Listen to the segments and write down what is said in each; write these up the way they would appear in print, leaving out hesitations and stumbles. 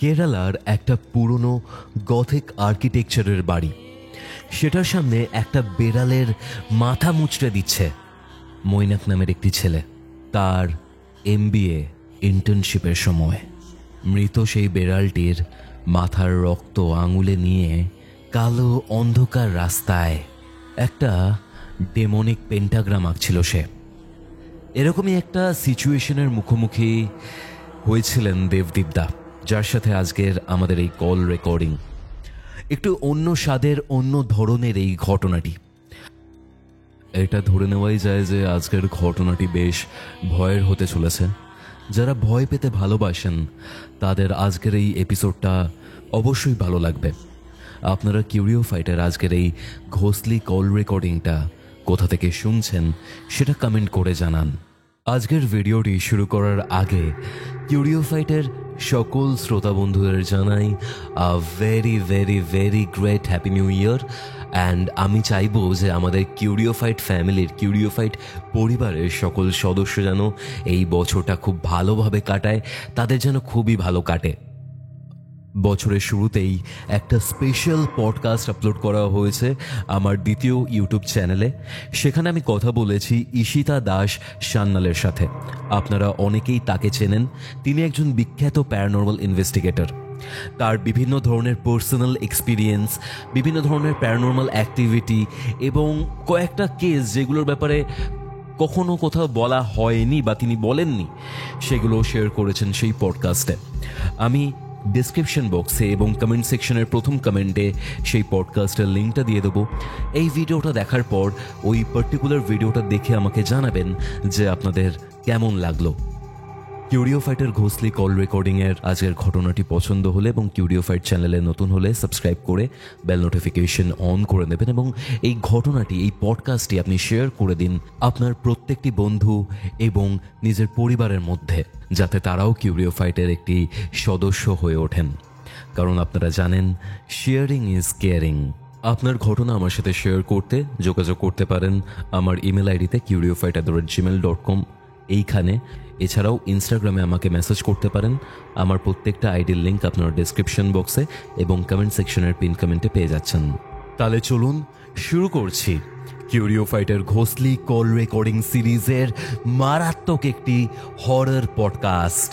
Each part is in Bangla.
কেরালার একটা পুরনো গথিক আর্কিটেকচারের বাড়ি, সেটার সামনে একটা বেড়ালের মাথা মুচড়ে দিচ্ছে মৈনাক নামের একটি ছেলে। তার MBA ইন্টার্নশিপের সময় মৃত সেই বেড়ালটির মাথার রক্ত আঙুলে নিয়ে কালো অন্ধকার রাস্তায় একটা ডেমনিক পেন্টাগ্রাম আঁকছিল সে। এরকমই একটা সিচুয়েশনের মুখোমুখি হয়েছিলেন দেবদীপদা, যার সাথে আজকের আমাদের এই কল রেকর্ডিং। একটু অন্য স্বাদের, অন্য ধরনের এই ঘটনাটি। এটা ধরে নেওয়াই যায় যে আজকের ঘটনাটি বেশ ভয়ের হতে চলেছে। যারা ভয় পেতে ভালোবাসেন তাদের আজকের এই এপিসোডটা অবশ্যই ভালো লাগবে। আপনারা কিউরিও ফাইটের আজকের এই ঘোষলি কল রেকর্ডিংটা কোথা থেকে শুনছেন সেটা কমেন্ট করে জানান। আজকের ভিডিওটি শুরু করার আগে কিউরিও ফাইটের সকল শ্রোতা বন্ধুদের জানাই very very very great happy new year. And আমি চাইবো যে আমাদের কিউরিও ফাইট ফ্যামিলির, কিউরিও ফাইট পরিবারের সকল সদস্য যেন এই বছরটা খুব ভালোভাবে কাটায়, তাদের যেন খুবই ভালো কাটে। বছরের শুরুতেই একটা স্পেশাল পডকাস্ট আপলোড করা হয়েছে আমার দ্বিতীয় ইউটিউব চ্যানেলে। সেখানে আমি কথা বলেছি ঈশিতা দাস সান্যালের সাথে। আপনারা অনেকেই তাকে চেনেন। তিনি একজন বিখ্যাত প্যারানর্মাল ইনভেস্টিগেটর। তার বিভিন্ন ধরনের পার্সোনাল এক্সপিরিয়েন্স, বিভিন্ন ধরনের প্যারানর্মাল অ্যাক্টিভিটি এবং কয়েকটা কেস যেগুলোর ব্যাপারে কখনো কোথাও বলা হয়নি বা তিনি বলেননি, সেগুলো শেয়ার করেছেন সেই পডকাস্টে। আমি ডিসক্রিপশন বক্সে এবং কমেন্ট সেকশনের প্রথম কমেন্টে সেই পডকাস্টের লিঙ্কটা দিয়ে দেবো। এই ভিডিওটা দেখার পর ওই পার্টিকুলার ভিডিওটা দেখে আমাকে জানাবেন যে আপনাদের কেমন লাগলো। কিউরিও ফাইটের ঘোষলি কল রেকর্ডিংয়ের আজকের ঘটনাটি পছন্দ হলে এবং কিউরিও ফাইট চ্যানেলে নতুন হলে সাবস্ক্রাইব করে বেল নোটিফিকেশন অন করে নেবেন এবং এই ঘটনাটি, এই পডকাস্টটি আপনি শেয়ার করে দিন আপনার প্রত্যেকটি বন্ধু এবং নিজের পরিবারের মধ্যে, যাতে তারাও কিউরিও ফাইটের একটি সদস্য হয়ে ওঠেন। কারণ আপনারা জানেন, শেয়ারিং ইজ কেয়ারিং। আপনার ঘটনা আমার সাথে শেয়ার করতে যোগাযোগ করতে পারেন আমার ইমেল আইডিতে curiofight@gmail.com এইখানে। এছাড়াও ইনস্টাগ্রামে আমাকে মেসেজ করতে পারেন। আমার প্রত্যেকটা আইডির লিঙ্ক আপনার ডেসক্রিপশন বক্সে এবং কমেন্ট সেকশনের পিন কমেন্টে পেয়ে যাচ্ছেন। তাহলে চলুন শুরু করছি কিউরিও ফাইটের ঘোষলি কল রেকর্ডিং সিরিজের মারাত্মক একটি হরর পডকাস্ট।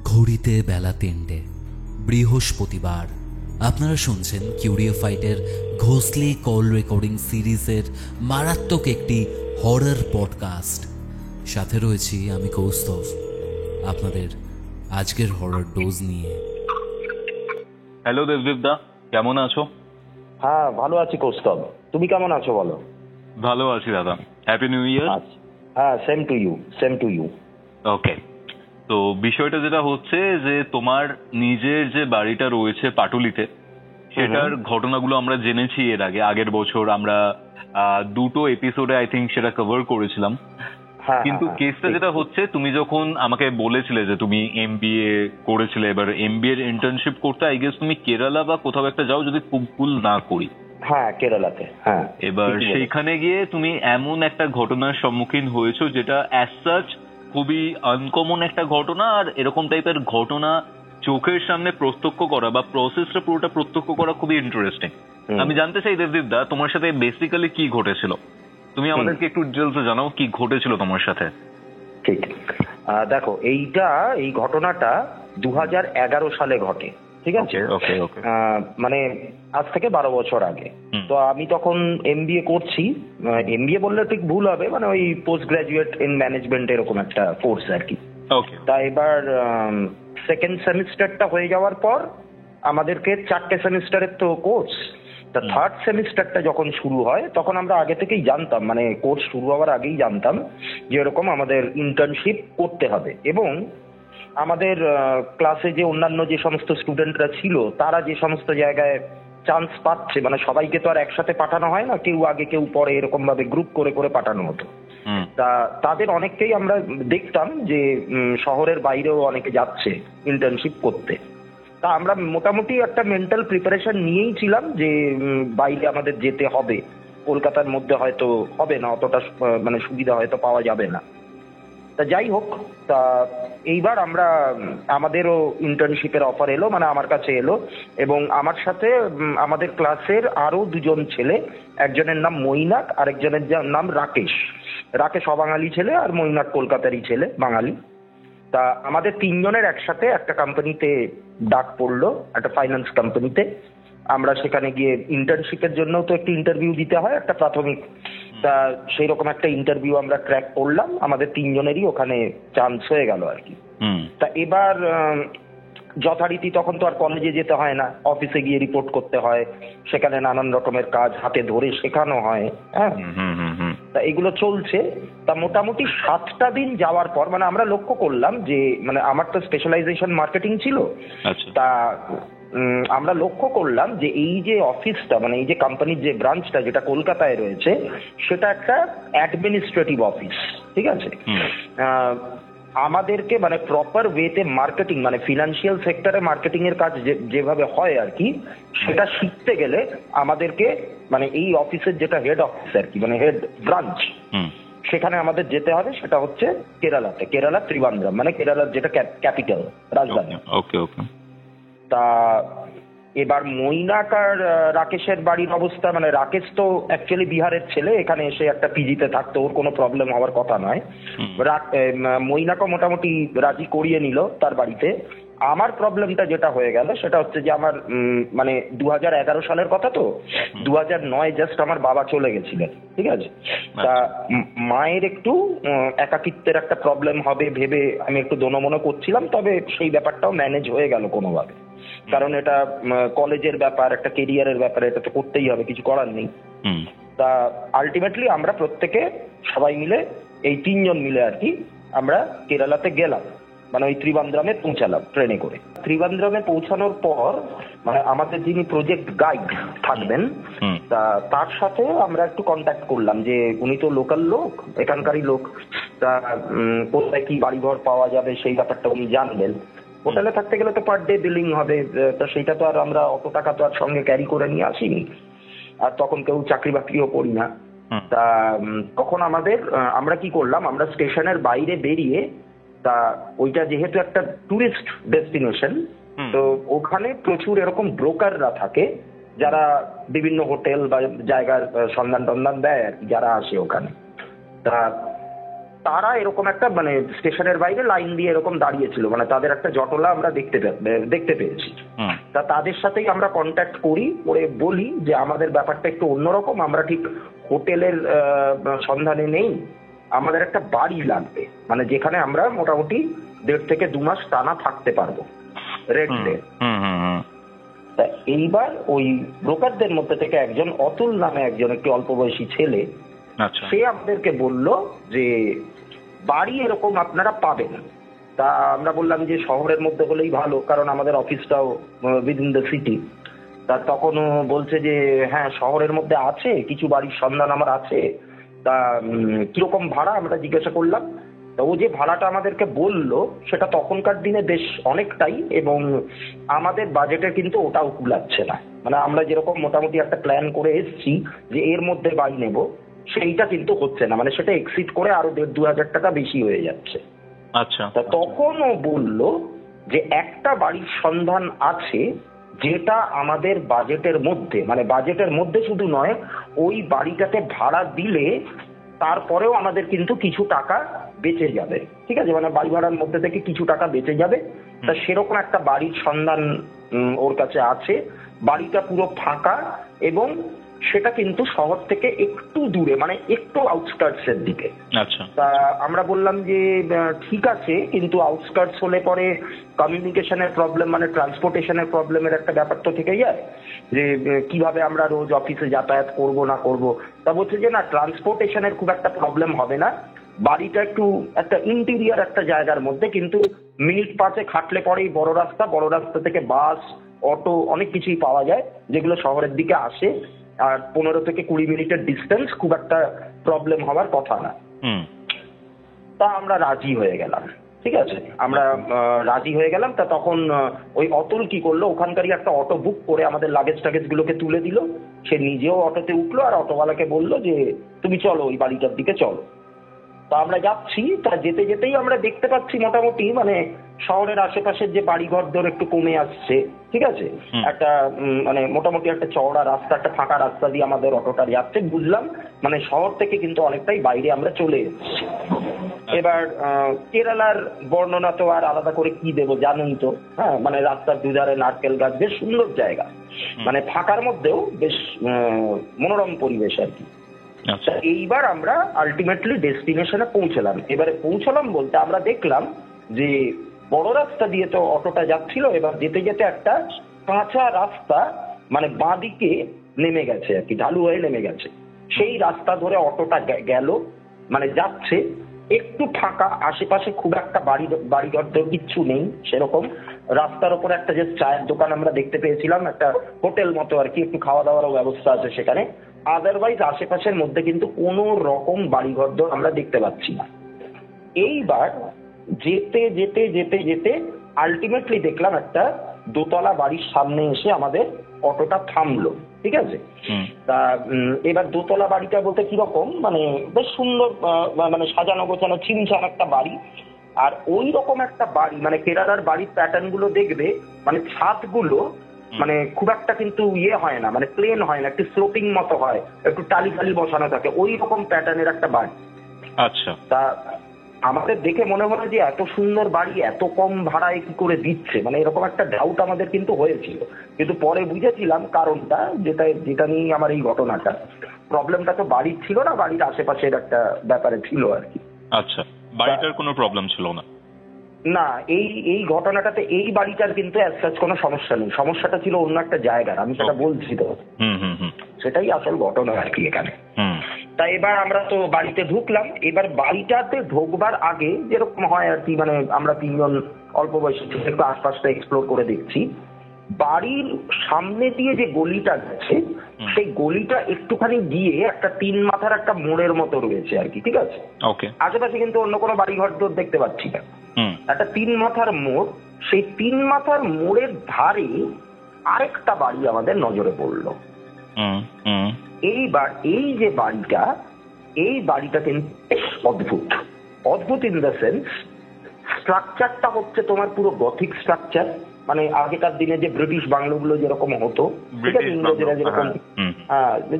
ঘড়িতে বেলা 3টে, বৃহস্পতিবার। আপনারা শুনছেন কিউরিও ফাইটের ঘোষলি কল রেকর্ডিং সিরিজের মারাত্মক একটি হরর পডকাস্ট। সাথে রয়েছি আমি কৌস্তভ, আপনাদের আজকের হরর ডোজ নিয়ে। হ্যালো দেবদীপদা, কেমন আছো? হ্যাঁ, ভালো আছি কৌস্তভ। তুমি কেমন আছো বলো? ভালো আছি দাদা। Happy new year. হ্যাঁ, same to you, same to you. Okay, তো বিষয়টা যেটা হচ্ছে যে তোমার নিজের যে বাড়িটা রয়েছে পাটুলিতে, সেটার ঘটনাগুলো আমরা জেনেছি এর আগে। আগের বছর আমরা দুটো এপিসোডে আই থিঙ্ক সেটা কভার করেছিলাম। কিন্তু কেসটা যেটা হচ্ছে, তুমি যখন আমাকে বলেছিলে যে তুমি MBA করেছিলে, এবার MBA এর ইন্টার্নশিপ করতে আই গেস তুমি কেরালা বা কোথাও একটা যাও, যদি খুব ভুল না করি। হ্যাঁ, কেরালাতে। হ্যাঁ, এবার সেইখানে গিয়ে তুমি এমন একটা ঘটনার সম্মুখীন হয়েছো যেটা অ্যাজ সাচ খুবই আনকমন একটা ঘটনা। আর এরকম টাইপের ঘটনা চোখের সামনে প্রত্যক্ষ করা বা প্রসেসটা পুরোটা প্রত্যক্ষ করা খুবই ইন্টারেস্টিং। আমি জানতে চাই দেবদীপদা, তোমার সাথে বেসিক্যালি কি ঘটেছিল? তুমি আমাদেরকে একটু ডিটেলসে জানাও কি ঘটেছিল তোমার সাথে। ঠিক, দেখো এই ঘটনাটা 2011 সালে ঘটে। ঠিক আছে, মানে আজ থেকে 12 বছর আগে। তো আমি তখন MBA করছি। MBA বললে ঠিক ভুল হবে, মানে ওই পোস্ট গ্রাজুয়েট ইন ম্যানেজমেন্ট এরকম একটা কোর্স আর কি। তা এবার সেকেন্ড সেমিস্টারটা হয়ে যাওয়ার পর আমাদেরকে 4টে সেমিস্টারের তো কোর্স। তা থার্ড সেমিস্টারটা যখন শুরু হয় তখন আমরা আগে থেকেই জানতাম, মানে কোর্স শুরু হওয়ার আগেই জানতাম যে এরকম আমাদের ইন্টার্নশিপ করতে হবে। এবং আমাদের ক্লাসে যে অন্যান্য যে সমস্ত স্টুডেন্টরা ছিল তারা যে সমস্ত জায়গায় চান্স পাচ্ছে, মানে সবাইকে তো আর একসাথে পাঠানো হয় না, কেউ আগে কেউ পরে, এরকম ভাবে গ্রুপ করে করে পাঠানো হতো। তা তাদের অনেককেই আমরা দেখতাম যে শহরের বাইরেও অনেকে যাচ্ছে ইন্টার্নশিপ করতে। তা আমরা মোটামুটি একটা মেন্টাল প্রিপারেশন নিয়েই ছিলাম যে বাইরে আমাদের যেতে হবে, কলকাতার মধ্যে হয়তো হবে না, অতটা মানে সুবিধা হয়তো পাওয়া যাবে না। তা যাই হোক, তা এইবার আমাদেরও ইন্টার্নশিপের অফার এলো, মানে আমার কাছে এলো, এবং আমার সাথে আমাদের ক্লাসের আরো দুজন ছেলে, একজনের নাম মৈনাক, আরেকজনের নাম রাকেশ। রাকেশ অবাঙালি ছেলে আর মৈনাক কলকাতারই ছেলে, বাঙালি। তা আমাদের তিনজনের একসাথে একটা কোম্পানিতে ডাক পড়লো, একটা ফাইন্যান্স কোম্পানিতে। আমরা সেখানে গিয়ে ইন্টার্নশিপের জন্য তো একটা ইন্টারভিউ দিতে হয়, একটা প্রাথমিক। তা সেই রকম একটা ইন্টারভিউ আমরা ক্র্যাক করলাম, আমাদের তিনজনেরই ওখানে চান্স হয়ে গেল আর কি। তা এবার যথারীতি তখন তো আর কলেজে যেতে হয় না, অফিসে গিয়ে রিপোর্ট করতে হয়, সেখানে নানান রকমের কাজ হাতে ধরে শেখানো হয়। হ্যাঁ, তা এগুলো চলছে। তা মোটামুটি 7টা দিন যাওয়ার পর, মানে আমরা লক্ষ্য করলাম যে, মানে আমার তো স্পেশালাইজেশন মার্কেটিং ছিল, তা আমরা লক্ষ্য করলাম যে এই যে অফিসটা, মানে এই যে কোম্পানির যে ব্রাঞ্চটা যেটা কলকাতায় রয়েছে, সেটা একটা অ্যাডমিনিস্ট্রেটিভ অফিস, ঠিক আছে। আমাদেরকে মানে প্রপার ওয়েতে মার্কেটিং, মানে ফিনান্সিয়াল সেক্টরে মার্কেটিং এর কাজ যেভাবে হয় আর কি, সেটা শিখতে গেলে আমাদেরকে মানে এই অফিসের যেটা হেড অফিস আর কি, মানে হেড ব্রাঞ্চ, সেখানে আমাদের যেতে হবে। সেটা হচ্ছে কেরালাতে, কেরালা ত্রিবান্দ্রম, মানে কেরালার যেটা ক্যাপিটাল, রাজধানী। ওকে ওকে। তা এবার মৈনাক আর রাকেশের বাড়ির অবস্থা, মানে রাকেশ তো অ্যাকচুয়ালি বিহারের ছেলে, এখানে এসে একটা পিজিতে থাকতো, ওর কোনো প্রবলেম হওয়ার কথা নয়। মৈনাকও মোটামুটি রাজি করিয়ে নিল তার বাড়িতে। আমার প্রবলেমটা যেটা হয়ে গেল সেটা হচ্ছে যে আমার মানে 2011 সালের কথা, তো 2009 জাস্ট আমার বাবা চলে গেছিলেন, ঠিক আছে। তা মায়ের একটু একাকিত্বের একটা প্রবলেম হবে ভেবে আমি একটু দোনমনো করছিলাম, তবে সেই ব্যাপারটাও ম্যানেজ হয়ে গেল কোনোভাবে, কারণ এটা কলেজের ব্যাপার, একটা কেরিয়ারের ব্যাপার, এটা তো করতেই হবে, কিছু করার নেই। তা আলটিমেটলি আমরা প্রত্যেকে সবাই মিলে, এই 3 জন মিলে আর কি, আমরা কেরালাতে গেলাম, মানে ওই ত্রিবান্দ্রমে পৌঁছালাম ট্রেনে করে। ত্রিবান্দ্রমে পৌঁছানোর পর মানে আমাদের যিনি প্রজেক্ট গাইড থাকবেন, তা তার সাথে আমরা একটু কন্ট্যাক্ট করলাম যে উনি তো লোকাল লোক, এখানকারই লোক, তা কোথায় কি বাড়িঘর পাওয়া যাবে সেই ব্যাপারটা উনি জানবেন। হোটেলে থাকতে গেলে তো পার ডে বিলিং হবে, তা সেইটা তো আর আমরা অত টাকা তো আর সঙ্গে ক্যারি করে নিয়ে আসিনি, আর তখন কেউ চাকরি বাকরিও করি না। তা তখন আমরা কি করলাম, আমরা স্টেশনের বাইরে বেরিয়ে, তা ওইটা যেহেতু একটা টুরিস্ট ডেস্টিনেশন, তো ওখানে প্রচুর এরকম ব্রোকাররা থাকে যারা বিভিন্ন হোটেল বা জায়গার সন্ধান টন্ধান দেয় আর কি, যারা আসে ওখানে। তা তারা এরকম একটা মানে স্টেশনের বাইরে লাইন দিয়ে এরকম দাঁড়িয়েছিল, মানে তাদের একটা জটলা আমরা দেখতে পেয়েছি। তা তাদের সাথেই আমরা কন্ট্যাক্ট করি, করে বলি যে আমাদের ব্যাপারটা একটু অন্যরকম, আমরা ঠিক হোটেলের সন্ধানে নেই, আমাদের একটা বাড়ি লাগবে, মানে যেখানে আমরা মোটামুটি 1.5 থেকে 2 মাস টানা থাকতে পারবো রেন্টে। তা এইবার ওই ব্রোকারদের মধ্যে থেকে একজন, অতুল নামে একজন একটি অল্প বয়সী ছেলে, সে আমাদেরকে বলল যে বাড়ি এরকম আপনারা পাবেন। তা আমরা বললাম যে শহরের মধ্যে হলেই ভালো, কারণ আমাদের অফিসটাও উইদিন দ্য সিটি। তা তখন বলছে যে হ্যাঁ, শহরের মধ্যে আছে কিছু বাড়ির সন্ধান আমার আছে। তা কিরকম ভাড়া আমরা জিজ্ঞাসা করলাম। তা ও যে ভাড়াটা আমাদেরকে বললো সেটা তখনকার দিনে বেশ অনেকটাই, এবং আমাদের বাজেটে কিন্তু ওটাও কুলাচ্ছে না। মানে আমরা যেরকম মোটামুটি একটা প্ল্যান করে এসেছি যে এর মধ্যে বাড়ি নেব, সেইটা কিন্তু হচ্ছে না, মানে সেটা এক্সিড করে আরো 1,5-2 হাজার টাকা বেশি হয়ে যাচ্ছে। আচ্ছা। তা তখন ও বলল যে একটা বাড়ির সন্ধান আছে যেটা আমাদের বাজেটের মধ্যে, মানে বাজেটের মধ্যে শুধু নয়, ওই বাড়িটাতে ভাড়া দিলে তারপরেও আমাদের কিন্তু কিছু টাকা বেঁচে যাবে, ঠিক আছে, মানে বাড়ি ভাড়ার মধ্যে থেকে কিছু টাকা বেঁচে যাবে। তা সেরকম একটা বাড়ির সন্ধান ওর কাছে আছে। বাড়িটা পুরো ফাঁকা, এবং সেটা কিন্তু শহর থেকে একটু দূরে, মানে একটু আউটস্কার্টস এর দিকে। আচ্ছা। তা আমরা বললাম যে ঠিক আছে, কিন্তু আউটস্কার্টস হলে পরে কমিউনিকেশনের প্রবলেম, মানে ট্রান্সপোর্টেশনের প্রবলেমের একটা ব্যাপার তো থেকে যায়, যে কিভাবে আমরা রোজ অফিসে যাতায়াত করব না করব। তা বলছে যে না, ট্রান্সপোর্টেশনের খুব একটা প্রবলেম হবে না, বাড়িটা একটু একটা ইন্টেরিয়ার একটা জায়গার মধ্যে, কিন্তু মিনিট 5 হাঁটলে পরেই বড় রাস্তা থেকে বাস, অটো, অনেক কিছুই পাওয়া যায় যেগুলো শহরের দিকে আসে, আর 15 থেকে 20 মিনিটের ডিস্টেন্স, খুব একটা প্রবলেম হওয়ার কথা না। তা আমরা রাজি হয়ে গেলাম, ঠিক আছে, আমরা রাজি হয়ে গেলাম। তা তখন ওই অতুল কি করলো, ওখানকারই একটা অটো বুক করে আমাদের লাগেজ টাগেজ গুলোকে তুলে দিল। সে নিজেও অটোতে উঠলো আর অটোওয়ালাকে বললো যে তুমি চলো, ওই বাড়িটার দিকে চলো। তো আমরা যাচ্ছি, তা যেতে যেতেই আমরা দেখতে পাচ্ছি মোটামুটি মানে শহরের আশেপাশের যে বাড়িঘর দর একটু কমে আসছে, ঠিক আছে, একটা মানে মোটামুটি একটা চওড়া রাস্তা, একটা ফাঁকা রাস্তা দিয়ে আমাদের অটোটা যাচ্ছে। বুঝলাম মানে শহর থেকে কিন্তু অনেকটাই বাইরে আমরা চলে এসেছি। এবার কেরালার বর্ণনা তো আর আলাদা করে কি দেবো, জানেন তো। হ্যাঁ, মানে রাস্তার দুধারে নারকেল গাছ, বেশ সুন্দর জায়গা, মানে ফাঁকার মধ্যেও বেশ মনোরম পরিবেশ আর কি। আচ্ছা, এইবার আমরা আলটিমেটলি ডেস্টিনেশনে পৌঁছলাম। এবারে পৌঁছলাম বলতে আমরা দেখলাম যে বড় রাস্তা দিয়ে তো অটোটা যাচ্ছিল, এবার যেতে যেতে একটা কাঁচা রাস্তা মানে বাঁদিকে নেমে গেছে আর কি, ঢালু হয়ে নেমে গেছে। সেই রাস্তা ধরে অটোটা গেল, মানে যাচ্ছে একটু ফাঁকা, আশেপাশে খুব একটা বাড়িঘর তো কিচ্ছু নেই সেরকম। রাস্তার উপরে একটা যে চায়ের দোকান আমরা দেখতে পেয়েছিলাম, একটা হোটেল মতো আর কি, একটু খাওয়া দাওয়ারও ব্যবস্থা আছে সেখানে। আদারওয়াইজ আশেপাশের মধ্যে কিন্তু কোনো রকম বাড়িঘর আমরা দেখতে পাচ্ছি না। এইবার যেতে যেতে যেতে যেতে আলটিমেটলি দেখলাম একটা দোতলা বাড়ির সামনে এসে আমাদের অটোটা থামলো, ঠিক আছে। তা এবার দোতলা বাড়িটা বলতে কিরকম, মানে বেশ সুন্দর, মানে সাজানো গোছানো ছিমছাম একটা বাড়ি। আর ওই রকম একটা বাড়ি, মানে কেরালার বাড়ির প্যাটার্ন গুলো দেখবে, মানে ছাদগুলো মানে খুব একটা কিন্তু ইয়ে হয় না, মানে প্লেন হয় না, একটু স্লোপিং মতো হয়, একটু টালি টালি বসানো থাকে, ওই রকম প্যাটার্নের একটা বাড়ি। আচ্ছা, তা আমাদের দেখে মনে হলো যে এত সুন্দর বাড়ি এত কম ভাড়ায় কি করে দিচ্ছে, মানে এরকম একটা ডাউট আমাদের কিন্তু হয়েছিল। কিন্তু পরে বুঝেছিলাম কারণটা, যেটা নিয়ে আমার এই ঘটনাটা, প্রবলেমটা তো বাড়ির ছিল না, বাড়ির আশেপাশের একটা ব্যাপারে ছিল আর কি। আচ্ছা, বাড়িটার কোনো প্রবলেম ছিল না? না, এই ঘটনাটাতে এই বাড়িটার কিন্তু অ্যাজ সাচ কোনো সমস্যা নেই, সমস্যাটা ছিল অন্য একটা জায়গার, আমি সেটা বলছি তো। সেটাই আসল ঘটনা আর কি এখানে। তাই এবার আমরা তো বাড়িতে ঢুকলাম। এবার বাড়িটাতে ঢোকবার আগে যেরকম হয় আর কি, মানে আমরা তিনজন অল্প বয়সী একটু আশপাশটা এক্সপ্লোর করে দেখছি। বাড়ির সামনে দিয়ে যে গলিটা গেছে, সেই গলিটা একটুখানি গিয়ে একটা 3 মাথার একটা মোড়ের মতো রয়েছে আর কি, ঠিক আছে। আশেপাশে কিন্তু অন্য কোনো বাড়িঘর তো দেখতে পাচ্ছি না। একটা 3 মাথার মোড়, সেই 3 মাথার মোড়ের ধারে আরেকটা বাড়ি আমাদের নজরে পড়লো। এইবার এই যে বাড়িটা, এই বাড়িটা কিন্তু অদ্ভুত, অদ্ভুত ইন দ্য সেন্স স্ট্রাকচারটা হচ্ছে তোমার পুরো গথিক স্ট্রাকচার, মানে আগেকার দিনে যে ব্রিটিশ বাংলোগুলো যেরকম হতো, ঠিক আছে, ইংরেজরা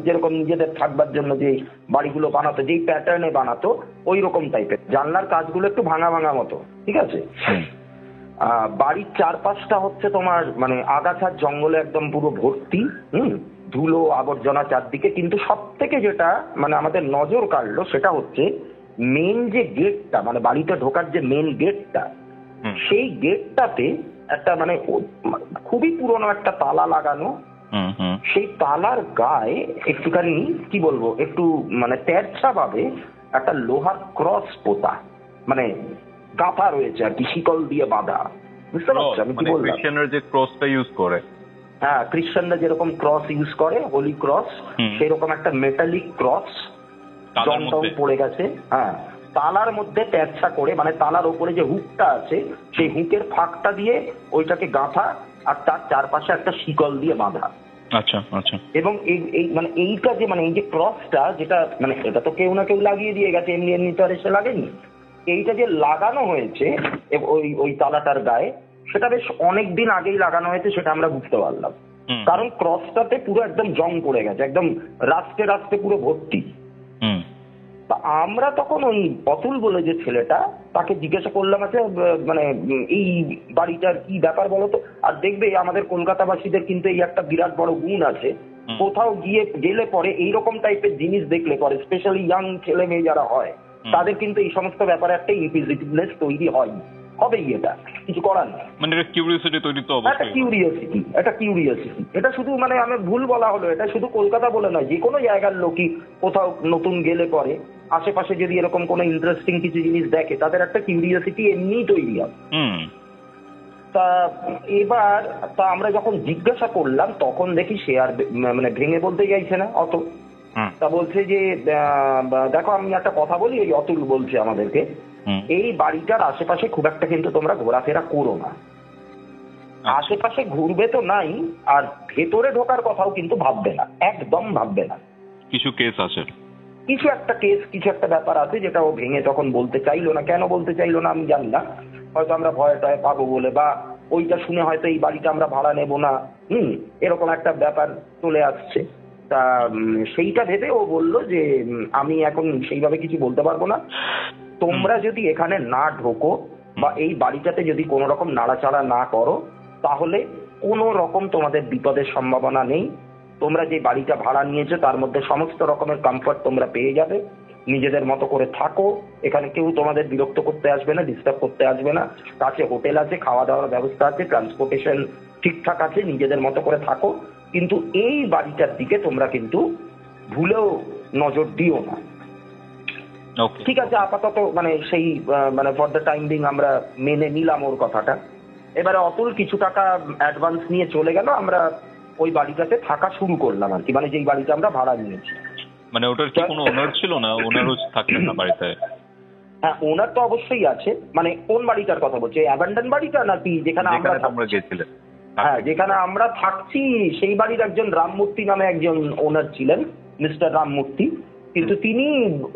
যেরকম নিজেদের থাকবার জন্য যে বাড়িগুলো বানাতো, যেই প্যাটার্নে বানাতো ওই রকম টাইপের। জানলার কাজগুলো একটু ভাঙা ভাঙা মতো, ঠিক আছে। বাড়ির চারপাশটা হচ্ছে তোমার মানে আগাছার জঙ্গলে একদম পুরো ভর্তি, ধুলো আবর্জনা চারদিকে। কিন্তু সব থেকে যেটা মানে আমাদের নজর কাড়লো সেটা হচ্ছে মেন যে গেটটা, মানে বাড়িতে ঢোকার যে মেন গেটটা, সেই গেটটাতে একটা মানে খুবই পুরনো একটা তালা লাগানো। সেই তালার গায়ে একটুখানি কি বলবো, একটু মানে তেরছা ভাবে একটা লোহার ক্রস পোতা, মানে গাঁথা রয়েছে আর কি, শিকল দিয়ে বাঁধা। বুঝতে পারছো আমি কি বললাম? ক্রিশ্চিয়ানরা যে ক্রসটা ইউজ করে, হ্যাঁ, ক্রিশ্চিয়ানরা যেরকম ক্রস ইউজ করে, হোলি ক্রস, সেই রকম একটা মেটালিক ক্রস জংটং পড়ে গেছে। হ্যাঁ, তালার মধ্যে তেরছা করে, মানে তালার উপরে যে হুকটা আছে সেই হুকের ফাঁকটা দিয়ে ওইটাকে গাঁথা, আর তার চারপাশে একটা শিকল দিয়ে বাঁধা। আচ্ছা আচ্ছা। এবং এই মানে এইটা যে মানে এই যে ক্রসটা, যেটা মানে এটা তো কেউ না কেউ লাগিয়ে দিয়ে গেছে, এমনি এমনি তো আর এসে লাগেনি। এইটা যে লাগানো হয়েছে ওই তালাটার গায়ে, সেটা বেশ অনেক দিন আগেই লাগানো হয়েছে, সেটা আমরা বুঝতে পারলাম। কারণ ক্রসটাতে পুরো একদম জং পড়ে গেছে, একদম রাস্তে রাস্তে পুরো ভর্তি। তা আমরা তখন ওই অতুল বলে যে ছেলেটা, তাকে জিজ্ঞাসা করলাম, আছে মানে এই বাড়িটার কি ব্যাপার বলো তো। আর দেখবে আমাদের কলকাতাবাসীদের কিন্তু এই একটা বিরাট বড় গুণ আছে, কোথাও গেলে পরে এইরকম টাইপের জিনিস দেখলে পরে, স্পেশালি ইয়াং ছেলে মেয়ে যারা হয়, তাদের কিন্তু এই সমস্ত ব্যাপারে একটা ইনকুইজিটিভনেস তৈরি হয়, হবেই, এটা কিছু করার নেই। মানে এটা কিউরিওসিটি তৈরি তো অবশ্যই, একটা কিউরিওসিটি। এটা শুধু মানে আমি ভুল বলা হলো, এটা শুধু কলকাতা বলে নয়, যে কোনো জায়গার লোকই কোথাও নতুন গেলে পরে আশেপাশে যদি এরকম কোনো ইন্টারেস্টিং কিছু জিনিস দেখে, তাদের একটা কিউরিওসিটি এমনিই তৈরি হয়। তা এবার আমরা যখন জিজ্ঞাসা করলাম, তখন দেখি সে আর মানে ভেঙে বলতে চাইছে না অত। তা বলছে যে দেখো আমি একটা কথা বলি, এই অতুল বলছে আমাদেরকে, এই বাড়িটার আশেপাশে খুব একটা কিন্তু তোমরা ঘোরাফেরা করো না, আশেপাশে ঘুরবে তো নাই, আর ভেতরে ঢোকার কথাও কিন্তু ভাববে না, একদম ভাববে না। কিছু কেস আছে, কিছু একটা কেস, কিছু একটা ব্যাপার আছে যেটা ও ভেঙে তখন বলতে চাইলো না। কেন বলতে চাইলো না আমি জানি না, হয়তো আমরা ভয় টয় পাবো বলে, বা ওইটা শুনে হয়তো এই বাড়িটা আমরা ভাড়া নেব না, এরকম একটা ব্যাপার চলে আসছে। তা সেইটা ভেবে ও বললো যে আমি এখন সেইভাবে কিছু বলতে পারবো না, তোমরা যদি এখানে না ঢোকো বা এই বাড়িটাতে যদি কোনো রকম নাড়াচাড়া না করো তাহলে কোনো রকম তোমাদের বিপদের সম্ভাবনা নেই। তোমরা যে বাড়িটা ভাড়া নিয়েছো তার মধ্যে সমস্ত রকমের কমফর্ট তোমরা পেয়ে যাবে, নিজেদের মতো করে থাকো, এখানে কেউ তোমাদের বিরক্ত করতে আসবে না, ডিস্টার্ব করতে আসবে না, কাছে হোটেল আছে, খাওয়া দাওয়ার ব্যবস্থা আছে, ট্রান্সপোর্টেশন ঠিকঠাক আছে, নিজেদের মতো করে থাকো, কিন্তু এই বাড়িটার দিকে তোমরা কিন্তু ভুলেও নজর দিও না। ঠিক আছে, আপাতত মানে সেই মানে ফর দ্য টাইম বিং আমরা মেনে নিলাম ওর কথাটা। এবারে অতুল কিছু টাকা অ্যাডভান্স নিয়ে চলে গেল, আমরা ওই বাড়িটাতে থাকা শুরু করলাম আর কি, মানে যেই বাড়িটা আমরা ভাড়া নিয়েছি। মানে ওটার কি কোনো ওনার ছিল না? ওনারও থাকতেন না বাড়িতে? হ্যাঁ, ওনার তো অবশ্যই আছে। মানে কোন বাড়িটার কথা বলছে, অ্যাবান্ডন বাড়িটা নাকি যেখানে আমরা গেছিলেন? হ্যাঁ, যেখানে আমরা থাকছি সেই বাড়ির একজন রামমূর্তি নামে একজন ওনার ছিলেন, মিস্টার রামমূর্তি, কিন্তু তিনি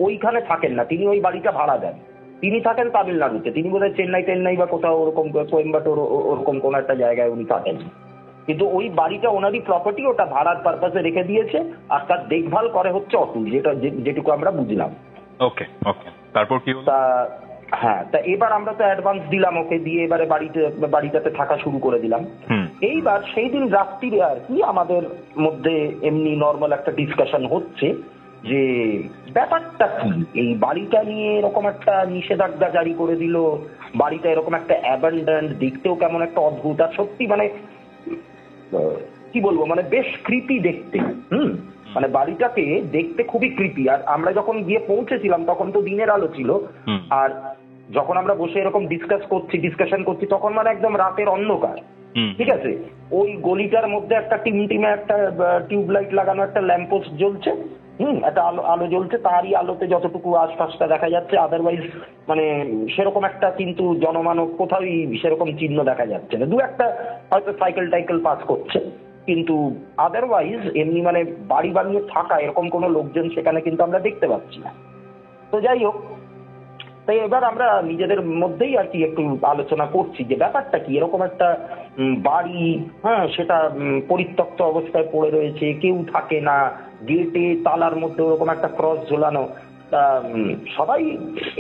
ওইখানে থাকেন না, তিনি ওই বাড়িটা ভাড়া দেন। তিনি থাকেন তামিলনাড়ুতে, তিনি বোধহয় চেন্নাই বা কোথাও ওরকম কোয়েম্বাটোর ওরকম কোন একটা জায়গায় উনি থাকেন, কিন্তু ওই বাড়িটা ওনারই প্রপার্টি, ওটা ভাড়ার পারপাসে রেখে দিয়েছে, আর তার দেখভাল করে হচ্ছে অতুল, যেটুকু আমরা বুঝলাম। ওকে ওকে, তারপর কি হলো? হ্যাঁ, তা এবার আমরা তো অ্যাডভান্স দিলাম ওকে, দিয়ে এবারে বাড়িটাতে থাকা শুরু করে দিলাম। এইবার সেই দিন রাত্রিরে আর কি আমাদের মধ্যে এমনি নর্মাল একটা ডিসকাশন হচ্ছে যে ব্যাপারটা কি, এই বাড়িটা নিয়ে এরকম একটা নিষেধাজ্ঞা জারি করে দিল, বাড়িটা এরকম একটা অ্যাবান্ডন্ড, দেখতেও কেমন একটা অদ্ভুত, আর সত্যি মানে কি বলবো, মানে বেশ ক্রিপি দেখতে। মানে বাড়িটাকে দেখতে খুবই ক্রিপি। আর আমরা যখন গিয়ে পৌঁছেছিলাম তখন তো দিনের আলো ছিল, আর যখন আমরা বসে এরকম ডিসকাশন করছি তখন মানে একদম রাতের অন্ধকার। ঠিক আছে, ওই গলিটার মধ্যে একটা টিমটিমে একটা টিউবলাইট লাগানো একটা ল্যাম্পপোস্ট জ্বলছে, একটা আলো জ্বলছে, তারই আলোতে যতটুকু আশপাশটা দেখা যাচ্ছে, আদারওয়াইজ মানে সেরকম একটা কিন্তু জনমানব কোথাওই সেরকম চিহ্ন দেখা যাচ্ছে না। দু একটা হয়তো সাইকেল পাস করছে, কিন্তু আদারওয়াইজ এমনি মানে বাড়ি বানিয়ে থাকা এরকম কোনো লোকজন সেখানে কিন্তু আমরা দেখতে পাচ্ছি না। তো যাই হোক, তাই এবার আমরা নিজেদের মধ্যেই আর কি একটু আলোচনা করছি যে ব্যাপারটা কি, এরকম একটা বাড়ি, হ্যাঁ, সেটা পরিত্যক্ত অবস্থায় পড়ে রয়েছে, কেউ থাকে না, গেটে তালার মধ্যে ওরকম একটা ক্রস ঝোলানো। তা সবাই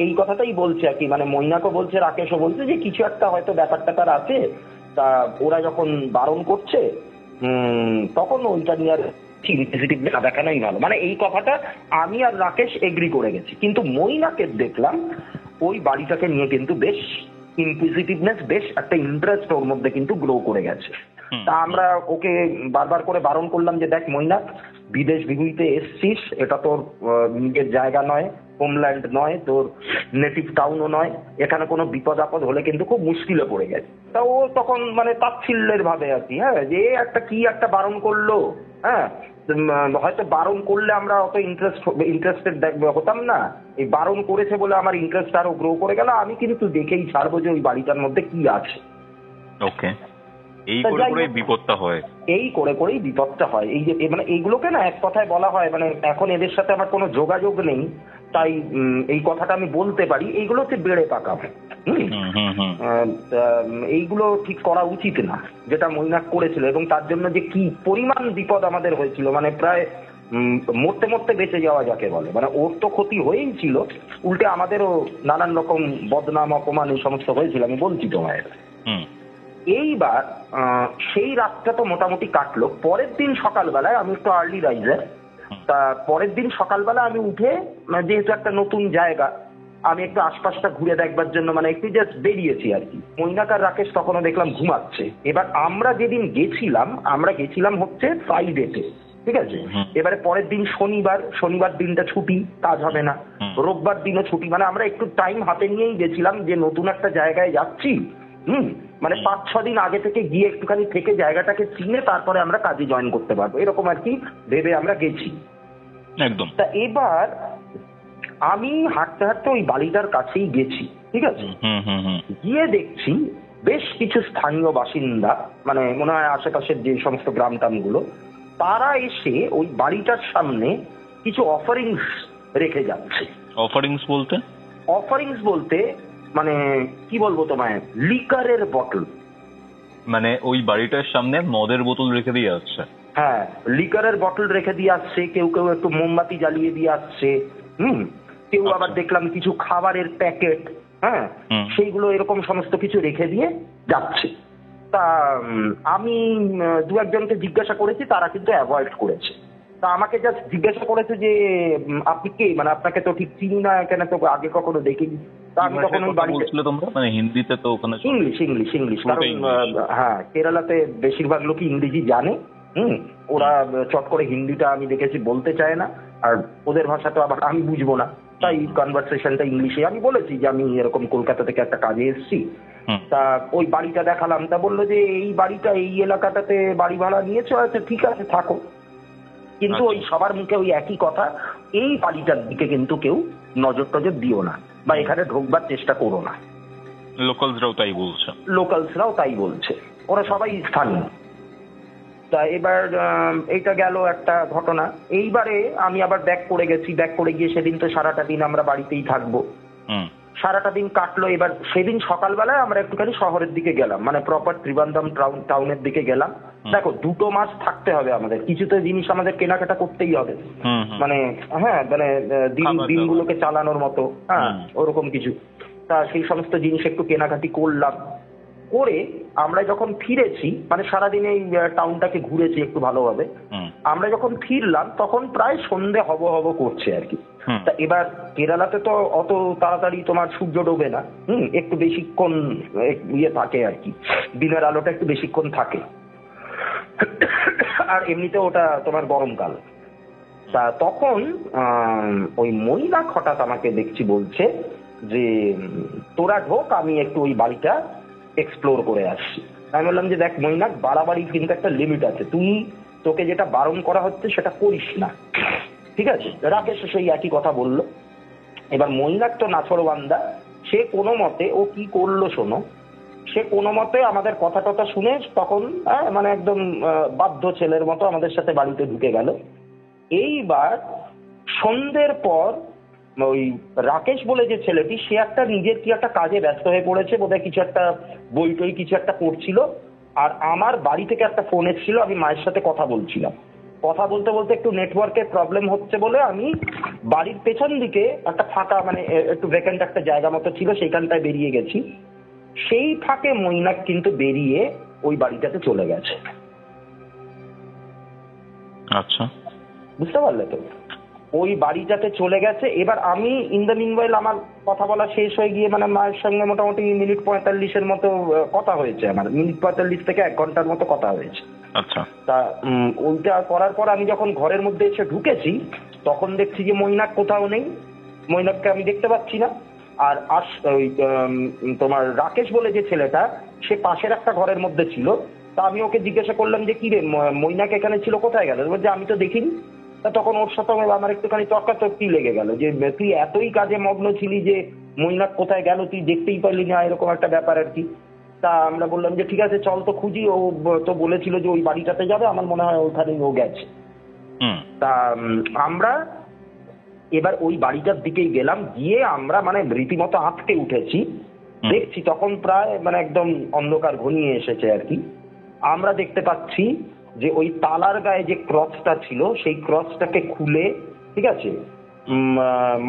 এই কথাটাই বলছে আর কি, মানে মৈনাকও বলছে, রাকেশও বলছে যে কিছু একটা হয়তো ব্যাপারটা তার আছে। তা ওরা যখন বারণ করছে তখন ওইটা নিয়ে আর ইনসেনসিটিভ না দেখানোই ভালো, মানে এই কথাটা আমি আর রাকেশ এগ্রি করে গেছি। কিন্তু মৈনাকে দেখলাম ওই বাড়িটাকে নিয়ে কিন্তু বেশ ইনকুইজিটিভনেস, বেশ একটা ইন্টারেস্ট ওর মধ্যে কিন্তু গ্রো করে গেছে। তা আমরা ওকে বারবার করে বারণ করলাম যে দেখ মৈনাক, বিদেশ বিভূতিতে এসছিস, এটা তোর নিজের জায়গা নয়, হোমল্যান্ড নয়, তোর নেটিভ টাউনও নয়, এখানে কোনো বিপদ আপদ হলে কিন্তু খুব মুশকিলে পড়ে গেছে। তা ও তখন মানে তাচ্ছিল্যের ভাবে আর কি, হ্যাঁ, যে একটা বারণ করলো, হ্যাঁ, হয়তো বারণ করলে আমরা অত ইন্টারেস্টেড হতাম না, এই বারণ করেছে বলে আমার ইন্টারেস্ট আরো গ্রো করে গেল, আমি কিন্তু দেখেই ছাড়বো যে ওই বাড়িটার মধ্যে কি আছে। ওকে, এই করে করেই বিপদটা হয়। এই যে মানে এইগুলোকে না এক কথায় বলা হয়, মানে এখন এদের সাথে আমার কোনো যোগাযোগ নেই, তাই এই কথাটা আমি বলতে পারি, এইগুলো হচ্ছে বেড়ে পাকা। এইগুলো ঠিক করা উচিত না, যেটা মৈনাক করেছিল, এবং তার জন্য যে কি পরিমাণ বিপদ আমাদের হয়েছিল, মানে প্রায় মরতে বেঁচে যাওয়া যাকে বলে, মানে ওর তো ক্ষতি হয়েই ছিল, উল্টে আমাদেরও নানান রকম বদনাম অপমান এই সমস্ত হয়েছিল, আমি বলছি তোমায়। এইবার সেই রাতটা তো মোটামুটি কাটলো। পরের দিন সকালবেলায় আমি একটু আর্লি রাইজার, তা পরের দিন সকালবেলা আমি উঠে, যেহেতু একটা নতুন জায়গা, আমি একটু আশপাশটা ঘুরে দেখবার জন্য মানে একটু জাস্ট বেরিয়েছি আর কি। মৈনাক আর রাকেশ তখনও দেখলাম ঘুমাচ্ছে। এবার আমরা যেদিন গেছিলাম হচ্ছে ফ্রাইডেতে, ঠিক আছে। এবারে পরের দিন শনিবার দিনটা ছুটি, কাজ হবে না, রোববার দিনও ছুটি, মানে আমরা একটু টাইম হাতে নিয়েই গেছিলাম যে নতুন একটা জায়গায় যাচ্ছি, মানে 5-6 দিন আগে থেকে গিয়ে একটুখানি থেকে জায়গাটাকে চিনে তারপরে আমরা কাজে জয়েন করতে পারবো, এরকম আর কি ভেবে আমরা গেছি একদম। তা এবার আমি হাঁটতে ওই বাড়িটার কাছেই গেছি, ঠিক আছে। গিয়ে দেখছি বেশ কিছু স্থানীয় বাসিন্দা, মানে মনে হয় আশেপাশের যে সমস্ত গ্রাম টামগুলো, তারা এসে ওই বাড়িটার সামনে কিছু অফারিংস রেখে যাচ্ছে। অফারিংস বলতে? অফারিংস বলতে মানে কি বলবো তোমায়, লিকারের বটল। মানে ওই বাড়িটার সামনে মদের বোতল রেখে দিয়ে আসছে? হ্যাঁ, লিকারের বটল রেখে দিয়ে আসছে, কেউ কেউ একটু মোমবাতি জ্বালিয়ে দিয়ে আসছে, কেউ আবার দেখলাম কিছু খাবারের প্যাকেট, হ্যাঁ, সেইগুলো এরকম সমস্ত কিছু রেখে দিয়ে যাচ্ছে। তা আমি দু একজনকে জিজ্ঞাসা করেছি, তারা কিন্তু অ্যাভয়েড করেছে। তা আমাকে জাস্ট জিজ্ঞাসা করেছে যে আপনি কে, মানে আপনাকে তো ঠিক চিনি না, এখানে তো আগে কখনো দেখিনি। তা আমি তখন ওই বাড়িতে, মানে হিন্দিতে তো ওখানে ইংলিশ ইংলিশ ইংলিশ, কারণ হ্যাঁ কেরালাতে বেশিরভাগ লোকই ইংরেজি জানে। ওরা চট করে হিন্দিটা আমি দেখেছি বলতে চায় না, আর ওদের ভাষা তো আবার আমি বুঝবো না, তাই কনভারসেশনটা ইংলিশে। আমি বলেছি যে আমি এরকম কলকাতা থেকে একটা কাজে এসেছি। তা ওই বাড়িটা দেখালাম, তা বললো যে এই বাড়িটা এই এলাকাটাতে বাড়ি ভাড়া নিয়েছো, আচ্ছা ঠিক আছে থাকো, কিন্তু ওই সবার মুখে ওই একই কথা, এই বাড়িটার দিকে কিন্তু কেউ নজর টজর দিও না বা এখানে ঢোকবার চেষ্টা করো না। লোকালসরাও তাই বলছে? লোকালসরাও তাই বলছে, ওরা সবাই স্থানীয়। তা এবার এইটা গেল একটা ঘটনা। এইবারে আমি আবার ব্যাক করে গেছি, ব্যাক করে গিয়ে সেদিন তো সারাটা দিন আমরা বাড়িতেই থাকবো, সারাটা দিন কাটলো। এবার সেদিন সকালবেলায় আমরা একটুখানি শহরের দিকে গেলাম, মানে প্রপার ত্রিবান্ধম টাউনের দিকে গেলাম। দেখো 2 মাস থাকতে হবে আমাদের, কিছু তো জিনিস আমাদের কেনাকাটা করতেই হবে, মানে হ্যাঁ মানে দিনগুলোকে চালানোর মতো, হ্যাঁ ওরকম কিছু। তা সেই সমস্ত জিনিস একটু কেনাকাটি করলাম, করে আমরা যখন ফিরেছি, মানে সারাদিন এই টাউনটাকে ঘুরেছি একটু ভালোভাবে, আমরা যখন ফিরলাম তখন প্রায় সন্ধে হব হব করছে আর কি। তা এবার কেরালাতে তো অত তাড়াতাড়ি তোমার সূর্য ডোবে না, একটু বেশিক্ষণ ইয়ে থাকে আর কি, দিনের আলোটা একটু বেশিক্ষণ থাকে, আর এমনিতে ওটা তোমার গরমকাল। তা তখন ওই মহিলা হঠাৎ আমাকে দেখছি বলছে যে তোরা ঢোক, আমি একটু ওই বাড়িটা এক্সপ্লোর করে আসছি। আমি বললাম যে দেখ মৈনাক, বাড়াবাড়ি কিন্তু একটা লিমিট আছে, তোকে যেটা বারণ করা হচ্ছে সেটা করিস না, ঠিক আছে? রাকেশ সেই একই কথা বললো। এবার মৈনাক তো নাছরবান্দা, সে কোনো মতে, ও কি করলো শোনো, সে কোনো মতে আমাদের কথা টথা শুনে তখন মানে একদম বাধ্য ছেলের মতো আমাদের সাথে বাড়িতে ঢুকে গেল। এইবার সন্ধ্যের পর ওই রাকেশ বলে যে ছেলেটি, সে একটা নিজের কি একটা কাজে ব্যস্ত হয়ে পড়েছে, বোধহয় কিছু একটা বই টই কিছু একটা পড়ছিল, আর আমার বাড়ি থেকে একটা ফোন এসেছিল, আমি মায়ের সাথে কথা বলছিলাম। কথা বলতে বলতে একটু নেটওয়ার্কের প্রবলেম হচ্ছে বলে আমি বাড়ির পেছন দিকে একটা ফাঁকা, মানে একটু ভ্যাকেন্ট একটা জায়গা মতো ছিল, সেইখানটায় বেরিয়ে গেছি। সেই ফাঁকে মৈনাক কিন্তু বেরিয়ে ওই বাড়িটাতে চলে গেছে। আচ্ছা, বুঝতে পারলে তো? ওই বাড়িটাতে চলে গেছে। এবার আমি ইন দ্য মিনওয়াইল আমার কথা বলা শেষ হয়ে গিয়ে, মানে মায়ের সঙ্গে মোটামুটি মিনিট 45-এর মতো কথা হয়েছে, আমার মিনিট 45 থেকে 1 ঘন্টার মতো কথা হয়েছে। আচ্ছা। তা ওইটা করার পর আমি যখন ঘরের মধ্যে এসে ঢুকেছি, তখন দেখছি যে মৈনাক কোথাও নেই, মৈনাককে আমি দেখতে পাচ্ছি না। আর ওই তোমার রাকেশ বলে যে ছেলেটা, সে পাশের একটা ঘরের মধ্যে ছিল। তা আমি ওকে জিজ্ঞাসা করলাম যে কি রে মৈনাক এখানে ছিল, কোথায় গেল? বলছে আমি তো দেখিনি। তা তখন ওর সাথে আমার একটুখানি তর্কাতর্কি লেগে গেল যে তুই এতই কাজে মগ্ন ছিলি যে মৈনাক কোথায় গেল তুই দেখতেই পারলি না, এরকম একটা ব্যাপার আর কি। তা আমরা বললাম যে ঠিক আছে চল তো খুঁজি, ও তো বলেছিল যে ওই বাড়িটাতে যাবে, আমার মনে হয় ওখানেই ও গেছে। তা আমরা এবার ওই বাড়িটার দিকেই গেলাম, গিয়ে আমরা মানে রীতিমতো আঁতকে উঠেছি। দেখছি তখন প্রায় মানে একদম অন্ধকার ঘনিয়ে এসেছে আর কি। আমরা দেখতে পাচ্ছি যে ওই তালার গায়ে যে ক্রসটা ছিল, সেই ক্রসটাকে খুলে, ঠিক আছে,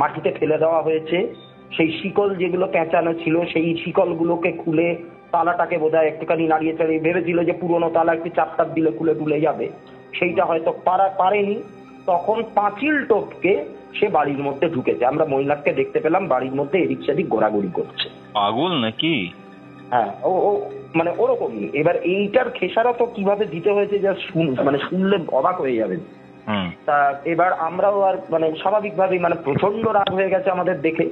মাটিতে ফেলে দেওয়া হয়েছে। সেই শিকল যেগুলো পেঁচানো ছিল, সেই শিকলগুলোকে খুলে তালাটাকে বোধহয় একটুখানি নাড়িয়ে চাড়িয়ে, ভেবেছিল যে পুরোনো তালা একটু চাপ দিলে খুলে টুলে যাবে, সেইটা হয়তো পারেনি। তখন পাঁচিল টপকে সে বাড়ির মধ্যে ঢুকেছে। আমরা মৈনাককে দেখতে পেলাম বাড়ির মধ্যে এদিক সেদিক ঘোরাঘুরি করছে। পাগল নাকি? হ্যাঁ, ও মানে ওরকমই। এবার এইটার খেসারত কিভাবে দিতে হয়েছে যা মানে শুনলে অবাক হয়ে যাবে। তা এবার আমরাও আর মানে স্বাভাবিকভাবেই মানে প্রচন্ড রাগ হয়ে গেছে আমাদের দেখে।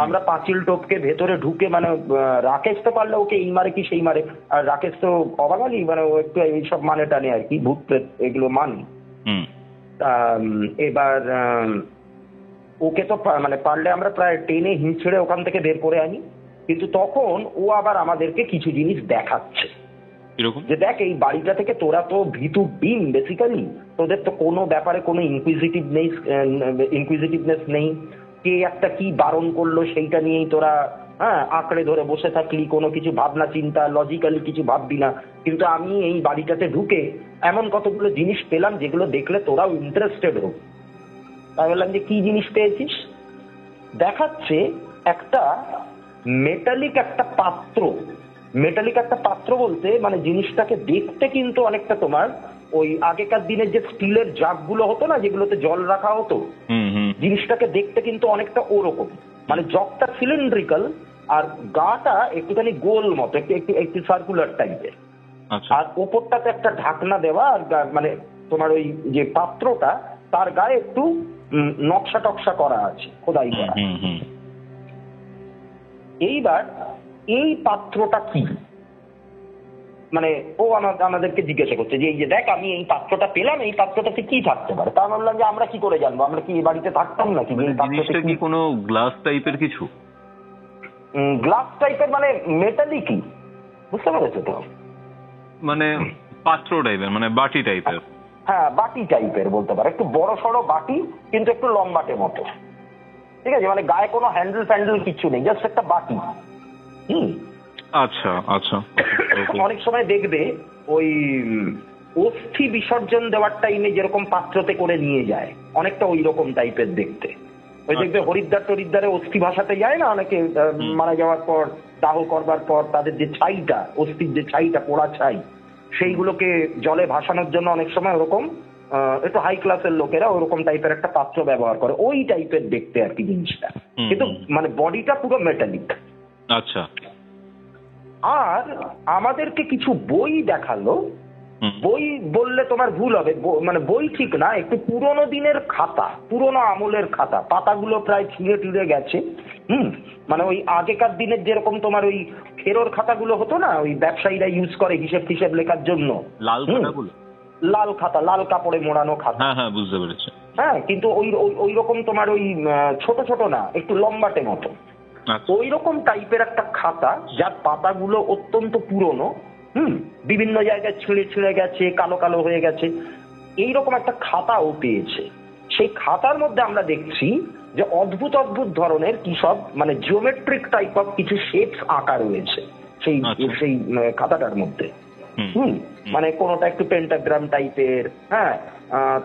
আমরা পাঁচিল টপকে ভেতরে ঢুকে, মানে রাকেশ তো পারলে ওকে এই মারে কি সেই মারে, আর রাকেশ তো অবাঙালি, মানে ও একটু এইসব মানে টানে আর কি, ভূত প্রেত এগুলো মানে। এবার ওকে তো মানে পারলে আমরা প্রায় টেনে হিঁচড়ে ওখান থেকে বের করে আনি, কিন্তু তখন ও আবার আমাদেরকে কিছু জিনিস দেখাচ্ছে। যে দেখ এই বাড়িটা থেকে তোরা তো ভীতু ডিম বেসিক্যালি, তোদের তো কোনো ব্যাপারে কোনো ইনকুইজিটিভনেস নেই, কে একটা কি বারণ করলো সেইটা নিয়েই তোরা আঁকড়ে ধরে বসে থাকলি, কোনো কিছু ভাবনা চিন্তা লজিক্যালি কিছু ভাববি না। কিন্তু আমি এই বাড়িটাতে ঢুকে এমন কতগুলো জিনিস পেলাম যেগুলো দেখলে তোরাও ইন্টারেস্টেড হোক। তাই বললাম যে কি জিনিস পেয়েছিস? দেখাচ্ছে একটা মেটালিক একটা পাত্র। মেটালিক একটা পাত্র বলতে মানে জিনিসটাকে দেখতে কিন্তু অনেকটা তোমার ওই আগেকার দিনের যে স্টিলের জাগগুলো হতো না, যেগুলোতে জল রাখা হতো, জিনিসটাকে দেখতে কিন্তু অনেকটা ওরকম। মানে জগটা সিলিন্ড্রিক্যাল আর গাটা একটুখানি গোল মতো, একটু সার্কুলার টাইপের, আর ওপরটাতে একটা ঢাকনা দেওয়া, আর মানে তোমার ওই যে পাত্রটা তার গায়ে একটু নকশা টকশা করা আছে, খোদাই করা। এইবার এই পাত্রটা কি, মানে ও আমাদেরকে জিজ্ঞাসা করছে যে এই যে দেখ আমি এই পাত্রটা পেলাম, এই পাত্রটাতে কি থাকতে পারে? তা আমি বললাম যে আমরা কি করে জানবো, আমরা কি এই বাড়িতে থাকতাম নাকি? জিনিসটা কি কোনো গ্লাস টাইপের কিছু? গ্লাস টাইপের মানে মেটালিকই, বুঝতে পেরেছো তো? মানে পাত্র টাইপের, মানে বাটি টাইপের? হ্যাঁ, বাটি টাইপের বলতে পারো, একটু বড় সড়ো বাটি কিন্তু একটু লম্বাটে মতো, ঠিক আছে? মানে গায়ে কোনো হ্যান্ডেল ফ্যান্ডেল কিছু নেই, জাস্ট একটা বাটি। আচ্ছা আচ্ছা। অনেক সময় দেখবে ওই অস্থি বিসর্জন দেওয়ার টাইমে যেরকম পাত্রতে করে নিয়ে যায়, অনেকটা ওই রকম টাইপের দেখতে। ওই দেখবে হরিদ্বার টরিদ্বারে অস্থি ভাসাতে যায় না অনেকে, মারা যাওয়ার পর দাহ করবার পর তাদের যে ছাইটা, অস্থির যে ছাইটা, পোড়া ছাই, সেইগুলোকে জলে ভাসানোর জন্য অনেক সময় ওরকম একটু হাই ক্লাসের লোকেরা ওরকম টাইপের একটা পাত্র ব্যবহার করে, ওই টাইপের দেখতে আর কি জিনিসটা, কিন্তু মানে বডিটা পুরো মেটালিক। আচ্ছা। আর আমাদেরকে কিছু বই দেখালো, বই বললে তোমার ভুল হবে, মানে বই ঠিক না, একটু পুরোনো দিনের খাতা, পুরোনো আমলের খাতা, পাতাগুলো প্রায় ছিঁড়ে টিড়ে গেছে। মানে ওই আগেকার দিনের যেরকম তোমার ওই ফেরোর খাতাগুলো হতো না, ওই ব্যবসায়ীরা ইউজ করে হিসেব টিসেব লেখার জন্য, লাল খাতাগুলো, লাল খাতা, লাল কাপড়ে মোড়ানো খাতা। হ্যাঁ বুঝতে পেরেছি। হ্যাঁ, কিন্তু ওই রকম তোমার ওই ছোট ছোট না, একটু লম্বাটে মতো, ওই রকম টাইপের একটা খাতা, যার পাতাগুলো অত্যন্ত পুরনো, বিভিন্ন জায়গায় ছিঁড়ে ছিঁড়ে গেছে, কালো কালো হয়ে গেছে, এইরকম একটা খাতা ও পেয়েছে। সেই খাতার মধ্যে আমরা দেখছি যে অদ্ভুত অদ্ভুত ধরনের কি সব মানে জিওমেট্রিক টাইপ অফ কিছু শেপস আঁকা রয়েছে সেই খাতাটার মধ্যে। মানে কোনোটা একটু পেন্টাগ্রাম টাইপের। হ্যাঁ,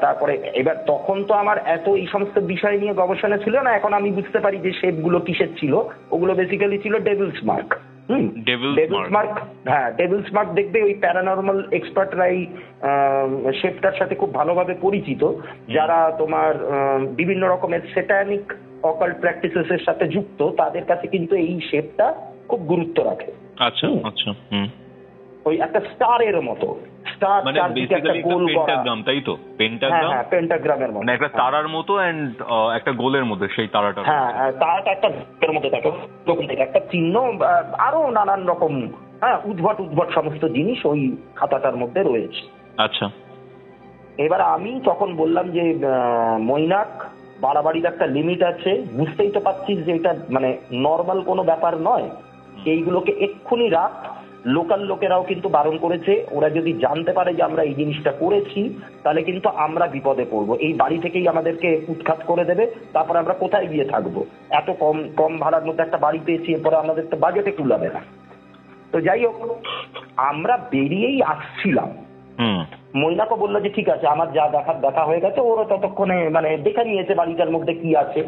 তারপরে এবার তখন তো আমার এত এই সমস্ত বিষয় নিয়ে গবেষণা ছিল না, এখন আমি বুঝতে পারি যে শেপ গুলো কিসের ছিল। ওগুলো বেসিক্যালি ছিল ডেভিলস মার্ক। ডেভিলস মার্ক, হ্যাঁ ডেভিলস মার্ক দেখবে ওই প্যারানর্মাল এক্সপার্টরাই শেপটার সাথে খুব ভালোভাবে পরিচিত, যারা তোমার বিভিন্ন রকমের স্যাটানিক অকাল্ট প্র্যাকটিসেস এর সাথে যুক্ত, তাদের কাছে কিন্তু এই শেপটা খুব গুরুত্ব রাখে। আচ্ছা আচ্ছা। ওই একটা স্টারের মতো, স্টার চারদিকে একটা গোল করা, পেন্টাগ্রাম, তাই তো? পেন্টাগ্রাম, হ্যাঁ পেন্টাগ্রামের মতো, মানে একটা তারার মতো এন্ড একটা গোলের মধ্যে সেই তারাটা, হ্যাঁ তারাটা একটা গোলের মধ্যে থাকে, এরকম থেকে একটা চিহ্ন, আরো নানান রকম উদ্ভট উদ্ভট সমস্ত জিনিস ওই খাতাটার মধ্যে রয়েছে। আচ্ছা। এবার আমি তখন বললাম যে মৈনাক, বাড়াবাড়ির একটা লিমিট আছে, বুঝতেই তো পারছিস যে এটা মানে নর্মাল কোনো ব্যাপার নয়, এইগুলোকে এক্ষুনি রাখ। লোকাল লোকেরাও কিন্তু বারণ করেছে, ওরা যদি জানতে পারে যে আমরা এই জিনিসটা করেছি তাহলে কিন্তু আমরা বিপদে পড়বো, এই বাড়ি থেকেই আমাদেরকে উৎখাত করে দেবে, তারপরে আমরা কোথায় গিয়ে থাকবো? এত কম ভাড়ার মধ্যে একটা বাড়ি পেয়েছি, এরপরে আমাদের তো বাজেটে কুলাবে না। তো যাই হোক, আমরা বেরিয়েই আসছিলাম, মৈনাকও বললো যে ঠিক আছে, আমার যা দেখার দেখা হয়ে গেছে, ওরা ততক্ষণে মানে দেখে নিয়েছে বাড়িটার মধ্যে কি আছে,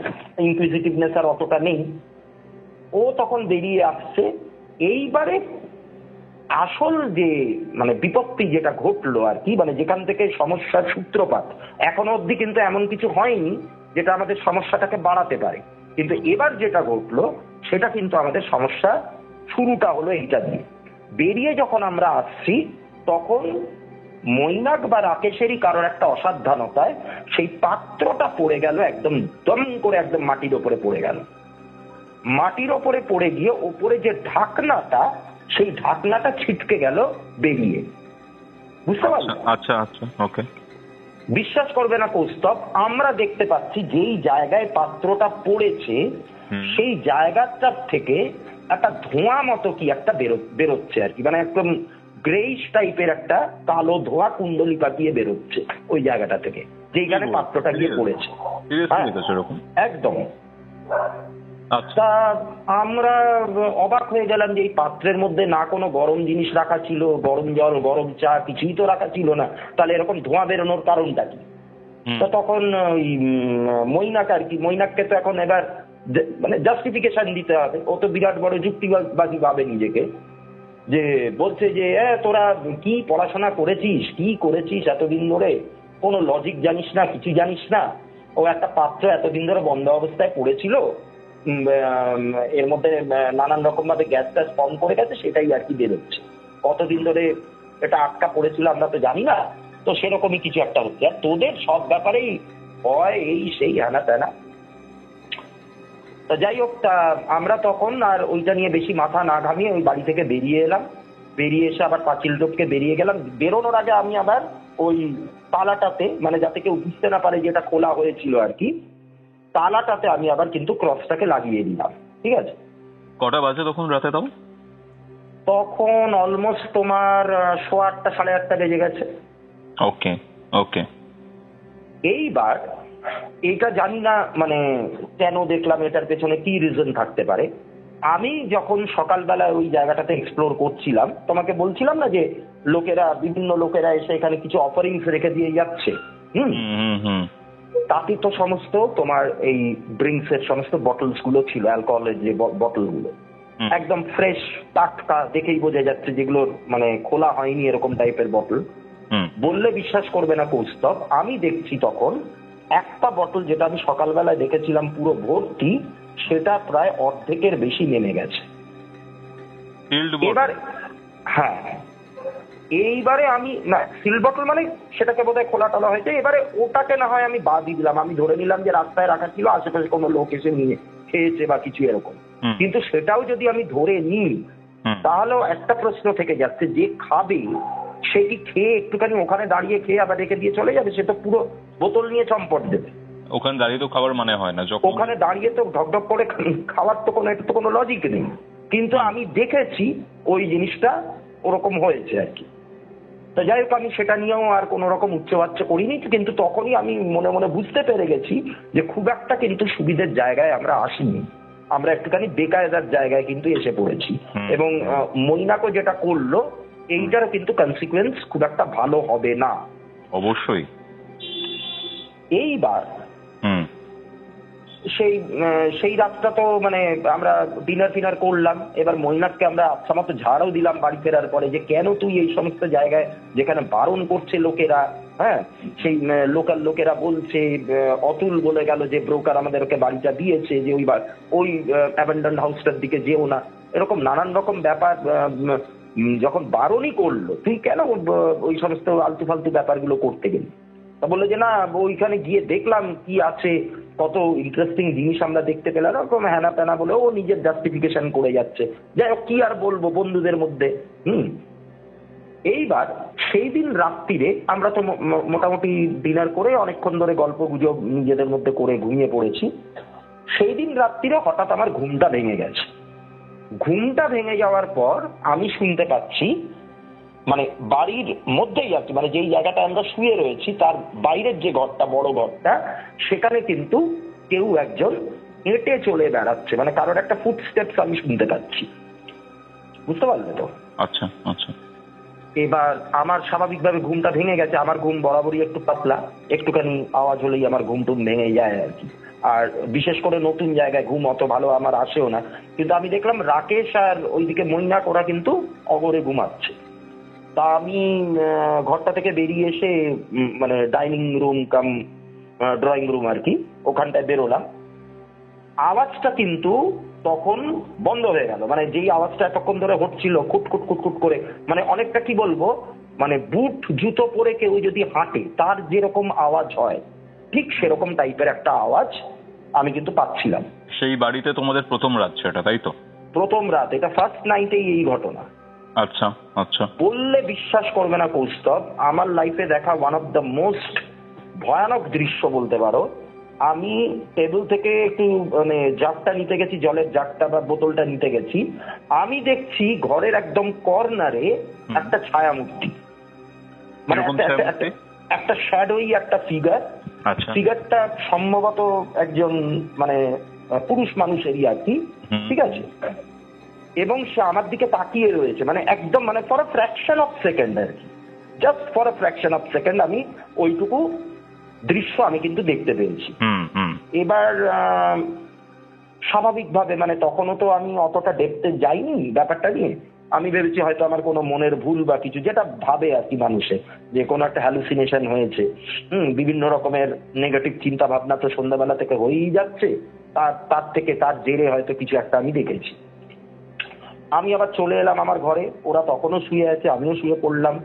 ইনকুইজিটিভনেস আর অতটা নেই। ও তখন বেরিয়ে আসছে। এইবারে আসল যে মানে বিপত্তি যেটা ঘটলো আর কি, মানে যেখান থেকে সমস্যার সূত্রপাত, এখনো অবধি কিন্তু এমন কিছু হয়নি যেটা আমাদের সমস্যাটাকে বাড়াতে পারে, কিন্তু এবার যেটা ঘটলো সেটা কিন্তু আমাদের সমস্যা শুরুটা হলো এইটা দিয়ে। বেরিয়ে যখন আমরা আসছি তখন মৈনাক বা রাকেশেরই কারোর একটা অসাবধানতায় সেই পাত্রটা পড়ে গেল, একদম দম করে একদম মাটির ওপরে পড়ে গেল। মাটির ওপরে পড়ে গিয়ে ওপরে যে ঢাকনাটা, সেই ঢাকনাটা ছিটকে গেল বেরিয়ে, বুঝতে পারলে? আচ্ছা আচ্ছা, ওকে। বিশ্বাস করবে না কৌস্তব, আমরা দেখতে পাচ্ছি যেই জায়গায় পাত্রটা পড়েছে সেই জায়গাটার থেকে একটা ধোঁয়া মতো কি একটা বেরোচ্ছে আর কি, মানে একদম গ্রেইশ টাইপের একটা কালো ধোয়া কুণ্ডলি পাকিয়ে বেরোচ্ছে ওই জায়গাটা থেকে, যেখানে পাত্রটা গিয়ে পড়েছে। একদম। তা আমরা অবাক হয়ে গেলাম যে এই পাত্রের মধ্যে না কোনো গরম জিনিস রাখা ছিল, গরম জল, গরম চা কিছুই তো রাখা ছিল না, তাহলে এরকম ধোঁয়া বেরোনোর কারণটা কি? তো তখন ওই মৈনাক আর কি, মৈনাককে তো এখন এবার মানে জাস্টিফিকেশন দিতে হবে, ও তো বিরাট বড় যুক্তিবাদী ভাবে নিজেকে, যে বলছে যে তোরা কি পড়াশোনা করেছিস, কি করেছিস এতদিন ধরে, কোনো লজিক জানিস না, কিছু জানিস না। ও একটা পাত্র এতদিন ধরে বন্ধ অবস্থায় পড়েছিল, এর মধ্যে নানান রকম ভাবে গ্যাস ট্যাস কম করে গেছে, সেটাই আর কি বেরোচ্ছে। কতদিন ধরে এটা আটকা পড়েছিল আমরা তো জানি না, তো সেরকমই কিছু একটা হচ্ছে। আর তোদের সব ব্যাপারেই হয় এই সেই হানা তেনা। তো যাই হোক, তা আমরা তখন আর ওইটা নিয়ে বেশি মাথা না ঘামিয়ে ওই বাড়ি থেকে বেরিয়ে এলাম। বেরিয়ে এসে আবার পাঁচিল টপকে বেরিয়ে গেলাম। বেরোনোর আগে আমি আবার ওই তালাটাতে, মানে যাতে কেউ বুঝতে না পারে যে এটা খোলা হয়েছিল আর কি, তালাটাতে আমি আবার কিন্তু ক্রসটাকে লাগিয়ে দিলাম। ঠিক আছে। কটা বাজে তখন রাতে? তখন অলমোস্ট তোমার 8:30 8:30 বেজে গেছে। ওকে ওকে। এইবার এইটা জানি না মানে কেন দেখলাম, এটার পেছনে কি রিজন থাকতে পারে। আমি যখন সকালবেলা ওই জায়গাটাতে এক্সপ্লোর করছিলাম, তোমাকে বলছিলাম না যে বিভিন্ন লোকেরা এসে এখানে কিছু অফারিংস রেখে দিয়ে যাচ্ছে, তাতে তো সমস্ত তোমার এই ড্রিঙ্কস এর সমস্ত বটলস গুলো ছিল, অ্যালকোহলের যে বটল গুলো একদম ফ্রেশ টাটকা, দেখেই বোঝা যাচ্ছে যেগুলোর মানে খোলা হয়নি এরকম টাইপের বটল। বললে বিশ্বাস করবে না কৌস্তব, আমি দেখছি তখন একটা বটল যেটা আমি সকালবেলায় দেখেছিলাম পুরো ভর্তি, সেটা প্রায় অর্ধেকের বেশি নেমে গেছে। এবার হ্যাঁ, এইবারে আমি না সিল বটল মানে সেটাকে বোধহয় খোলা টলা হয়েছে। এবারে ওটাকে না হয় আমি বাদই দিলাম, আমি ধরে নিলাম যে রাস্তায় রাখা ছিল, আশেপাশে কোনো লোক এসে নিয়ে খেয়েছে বা কিছু এরকম। কিন্তু সেটাও যদি আমি ধরে নিই, তাহলেও একটা প্রশ্ন থেকে যাচ্ছে, যে খাবে সে কি খেয়ে একটুখানি ওখানে দাঁড়িয়ে খেয়ে আবার রেখে দিয়ে চলে যাবে? সে তো পুরো বোতল নিয়ে চম্পট দেবে। ওখানে দাঁড়িয়ে তো খাবার মানে হয় না, ওখানে দাঁড়িয়ে তো ঢকঢক করে খাওয়ার তো কোনো, এটা তো কোনো লজিক নেই। কিন্তু আমি দেখেছি ওই জিনিসটা ওরকম হয়েছে আর কি। তো যাই হোক, আমি সেটা নিয়েও আর কোনো রকম উচ্চবাচ্য করিনি, কিন্তু তখনই আমি মনে মনে বুঝতে পেরে গেছি যে খুব একটা কিন্তু সুবিধের জায়গায় আমরা আসিনি, আমরা একটুখানি বেকায়দার জায়গায় কিন্তু এসে পড়েছি। এবং মৈনাকও যেটা করলো, এইটারও কিন্তু কনসিকুয়েন্স খুব একটা ভালো হবে না। অবশ্যই। এইবার সেই রাতটা তো মানে আমরা ডিনার করলাম। এবার মৈনাককে আমরা আচ্ছা মতো ঝাড়ও দিলাম বাড়ি ফেরার পরে, যে কেন তুই এই সমস্ত জায়গায় যেখানে বারণ করছে লোকেরা, হ্যাঁ সেই লোকাল লোকেরা বলছে, অতুল বলে গেল যে ব্রোকার আমাদেরকে বাড়িটা দিয়েছে, যে ওই অ্যাবান্ডন হাউসটার দিকে যেও না, এরকম নানান রকম ব্যাপার যখন বারণই করলো, তুই কেন ওই সমস্ত আলতু ফালতু ব্যাপারগুলো করতে গেলি? তা বললো যে না, ওইখানে গিয়ে দেখলাম কি আছে, কত ইন্টারেস্টিং জিনিস আমরা দেখতে পেলাম, এরকম হ্যানা প্যানা বলে ও নিজের জাস্টিফিকেশন করে যাচ্ছে। যাই হোক, কি আর বলবো বন্ধুদের মধ্যে। এইবার সেই দিন রাত্রিরে আমরা তো মোটামুটি ডিনার করে অনেকক্ষণ ধরে গল্প গুজব নিজেদের মধ্যে করে ঘুমিয়ে পড়েছি। সেই দিন রাত্রিরে হঠাৎ আমার ঘুমটা ভেঙে গেছে। ঘুমটা ভেঙে যাওয়ার পর আমি শুনতে পাচ্ছি, মানে বাড়ির মধ্যেই আর কি, মানে যেই জায়গাটা আমরা শুয়ে রয়েছি তার বাইরের যে ঘরটা, বড় ঘরটা, সেখানে কিন্তু কেউ একজন হেঁটে চলে বেড়াচ্ছে, মানে কারোর একটা ফুটস্টেপস আমি শুনতে পাচ্ছি। বুঝতে পারলে তো? আচ্ছা আচ্ছা। এবার আমার স্বাভাবিকভাবে ঘুমটা ভেঙে গেছে। আমার ঘুম বরাবরই একটু পাতলা, একটুখানি আওয়াজ হলেই আমার ঘুম টুম ভেঙে যায় আর কি। আর বিশেষ করে নতুন জায়গায় ঘুম অত ভালো আমার আসেও না। কিন্তু আমি দেখলাম রাকেশ আর ওইদিকে মৈনাক ওরা কিন্তু অগরে ঘুমাচ্ছে। তা আমি ঘরটা থেকে বেরিয়ে এসে মানে dining room come drawing room আর কি, ওখানটায় বেরোলাম। আওয়াজটা কিন্তু তখন বন্ধ হয়ে গেল, মানে যেই আওয়াজটা এতক্ষণ ধরে হচ্ছিল খুটখুট খুটখুট করে, মানে অনেকটা কি বলবো, মানে বুট জুতো পরে কেউ যদি হাঁটে তার যেরকম আওয়াজ হয়, ঠিক সেরকম টাইপের একটা আওয়াজ আমি কিন্তু পাচ্ছিলাম। সেই বাড়িতে তোমাদের প্রথম রাত সেটা, তাই তো? প্রথম রাত, এটা ফার্স্ট নাইটেই এই ঘটনা। আচ্ছা আচ্ছা। বললে বিশ্বাস করবে না কৌস্তব, আমার লাইফে দেখা ওয়ান অফ দ্য মোস্ট ভয়ানক দৃশ্য বলতে পারো। আমি টেবিল থেকে একটু মানে জারটা নিতে গেছি, জলের জারটা বা বোতলটা নিতে গেছি, আমি দেখছি ঘরের একদম কর্নারে একটা ছায়া মূর্তি, মানে একটা শ্যাডোই একটা ফিগার। ফিগারটা সম্ভবত একজন মানে পুরুষ মানুষেরই আর কি, ঠিক আছে, এবং সে আমার দিকে তাকিয়ে রয়েছে, মানে একদম মানে for a fraction of second আর কি, just for a fraction of second আমি ওইটুকু দৃশ্য আমি কিন্তু দেখতে পেয়েছি। এবার স্বাভাবিকভাবে মানে তখনও তো আমি অতটা ডেপথে যাইনি ব্যাপারটা নিয়ে, আমি ভেবেছি হয়তো আমার কোনো মনের ভুল বা কিছু, যেটা ভাবে আর কি মানুষে, যে কোনো একটা হ্যালুসিনেশন হয়েছে। বিভিন্ন রকমের নেগেটিভ চিন্তা ভাবনা তো সন্ধ্যাবেলা থেকে হয়েই যাচ্ছে, তার জেরে হয়তো কিছু একটা আমি দেখেছি। আমি আবার চলে এলাম আমার ঘরে, ওরা তখনও শুয়ে আছে, আমিও শুয়ে পড়লাম।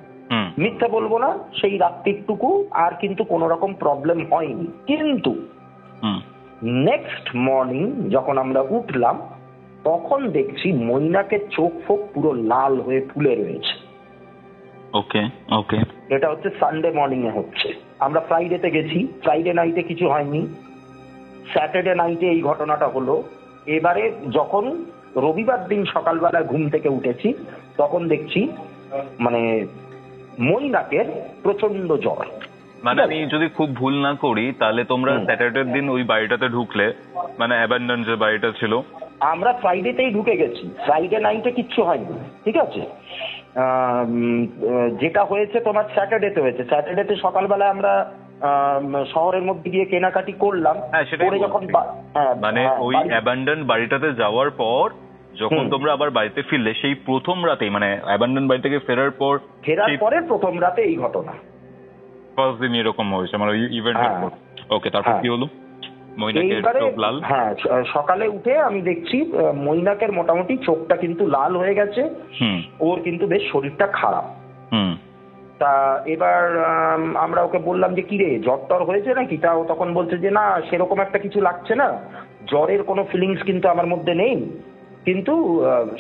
মিথ্যা বলবো না, সেই রাত্রিটুকু আর কিন্তু কোনো রকম প্রবলেম হয়নি। কিন্তু নেক্সট মর্নিং যখন আমরা উঠলাম তখন দেখছি মৈনাকের চোখ ফোক পুরো লাল হয়ে ফুলে রয়েছে। ওকে ওকে, এটা হচ্ছে সানডে মর্নিং এ হচ্ছে। আমরা ফ্রাইডেতে গেছি, ফ্রাইডে নাইটে কিছু হয়নি, স্যাটারডে নাইটে এই ঘটনাটা হলো। এবারে যখন রবিবার দিন সকালবেলা ঘুম থেকে উঠেছি তখন দেখছি মানে মৈনাকের প্রচন্ড জ্বর। মানে আমি যদি খুব ভুল না করি তাহলে তোমরা স্যাটারডে দিন ওই বাড়িটাতে ঢুকলে, মানে অ্যাবান্ডন যে বাড়িটা ছিল। আমরা ফ্রাইডেতেই ঢুকে গেছি, ফ্রাইডে নাইটে কিচ্ছু হয়নি, ঠিক আছে। যেটা হয়েছে তোমার স্যাটারডেতে হয়েছে। স্যাটারডেতে সকালবেলা আমরা শহরের মধ্যে গিয়ে কেনাকাটি করলাম। যখন মানে ওই অ্যাবান্ডন বাড়িটাতে যাওয়ার পর যখন তোমরা আবার বাড়িতে ফিরলে সেই প্রথম রাতেই, মানে অ্যাবান্ডন বাড়ি থেকে ফেরার পরে প্রথম রাতে এই ঘটনা, ফার্স্ট দিন এরকম হয়েছে, মানে ওই ইভেন্টের পর। ওকে, তারপর কি হলো? হ্যাঁ, সকালে উঠে আমি দেখছি মৈনাকের মোটামুটি চোখটা কিন্তু লাল হয়ে গেছে, ওর কিন্তু বেশ শরীরটা খারাপ। তা এবার আমরা ওকে বললাম যে কিরে জ্বর টর হয়েছে নাকি? তা ও তখন বলছে যে না সেরকম একটা কিছু লাগছে না, জ্বরের কোনো ফিলিংস কিন্তু আমার মধ্যে নেই, কিন্তু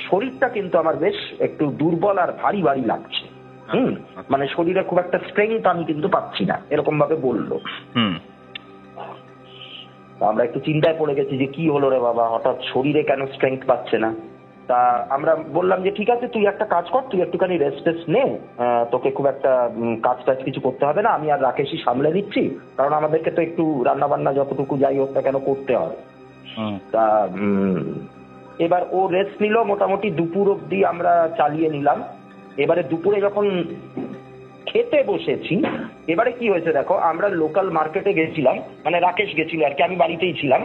শরীরটা কিন্তু আমার বেশ একটু দুর্বল আর ভারী ভারী লাগছে। মানে শরীরে খুব একটা স্ট্রেংথ আমি কিন্তু পাচ্ছি না, এরকম ভাবে বললো। আমরা একটু চিন্তায় পড়ে গেছি যে কি হলো রে বাবা, হঠাৎ শরীরে কেন স্ট্রেংথ পাচ্ছে না। তা আমরা বললাম যে ঠিক আছে তুই একটা কাজ কর, তুই একটুখানি রেস্ট টেস্ট নে, তোকে খুব একটা কাজ টাজ কিছু করতে হবে না, আমি আর রাকেশই সামলে দিচ্ছি, কারণ আমাদেরকে তো একটু রান্না বান্না যতটুকু যাই হোক না কেন করতে হবে। তা এবার ও রেস্ট নিল, মোটামুটি দুপুর অব্দি আমরা চালিয়ে নিলাম। এবারে দুপুরে যখন খেতে বসেছি, এবারে কি হয়েছে দেখো, আমরা লোকাল মার্কেটে গেছিলাম, মানে রাকেশ গেছিল আর কি, আমি বাড়িতেই ছিলাম।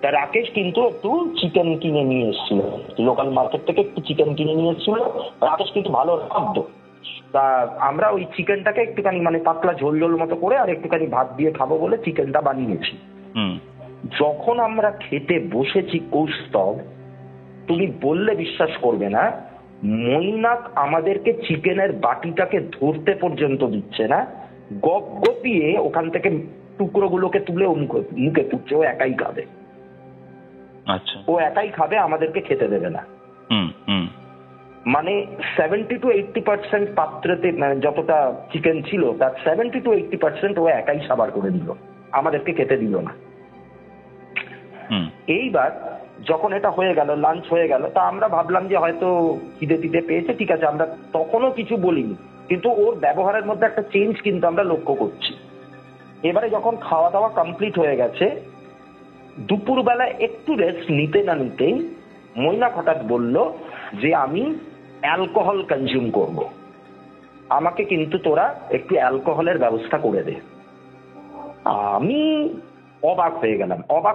তা রাকেশ কিন্তু একটু চিকেন কিনে নিয়ে এসেছিল, লোকাল মার্কেট থেকে একটু চিকেন কিনে নিয়ে এসেছিল। রাকেশ কিন্তু ভালো রাঁধতো। তা আমরা ওই চিকেনটাকে একটুখানি মানে পাতলা ঝোল ঝোল মতো করে আর একটুখানি ভাত দিয়ে খাবো বলে চিকেনটা বানিয়েছি। যখন আমরা খেতে বসেছি কৌস্তব, তুমি বললে বিশ্বাস করবে না, মৈনাক আমাদেরকে চিকেনের বাটিটাকে ধরতে পর্যন্ত দিচ্ছে না, গপ গপিয়ে ওখান থেকে টুকরোগুলোকে তুলে মুখে পুচ্ছে, ও একাই খাবে। আচ্ছা, ও একাই খাবে, আমাদেরকে খেতে দেবে না। মানে 70 to 80% পাত্রেতে যতটা চিকেন ছিল তার 70 to 80% ও একাই সাবার করে দিল, আমাদেরকে খেতে দিল না। এইবার যখন এটা হয়ে গেল, লাঞ্চ হয়ে গেল, তা আমরা ভাবলাম যে হয়তো খিদে টিদে পেয়েছে, ঠিক আছে, আমরা তখনও কিছু বলিনি, কিন্তু ওর ব্যবহারের মধ্যে একটা চেঞ্জ কিন্তু আমরা লক্ষ্য করছি। এবারে যখন খাওয়া দাওয়া কমপ্লিট হয়ে গেছে, দুপুরবেলা একটু রেস্ট নিতে না নিতেই মৈনাক হঠাৎ বলল যে আমি অ্যালকোহল কনজিউম করব, আমাকে কিন্তু তোরা একটু অ্যালকোহলের ব্যবস্থা করে দে। আমি অবাক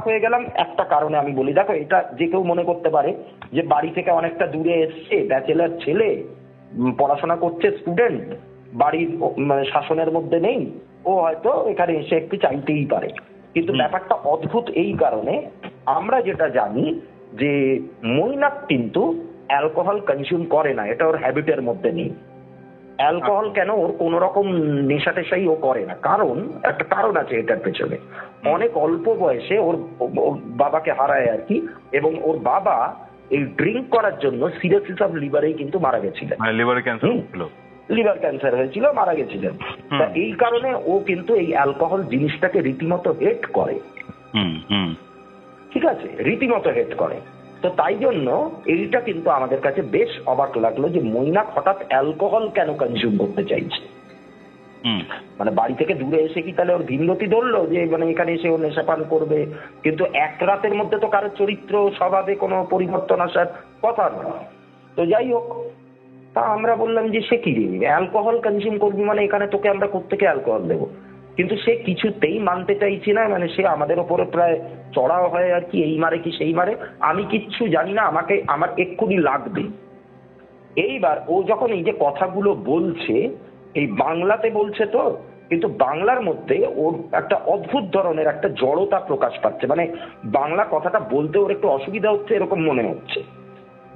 হয়ে গেলাম একটা কারণে, আমি বলি দেখো এটা যে কেউ মনে করতে পারে যে বাড়ি থেকে অনেকটা দূরে এসছে, ব্যাচেলার ছেলে, পড়াশোনা করছে, স্টুডেন্ট, বাড়ির শাসনের মধ্যে নেই, ও হয়তো এখানে এসে একটু চাইতেই পারে। কিন্তু ব্যাপারটা অদ্ভুত এই কারণে, আমরা যেটা জানি যে মৈনাক কিন্তু অ্যালকোহল কনজিউম করে না, এটা ওর হ্যাবিটের মধ্যে নেই। অ্যালকোহল কেন, ওর কোন রকম নেশা টেশাই ও করে না, কারণ একটা কারণ আছে এটার পেছনে। অনেক অল্প বয়সে ওর বাবাকে হারায় আর কি, এবং ওর বাবা এই ড্রিঙ্ক করার জন্য সিরোসিস অফ লিভারেই কিন্তু মারা গেছিলেন, লিভার ক্যান্সার হয়েছিল, মারা গেছিলেন। তা এই কারণে ও কিন্তু এই অ্যালকোহল জিনিসটাকে রীতিমতো হেট করে। ঠিক আছে, রীতিমতো হেট করে। তো তাই জন্য এইটা কিন্তু আমাদের কাছে বেশ অবাক লাগলো যে মৈনাক হঠাৎ অ্যালকোহল কেন কনজিউম করতে চাইছে। মানে বাড়ি থেকে দূরে এসে কি তাহলে ওর ভিনগতি ধরলো যে মানে এখানে এসে ও নেশাপান করবে? কিন্তু এক রাতের মধ্যে তো কারো চরিত্র স্বভাবে কোনো পরিবর্তন আসার কথা নয়। তো যাই হোক, তা আমরা বললাম যে সে কি অ্যালকোহল কনজিউম করবি মানে এখানে তোকে আমরা কোত্থেকে অ্যালকোহল দেবো? কিন্তু সে কিছুতেই মানতে চাইছি না, মানে সে আমাদের ওপরে প্রায় চড়াও হয় আর কি, এই মারে কি সেই মারে, আমি কিচ্ছু জানি না, আমার এক্ষুনি লাগবে। এইবার ও যখন এই যে কথাগুলো বলছে, এই বাংলাতে বলছে তো, কিন্তু বাংলার মধ্যে ওর একটা অদ্ভুত ধরনের একটা জড়তা প্রকাশ পাচ্ছে, মানে বাংলা কথাটা বলতে ওর একটু অসুবিধা হচ্ছে এরকম মনে হচ্ছে।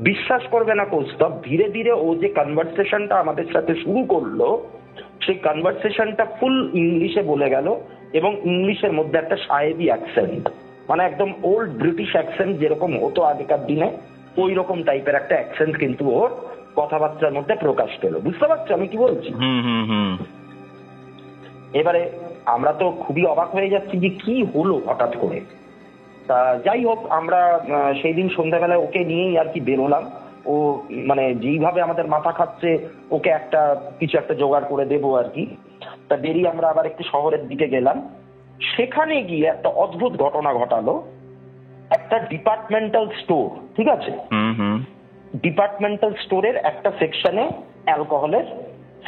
বিশ্বাস করবে না কৌস্তব, ধীরে ধীরে ও যে কনভারসেশনটা আমাদের সাথে শুরু করলো, সেই কনভারসেশনটা ফুল ইংলিশে বলে গেল, এবং ইংলিশের মধ্যে একটা সাহেবি অ্যাকসেন্ট, মানে একদম ওল্ড ব্রিটিশ অ্যাকসেন্ট যেরকম হতো আগেকার দিনে, ওই রকম টাইপের একটা অ্যাকসেন্ট কিন্তু ওর কথাবার্তার মধ্যে প্রকাশ পেল। বুঝতে পারছো আমি কি বলছি? এবারে আমরা তো খুবই অবাক হয়ে যাচ্ছি যে কি হলো হঠাৎ করে। তা যাই হোক, আমরা সেই দিন সন্ধ্যাবেলায় ওকে নিয়েই আর কি বেরোলাম। ও মানে যেইভাবে আমাদের মাথা খাচ্ছে ওকে কিছু একটা জোগাড় করে দেবো আর কি। তা বেরিয়ে আমরা আবার একটু শহরের দিকে গেলাম। সেখানে গিয়ে একটা অদ্ভুত ঘটনা ঘটালো। একটা ডিপার্টমেন্টাল স্টোর, ঠিক আছে, ডিপার্টমেন্টাল স্টোরের একটা সেকশনে অ্যালকোহলের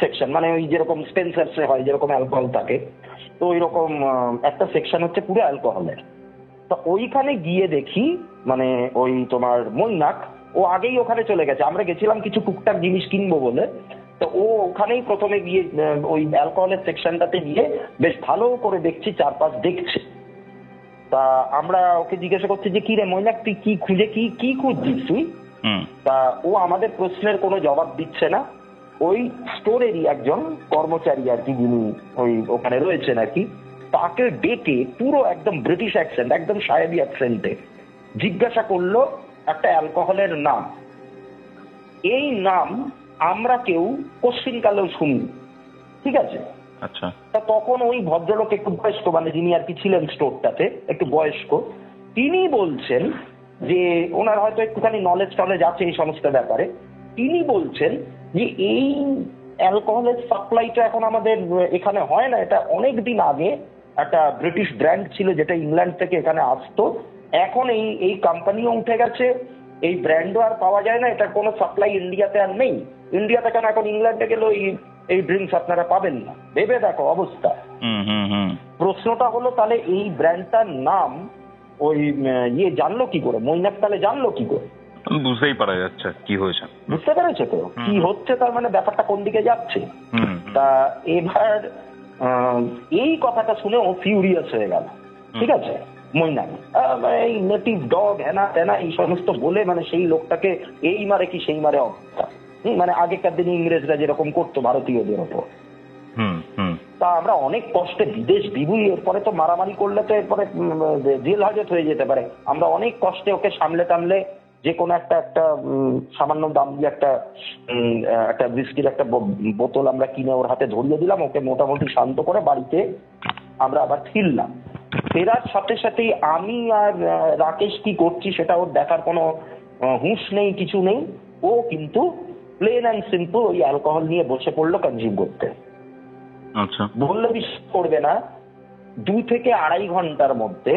সেকশন, মানে ওই যেরকম স্পেন্সার্সে হয় যেরকম অ্যালকোহল থাকে, তো ওই রকম একটা সেকশন হচ্ছে পুরো অ্যালকোহলের। তো ওইখানে গিয়ে দেখি মানে ওই তোমার মৈনাক ও আগেই ওখানে চলে গেছে। আমরা গেছিলাম কিছু টুকটাক জিনিস কিনবো বলে, তো ও ওখানেই প্রথমে গিয়ে ওই অ্যালকোহলের সেকশনটাতে গিয়ে বেশ ভালো করে দেখছি, চারপাশ দেখছে। তা আমরা ওকে জিজ্ঞাসা করছি যে কি রে মৈনাক, তুই কি খুঁজে কি খুঁজছিস তুই? তা ও আমাদের প্রশ্নের কোনো জবাব দিচ্ছে না। ওই স্টোরেরই একজন কর্মচারী আর কি, যিনি ওই ওখানে রয়েছেন আর কি, তাকে ডেকে পুরো একদম ব্রিটিশ অ্যাকসেন্ট, একদম সাহেবি অ্যাকসেন্টে জিজ্ঞাসা করলো একটা অ্যালকোহলের নাম। এই নাম আমরা কেউ কোশ্চিনকালেও শুনি, ঠিক আছে? আচ্ছা। তা তখন ওই ভদ্রলোক একটু বয়স্ক, মানে যিনি আর কি ছিলেন স্টোরটাতে একটু বয়স্ক, তিনি বলছেন যে ওনার হয়তো একটুখানি নলেজ আছে এই সমস্ত ব্যাপারে। তিনি বলছেন যে এই অ্যালকোহলের সাপ্লাইটা এখন আমাদের এখানে হয় না, এটা অনেক দিন আগে একটা ব্রিটিশ ব্র্যান্ড ছিল যেটা ইংল্যান্ড থেকে এখানে আসতো। এখন এই কোম্পানিও উঠে গেছে, এই ব্র্যান্ডও আর পাওয়া যায় না, এটার কোনো সাপ্লাই ইন্ডিয়াতে আর নেই। ইন্ডিয়াতে কেন, এখন ইংল্যান্ডে গেলেও এই ড্রিঙ্কস আপনারা পাবেন না। ভেবে দেখো অবস্থা। প্রশ্নটা হলো তাহলে এই ব্র্যান্ডটার নাম ওই জানলো কি করে, মৈনাক তাহলে জানলো কি করে? বুঝতেই পারা যাচ্ছে কি হয়েছে। বুঝতে পেরেছে তো কি হচ্ছে, তার মানে ব্যাপারটা কোন দিকে যাচ্ছে। তা এবার এই কথাটা শুনে ও ফিউরিয়াস হয়ে গেল, ঠিক আছে, মৈনাক। এই নেটিভ ডগ হেনা তেনা এই সমস্ত বলে মানে সেই লোকটাকে এই মারে কি সেই মারে অবস্থা। মানে আগেকার দিনে ইংরেজরা যেরকম করতো ভারতীয়দের ওপর। তা আমরা অনেক কষ্টে বিদেশ বিভুই, এরপরে তো মারামারি করলে তো এরপরে জেল হাজত হয়ে যেতে পারে। আমরা অনেক কষ্টে ওকে সামলে টামলে যে কোনো একটা সামান্য দাম দিয়ে একটা বিস্কিট একটা বোতল আমরা কিনে ওর হাতে ধরিয়ে দিলাম। ওকে মোটামুটি শান্ত করে বাড়িতে আমরা আবার ফিরলাম। ফেরার সাথে সাথেই আমি আর রাকেশ কি করছি সেটা ওর দেখার কোনো হুঁশ নেই, কিছু নেই। ও কিন্তু প্লেন অ্যান্ড সিম্পল ওই অ্যালকোহল নিয়ে বসে পড়লো কনজিউম করতে। আচ্ছা, বললে বিশ্বাস করবে না, 2 থেকে 2.5 ঘন্টার মধ্যে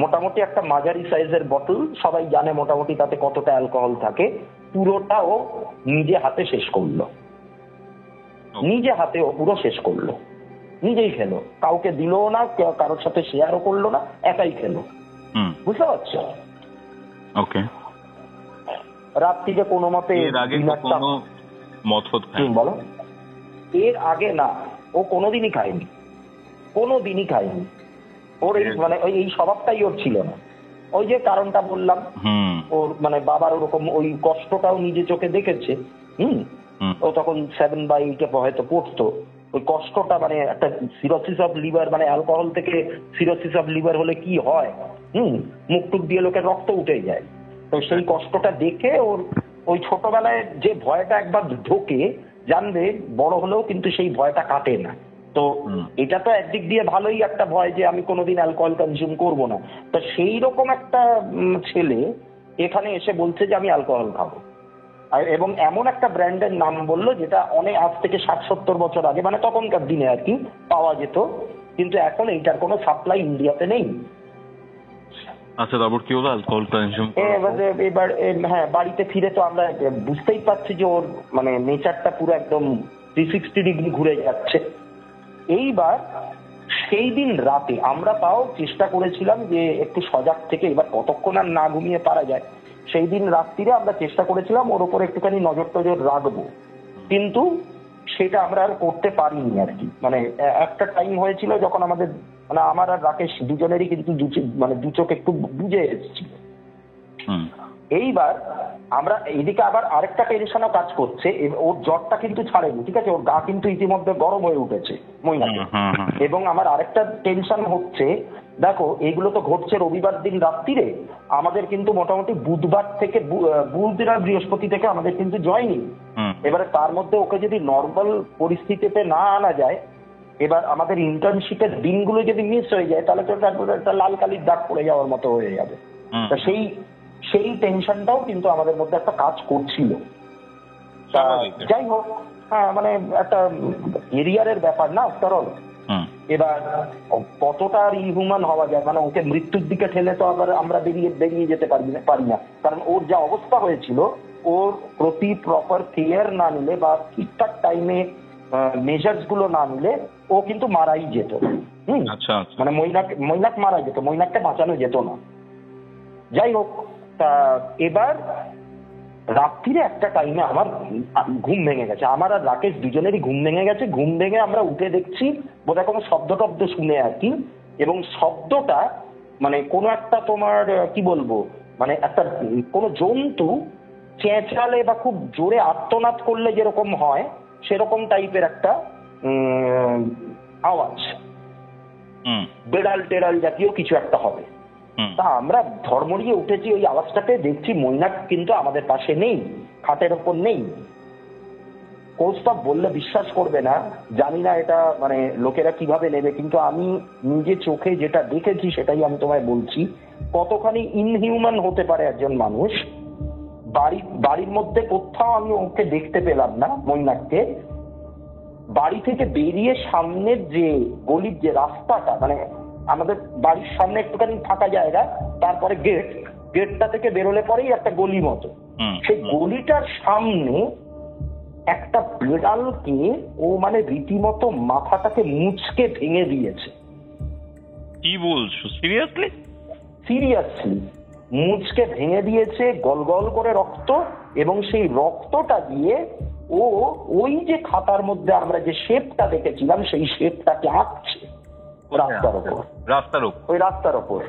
মোটামুটি একটা মাঝারি সাইজের বোতল, সবাই জানে মোটামুটি তাতে কতটা অ্যালকোহল থাকে, পুরোটা ও নিজে হাতে শেষ করলো। নিজে হাতে ও পুরো শেষ করলো, নিজেই খেলো, কাউকে দিল না, কারোর সাথে শেয়ারও করলো না, একাই খেলো। বুঝতে পারছো? ওকে। রাত্রিতে কোনো মতে বলো, এর আগে না, ও কোনোদিনই খায়নি, কোনোদিনই খায়নি। ওর এই মানে এই স্বভাবটাই ওর ছিল না। ওই যে কারণটা বললাম, ওর মানে বাবার ওরকম ওই কষ্টটাও নিজে চোখে দেখেছে। ও তখন 7 বা 8 হয়তো পড়তো। ওই কষ্টটা মানে একটা সিরোসিস অফ লিভার, মানে অ্যালকোহল থেকে সিরোসিস অফ লিভার হলে কি হয়, মুখ টুক দিয়ে লোকের রক্ত উঠে যায়। তো সেই কষ্টটা দেখে ওর ওই ছোটবেলায় যে ভয়টা একবার ঢোকে, জানবে বড় হলেও কিন্তু সেই ভয়টা কাটে না। তো এটা তো একদিক দিয়ে ভালোই একটা ভয় যে আমি কোনোদিন অ্যালকোহল কনজিউম করব না। তো সেই রকম একটা ছেলে এখানে এসে বলছে যে আমি অ্যালকোহল খাবো, এবং এমন একটা ব্র্যান্ডের নাম বললো যেটা অনেক আজ থেকে 60-70 বছর আগে, মানে তখনকার দিনে আর কি পাওয়া যেত, কিন্তু এখন এইটার কোনো সাপ্লাই ইন্ডিয়াতে নেই। আচ্ছা, তারপর কি হলো? অ্যালকোহল কনজিউম এবার হ্যাঁ, বাড়িতে ফিরে তো আমরা বুঝতেই পারছি যে ওর মানে নেচারটা পুরো একদম 360 ডিগ্রি ঘুরে যাচ্ছে। এইবার সেই দিন রাতে আমরা তাও চেষ্টা করেছিলাম যে একটু সজাগ থেকে, এবার কতক্ষণ আর না ঘুমিয়ে পারা যায়, সেই দিন রাত্রিরে আমরা চেষ্টা করেছিলাম ওর উপর একটুখানি নজর টজর রাখবো, কিন্তু সেটা আমরা আর করতে পারিনি আর কি। মানে একটা টাইম হয়েছিল যখন আমাদের মানে আমার আর রাকেশ দুজনেরই কিন্তু দু চোখ একটু বুঝে এসেছিল। এইবার আমরা এইদিকে আবার আরেকটা টেনশনও কাজ করছে, ওর জ্বরটা কিন্তু ছাড়েনি, ঠিক আছে, ওর গা কিন্তু ইতিমধ্যে গরম হয়ে উঠেছে মইনাকে। এবং আমার আরেকটা টেনশন হচ্ছে, দেখো এইগুলো তো ঘটছে রবিবার দিন রাত্রিরে, আমাদের কিন্তু মোটামুটি বুধবার থেকে বুধ আর বৃহস্পতি থেকে আমাদের কিন্তু জয়নিং। এবারে তার মধ্যে ওকে যদি নর্মাল পরিস্থিতিতে না আনা যায়, এবার আমাদের ইন্টার্নশিপের দিনগুলো যদি মিস হয়ে যায় তাহলে তো একটা লাল কালির দাগ পড়ে যাওয়ার মতো হয়ে যাবে। তা সেই টেনশনটাও কিন্তু আমাদের মধ্যে একটা কাজ করছিল। যাই হোক, হ্যাঁ মানে একটা এরিয়ারের ব্যাপার না আফটার অল। এবার কতটা আর ইনহিউম্যান হওয়া যায়, মানে ওকে মৃত্যুর দিকে ঠেলে তো আবার আমরা বেরিয়ে যেতে পারি না, কারণ ওর যা অবস্থা হয়েছিল, ওর প্রতি প্রপার কেয়ার না নিলে বা ঠিকঠাক টাইমে মেজার্স গুলো না নিলে ও কিন্তু মারাই যেত। মানে মৈনাক মারা যেত, মৈনাককে বাঁচানো যেত না। যাই হোক, তা এবার রাত্রিরে একটা টাইমে আমার ঘুম ভেঙে গেছে, আমার আর রাকেশ দুজনেরই ঘুম ভেঙে গেছে। ঘুম ভেঙে আমরা উঠে দেখছি বোধহয় কোনো শব্দ টব্দ শুনে আর কি, এবং শব্দটা মানে কোনো একটা তোমার কি বলবো, মানে একটা কোনো জন্তু চেঁচালে বা খুব জোরে আর্তনাদ করলে যেরকম হয় সেরকম টাইপের একটা আওয়াজ, বেড়াল টেড়াল জাতীয় কিছু একটা হবে। তা আমরা ধর্মড়িয়ে উঠেছি ওই আওয়াজটাকে, দেখছি মৈনাক কিন্তু আমাদের পাশে নেই, খাটের ওপর নেই। কৌস্তব বললে বিশ্বাস করবে না, জানি না এটা মানে লোকেরা কিভাবে নেবে, কিন্তু আমি নিজে চোখে যেটা দেখেছি সেটাই আমি তোমায় বলছি। কতখানি ইনহিউম্যান হতে পারে একজন মানুষ। বাড়ির মধ্যে কোথাও আমি ওকে দেখতে পেলাম না মৈনাককে। বাড়ি থেকে বেরিয়ে সামনের যে গলির যে রাস্তাটা, মানে আমাদের বাড়ির সামনে একটুখানি ফাঁকা জায়গা, তারপরে গেটটা থেকে বেরোলে পরেই একটা গলি মতো, সেই গলিটার সামনে একটা বিড়ালকে ও মানে রীতিমতো মাথাটাকে মুচকে ভেঙে দিয়েছে। কি বলছো? সিরিয়াসলি মুচকে ভেঙে দিয়েছে, গল গল করে রক্ত, এবং সেই রক্তটা দিয়ে ও ওই যে খাতার মধ্যে আমরা যে শেপটা দেখেছিলাম সেই শেপটাকে আঁকছে রাস্তার ওপর।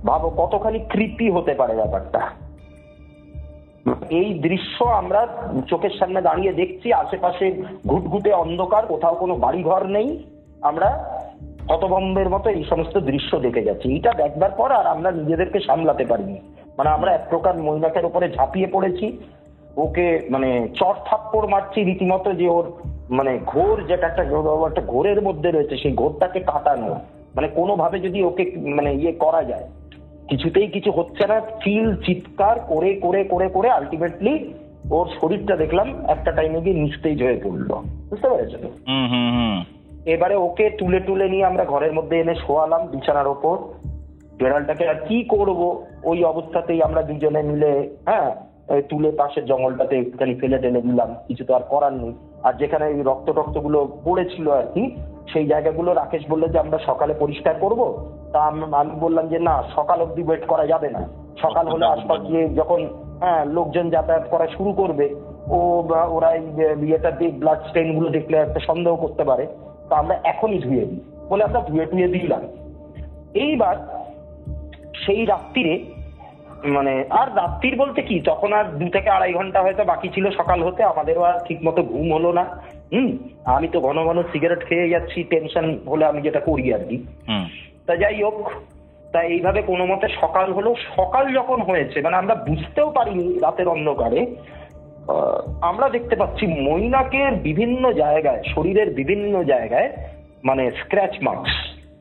ভাবো কতখানি কৃপি হতে পারে ব্যাপারটা। এই দৃশ্য আমরা চোখের সামনে দাঁড়িয়ে দেখছি, আশেপাশে ঘুটঘুটে অন্ধকার, কোথাও কোনো বাড়িঘর নেই, আমরা হতভম্বের মতো এই সমস্ত দৃশ্য দেখে যাচ্ছি। এটা দেখবার পর আর আমরা নিজেদেরকে সামলাতে পারিনি, মানে আমরা এক প্রকার মৈনাকের উপরে ঝাঁপিয়ে পড়েছি, ওকে মানে চট থাপ্পড় মারছি রীতিমতো, যে ওর মানে ঘোর যেটা একটা ঘোরের মধ্যে রয়েছে সেই ঘোরটাকে কাটানো, মানে কোনোভাবে যদি ওকে মানে ইয়ে করা যায়, কিছুতেই কিছু হচ্ছে না। চিৎকার করে করে করে করে আলটিমেটলি ওর শরীরটা দেখলাম একটা টাইমে গিয়ে নিস্তেজ হয়ে পড়লো, বুঝতে পেরেছো তো? এবারে ওকে তুলে নিয়ে আমরা ঘরের মধ্যে এনে শোয়ালাম বিছানার ওপর। বেড়ালটাকে আর কি করব, ওই অবস্থাতেই আমরা দুজনে মিলে হ্যাঁ তুলে পাশের জঙ্গলটাতে একটুখানি ফেলে টেলে দিলাম, কিছু তো আর করার নেই। আর যেখানে ওই রক্ত গুলো পড়েছিল আর কি, সেই জায়গাগুলো রাকেশ বললো যে আমরা সকালে পরিষ্কার করব। তা আমি বললাম যে না, সকাল অব্দি ওয়েট করা যাবে না, সকাল হলে আশপাশ দিয়ে যখন লোকজন যাতায়াত করা শুরু করবে, ওরা ইয়েটা দিয়ে ব্লাড স্টেইন গুলো দেখলে একটা সন্দেহ করতে পারে, তা আমরা এখনই ধুয়ে দিই বলে আমরা ধুয়ে দিলাম। এইবার সেই রাত্রিরে মানে আর রাত্রির বলতে কি, তখন আর 2 থেকে 2.5 ঘন্টা হয়তো বাকি ছিল সকাল হতে, আমাদেরও আর ঠিক মতো ঘুম হলো না। আমি তো ঘন ঘন সিগারেট খেয়ে যাচ্ছি, টেনশন হলে আমি যেটা করি আর কি। তা যাই হোক, তা এইভাবে কোনো মতে সকাল হলো। সকাল যখন হয়েছে মানে আমরা বুঝতেও পারিনি রাতের অন্ধকারে, আমরা দেখতে পাচ্ছি মৈনাকের বিভিন্ন জায়গায়, শরীরের বিভিন্ন জায়গায় মানে স্ক্র্যাচ মার্কস,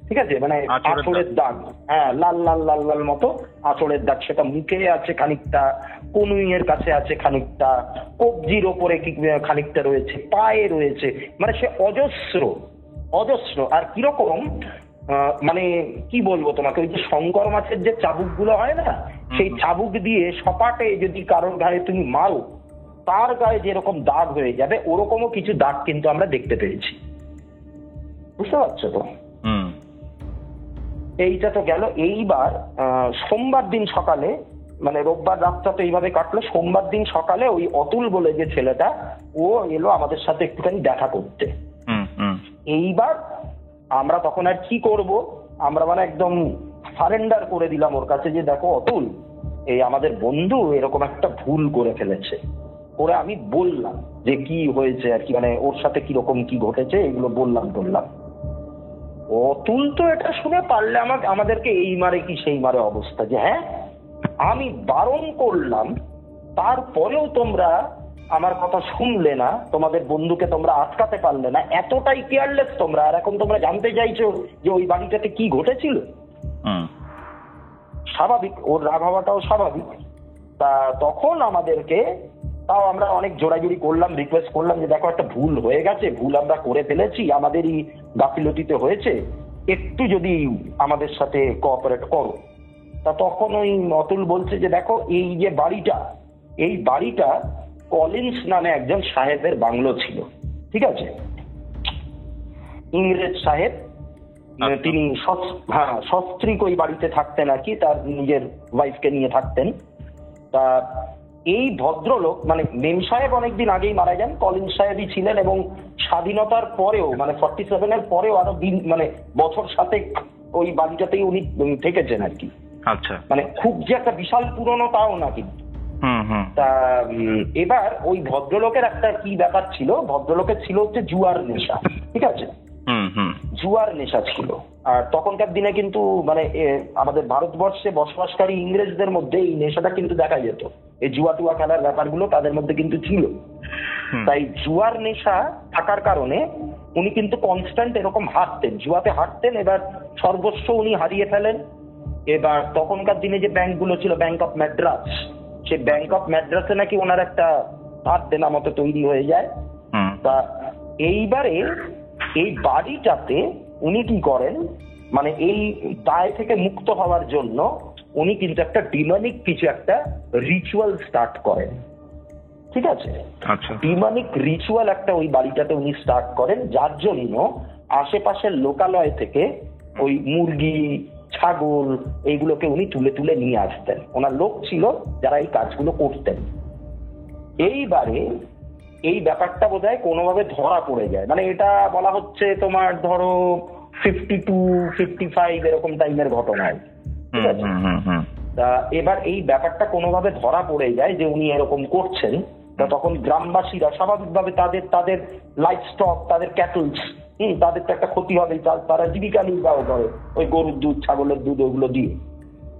ঠিক আছে, মানে আঁচড়ের দাগ, হ্যাঁ, লাল লাল লাল লাল মতো আঁচড়ের দাগ। সেটা মুখে আছে খানিকটা, কনুইয়ের কাছে আছে খানিকটা, কবজির ওপরে খানিকটা রয়েছে, পায়ে রয়েছে, মানে সে অজস্র অজস্র। আর কিরকম মানে কি বলবো তোমাকে, ওই যে শঙ্কর মাছের যে চাবুকগুলো হয় না, সেই চাবুক দিয়ে সপাটে যদি কারোর গায়ে তুমি মারো, তার গায়ে যেরকম দাগ হয়ে যাবে ওরকমও কিছু দাগ কিন্তু আমরা দেখতে পেয়েছি। বুঝতে পারছো তো? এইটা তো গেল। এইবার সোমবার দিন সকালে, মানে রোববার রাতটা তো এইভাবে কাটলো, সোমবার দিন সকালে ওই অতুল বলে যে ছেলেটা, ও এলো আমাদের সাথে একটুখানি দেখা করতে। এইবার আমরা তখন আর কি করব, আমরা মানে একদম সারেন্ডার করে দিলাম ওর কাছে যে দেখো অতুল, এই আমাদের বন্ধু এরকম একটা ভুল করে ফেলেছে। ওরে আমি বললাম যে কি হয়েছে আর কি, মানে ওর সাথে কিরকম কি ঘটেছে এগুলো বললাম। অতুল তো এটা শুনে পারলে আমাদেরকে এই মারে কি সেই মারে অবস্থা, যে হ্যাঁ আমি বারণ করলাম তারপরেও তোমরা আমার কথা শুনলে না, তোমাদের বন্ধুকে তোমরা আটকাতে পারলে না, এতটাই কেয়ারলেস তোমরা, আর এখন তোমরা জানতে চাইছো যে ওই বাড়িটাতে কি ঘটেছিল। স্বাভাবিক, ওর রাগ হওয়াটাও স্বাভাবিক। তা তখন আমাদেরকে, তাও আমরা অনেক জোড়াজুড়ি করলাম, রিকোয়েস্ট করলাম যে দেখো একটা ভুল হয়ে গেছে, ভুল আমরা করে ফেলেছি, আমাদেরই গাফিলতিতে হয়েছে, একটু যদি আমাদের সাথে কোঅপারেট করো। তা তখন ওই অতুল বলছে যে দেখো এই যে বাড়িটা, এই বাড়িটা কলিন্স নামে একজন সাহেবের বাংলো ছিল, ঠিক আছে, ইংরেজ সাহেব, তিনি সস্ত্রীক ওই বাড়িতে থাকতেন আর কি, তার নিজের ওয়াইফকে নিয়ে থাকতেন। তা এই ভদ্রলোক মানে মেম সাহেব অনেকদিন আগেই মারা যান, কলিন্স সাহেবই ছিলেন, এবং স্বাধীনতার পরেও মানে 47-এর পরেও আরো দিন মানে বছর সাথে ওই বাড়িটাতেই উনি থেকেছেন আর কি। আচ্ছা, মানে খুব যে একটা বিশাল পুরনো তাও না কিন্তু। তা এবার ওই ভদ্রলোকের একটা কি ব্যাপার ছিল, ভদ্রলোকের ছিল হচ্ছে জুয়ার নেশা, ঠিক আছে, জুয়ার নেশা ছিল। আর তখনকার দিনে কিন্তু মানে আমাদের ভারতবর্ষে বসবাসকারী ইংরেজদের মধ্যে এই নেশাটা কিন্তু দেখা যেত, এই জুয়া টুয়া খেলার ব্যাপারগুলো তাদের মধ্যে কিন্তু ছিল। তাই জুয়ার নেশা থাকার কারণে উনি কিন্তু কনস্ট্যান্ট এরকম হারতেন, জুয়াতে হারতেন, এবার সর্বস্ব উনি হারিয়ে ফেলেন। এবার তখনকার দিনে যে ব্যাংকগুলো ছিল, ব্যাংক অফ ম্যাড্রাস, সেই ব্যাংক অফ ম্যাড্রাসে নাকি ওনার একটা হাত দেনা মতো তৈরি হয়ে যায়। তা এইবারে এই বাড়িটাতে উনি কি করেন, মানে এই দায় থেকে মুক্ত হওয়ার জন্য উনি কিন্তু একটা ডিমনিক কিছু একটা রিচুয়াল স্টার্ট করেন, ঠিক আছে, ডিমনিক রিচুয়াল একটা ওই বাড়িটাতে উনি স্টার্ট করেন, যার জন্য আশেপাশের লোকালয় থেকে ওই মুরগি, ছাগল এইগুলোকে উনি তুলে তুলে নিয়ে আসতেন। ওনার লোক ছিল যারা এই কাজগুলো করতেন। এইবারে এই ব্যাপারটা বোধহয় কোনোভাবে ধরা পড়ে যায়, মানে এটা বলা হচ্ছে তোমার ধরো 52-55 এরকম টাইমের ঘটনায়, ঠিক আছে। তা এবার এই ব্যাপারটা কোনোভাবে ধরা পড়ে যায় যে উনি এরকম করছেন। তা তখন গ্রামবাসীরা স্বাভাবিকভাবে তাদের লাইফ স্টক, তাদের ক্যাটলস, তাদের তো একটা ক্ষতি হবে, তারা জীবিকা নির্বাহ করে ওই গরুর দুধ, ছাগলের দুধ, ওগুলো দিয়ে।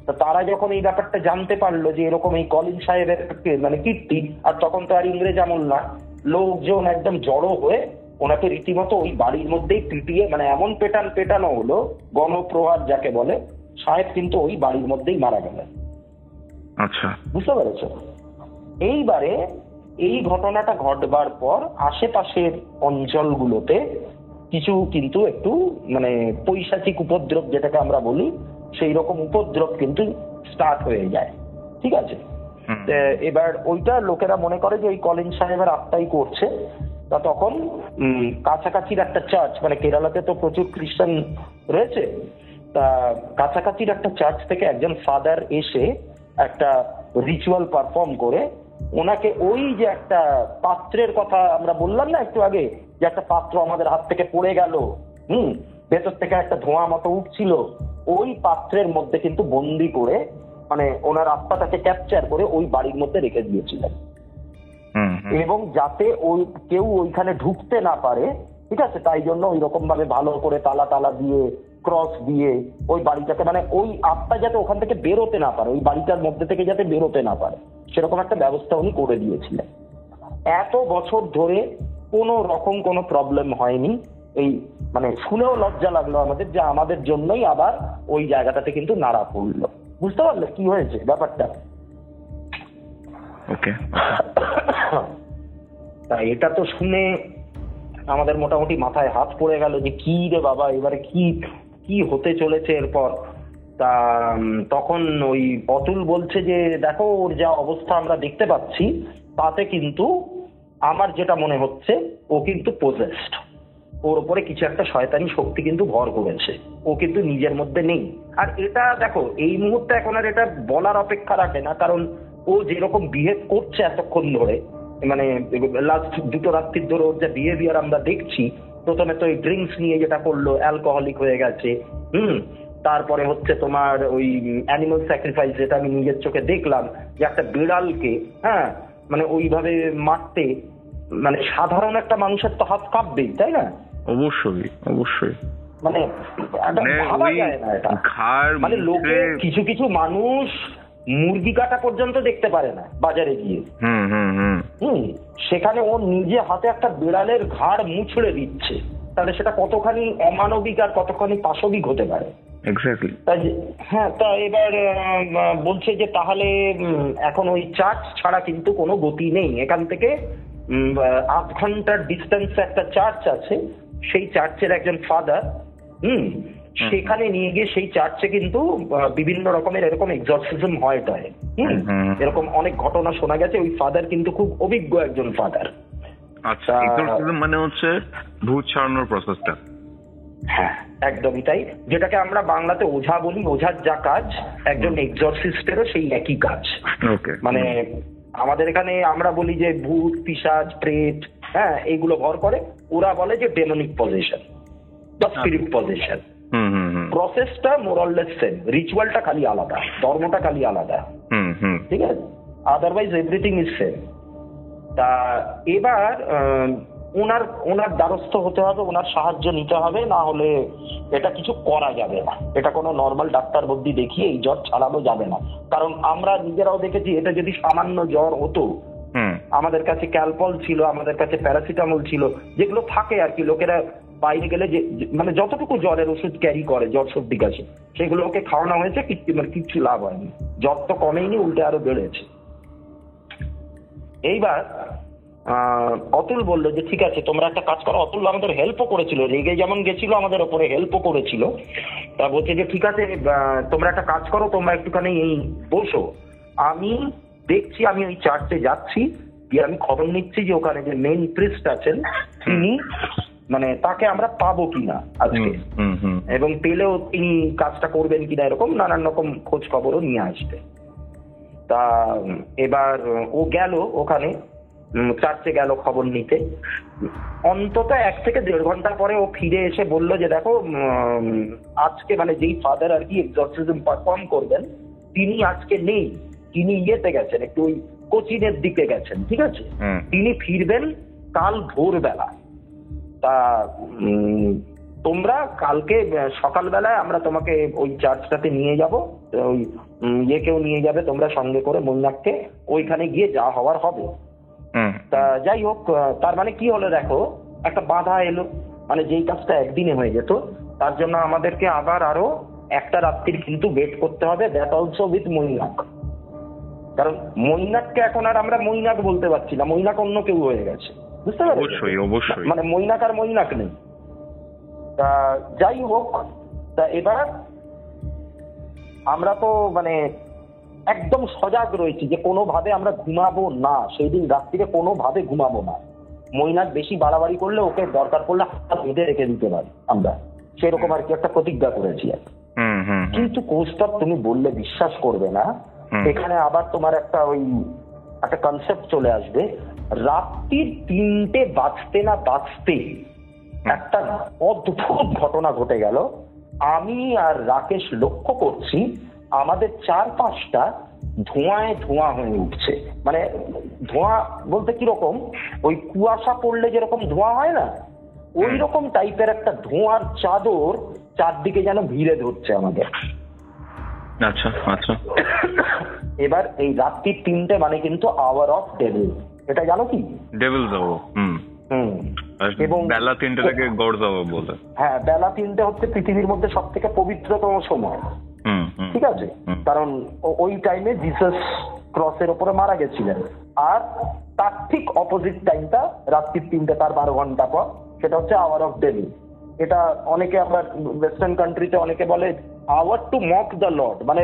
তা তারা যখন এই ব্যাপারটা জানতে পারলো যে এরকম এই কলিন সাহেবের মানে কীর্তি, আর তখন তো আর ইংরেজ আমল না, লোকজন একদম জড়ো হয়ে ওনাকে রীতিমতো ওই বাড়ির মধ্যেই পিটিয়ে, মানে এমন পেটানো হলো, গণপ্রহার যাকে বলে, সাহেব কিন্তু ওই বাড়ির মধ্যেই মারা গেলেন। আচ্ছা, বুঝতে পেরেছো? এইবারে এই ঘটনাটা ঘটবার পর আশেপাশের অঞ্চলগুলোতে কিছু কিন্তু একটু মানে পৈশাচিক উপদ্রব যেটাকে আমরা বলি, সেই রকম উপদ্রব কিন্তু স্টার্ট হয়ে যায়, ঠিক আছে। এবার ওইটা লোকেরা মনে করে যে ওই কলিন সাহেবের আত্মাই করছে। তা তখন কাছাকাছির একটা চার্চ, মানে কেরালাতে তো প্রচুর খ্রিস্টান রয়েছে, তা কাছাকাছির একটা চার্চ থেকে একজন ফাদার এসে একটা রিচুয়াল পারফর্ম করে ওনাকে ওই যে একটা পাত্রের কথা আমরা বললাম না একটু আগে, যে একটা পাত্র আমাদের হাত থেকে পড়ে গেল, ভেতর থেকে একটা ধোঁয়া মতো উঠছিল, ওই পাত্রের মধ্যে কিন্তু বন্দি করে মানে ওনার আত্মাটাকে ক্যাপচার করে ওই বাড়ির মধ্যে রেখে দিয়েছিলেন, এবং যাতে ওই কেউ ওইখানে ঢুকতে না পারে, ঠিক আছে, তাই জন্য ওই রকম ভাবে ভালো করে তালা দিয়ে, ক্রস দিয়ে ওই বাড়িটাকে, মানে ওই আত্মা যাতে ওখান থেকে বেরোতে না পারে, ওই বাড়িটার মধ্যে থেকে যাতে বেরোতে না পারে, সেরকম একটা ব্যবস্থা উনি করে দিয়েছিলেন। এত বছর ধরে কোনো রকম কোনো প্রবলেম হয়নি। এই মানে শুনেও লজ্জা লাগলো আমাদের যে আমাদের জন্যই আবার ওই জায়গাটাতে কিন্তু নাড়া পড়লো। বুঝতে পারলে কি হয়েছে ব্যাপারটা? ওকে, তা এটা তো শুনে আমাদের মোটামুটি মাথায় হাত পড়ে গেল যে কি রে বাবা, এবারে কি হতে চলেছে এরপর। তা তখন ওই অতুল বলছে যে দেখো ওর যা অবস্থা আমরা দেখতে পাচ্ছি তাতে কিন্তু আমার যেটা মনে হচ্ছে ও কিন্তু পজেসড, ওর উপরে কিছু একটা শয়তানি শক্তি কিন্তু ভর করেছে, ও কিন্তু নিজের মধ্যে নেই। আর এটা দেখো এই মুহূর্তে এখন আর এটা বলার অপেক্ষা রাখে না, কারণ ও যেরকম বিহেভ করছে এতক্ষণ ধরে, মানে লাস্ট 2 রাত্রির ধরে ওর যে বিহেভিয়ার আমরা দেখছি, প্রথমে তো ওই ড্রিঙ্কস নিয়ে যেটা করলো, অ্যালকোহলিক হয়ে গেছে, তারপরে হচ্ছে তোমার ওই অ্যানিমাল স্যাক্রিফাইস, যেটা আমি নিজের চোখে দেখলাম যে একটা বিড়ালকে মানে ওইভাবে মারতে, মানে সাধারণ একটা মানুষের তো হাত কাঁপবেই, তাই না? অবশ্যই অবশ্যই, মানে ভাবা যায় না এটা। মানে লোকে কিছু মানুষ মুরগি কাটা পর্যন্ত দেখতে পারে না বাজারে গিয়ে, সেখানে ও নিজে হাতে একটা বিড়ালের ঘাড় মুছড়ে দিচ্ছে, তাহলে সেটা কতখানি অমানবিক আর কতখানি পাশবিক হতে পারে। এক্স্যাক্টলি। হ্যাঁ, তা এবার বলছে যে তাহলে এখন ওই চার্চ ছাড়া কিন্তু কোনো গতি নেই, এখান থেকে 8 ঘন্টার ডিস্টেন্সে একটা চার্চ আছে, সেই চার্চের একজন ফাদার, সেখানে নিয়ে গিয়ে সেই চার্চে কিন্তু বিভিন্ন রকমের এরকম এক্সরসিজম হয়, এরকম অনেক ঘটনা শোনা গেছে। ওই ফাদার কিন্তু খুব অভিজ্ঞ একজন ফাদার। আচ্ছা, এক্সরসিজম মানে হচ্ছে ভূত ছাড়ানোর প্রসেসটা? হ্যাঁ, একদমই তাই। যেটাকে আমরা বাংলাতে ওঝা বলি, ওঝার যা কাজ একজন এক্সরসিস্টেরও সেই একই কাজ। মানে আমাদের এখানে আমরা বলি যে ভূত, পিশাচ, প্রেত, এইগুলো ভর করে, ওরা বলে যে ডেমনিক পজেশন বা স্পিরিট পজেশন। প্রসেসটা মোরাললেস সেম, রিচুয়ালটা খালি আলাদা, ধর্মটা খালি আলাদা, ঠিক আছে? Otherwise everything is same. তা এবার ওনার দ্বারস্থ হতে হবে, ওনার সাহায্য নিতে হবে, না হলে এটা কিছু করা যাবে না। এটা কোনো নর্মাল ডাক্তার বুদ্ধি দেখিয়ে এই জ্বর ছাড়ানো যাবে না, কারণ আমরা নিজেরাও দেখেছি এটা যদি সামান্য জ্বর হতো, আমাদের কাছে ক্যালপল ছিল, আমাদের কাছে প্যারাসিটামল ছিল, যেগুলো থাকে আর কি, লোকেরা বাইরে গেলে যে মানে যতটুকু জ্বরের ওষুধ ক্যারি করে জ্বর সর্দি কাশি, সেগুলোকে খাওয়ানো হয়েছে, কিচ্ছু লাভ হয়নি, জ্বর তো কমেইনি, উল্টে আরো বেড়েছে। এইবার অতুল বললো যে ঠিক আছে তোমরা একটা কাজ করো। অতুল আমাদের হেল্পও করেছিল, রেগে যেমন গেছিল আমাদের ওপরে হেল্পও করেছিল। তা বলছে যে ঠিক আছে তোমরা একটা কাজ করো, তোমরা একটুখানি এই বসো, আমি দেখছি, আমি ওই চার্চে যাচ্ছি, গিয়ে আমি খবর নিচ্ছি যে ওখানে যে মেইন প্রিস্ট আছেন তিনি, মানে তাকে আমরা পাবো কিনা আজকে, এবং পেলেও তিনি কাজটা করবেন কিনা, এরকম নানান রকম খোঁজ খবরও নিয়ে আসবে। তা এবার ও গেল ওখানে, চার্চে গেল খবর নিতে। অন্তত 1 থেকে 1.5 ঘন্টা পরে ও ফিরে এসে বলল যে দেখো আজকে মানে যেই ফাদার আর কি এক্সরসিজম পারফর্ম করবেন তিনি আজকে নেই, তিনি ইয়েতে গেছেন, একটু ওই কোচিনের দিকে গেছেন, ঠিক আছে? তিনি ফিরবেন কাল ভোরবেলা। তা তোমরা কালকে সকালবেলায় আমরা তোমাকে ওই চার্চটাতে নিয়ে যাব, ওই ইয়েকেও নিয়ে যাবে তোমরা সঙ্গে করে, মৈনাককে, ওইখানে গিয়ে যা হওয়ার হবে। তা যাই হোক, তার মানে কি হলো দেখো, একটা বাধা এলো, মানে যেই কাজটা একদিনে হয়ে যেত তার জন্য আমাদেরকে আবার আরো একটা রাত্রির কিন্তু ওয়েট করতে হবে, দ্যাট অলসো উইথ মৈনাক। কারণ মৈনাককে এখন আর আমরা মৈনাক বলতে পারছি না, মৈনাক অন্য কেউ হয়ে গেছে, বুঝতে পারছো? অবশ্যই অবশ্যই, মানে মৈনাক আর মৈনাক নেই। তা যাই হোক, তা এবার আমরা তো মানে একদম সজাগ রয়েছি যে কোনোভাবে আমরা ঘুমাবো না, সেই দিন রাত্রিরে কোনোভাবে ঘুমাবো না। মৈনাক বেশি বাড়াবাড়ি করলে ওকে দরকার পড়লে হাত বেঁধে রেখে দিতে পারি আমরা, সেরকম আর কি একটা প্রতিজ্ঞা করেছি। কিন্তু কৌস্তব তুমি বললে বিশ্বাস করবে না, এখানে আবার তোমার একটা কনসেপ্ট চলে আসবে। রাত্রির 3টে বাজতে না বাজতে একটা অদ্ভুত ঘটনা ঘটে গেল। আমি আর রাকেশ লক্ষ্য করছি আমাদের চারপাশটা ধোঁয়ায় ধোঁয়া হয়ে উঠছে। মানে ধোঁয়া বলতে কিরকম, ওই কুয়াশা পড়লে যেরকম ধোঁয়া হয় না, ওই রকম টাইপের একটা ধোঁয়ার চাদর চারদিকে যেন ভিড়ে ধরছে আমাদের। আচ্ছা আচ্ছা। এবার এই রাত্রি 3টে মানে কিন্তু আওয়ার অফ ডেভিল, এটা জানো কি? ডেভিল যাবো। এবং বেলা 3টে থেকে গড় যাবো বলে। হ্যাঁ, বেলা 3টে হচ্ছে পৃথিবীর মধ্যে সব থেকে পবিত্রতম সময়, ঠিক আছে? কারণ ওই টাইমে জিসাস ক্রসের ওপরে মারা গেছিলেন। আর তার ঠিক অপোজিট টাইমটা রাত্রি 3টে, তার 12 ঘন্টা পর, সেটা হচ্ছে আওয়ার অফ ডেভিল। এটা অনেকে আমরা ওয়েস্টার্ন কান্ট্রিতে অনেকে বলে our to mock the lord, মানে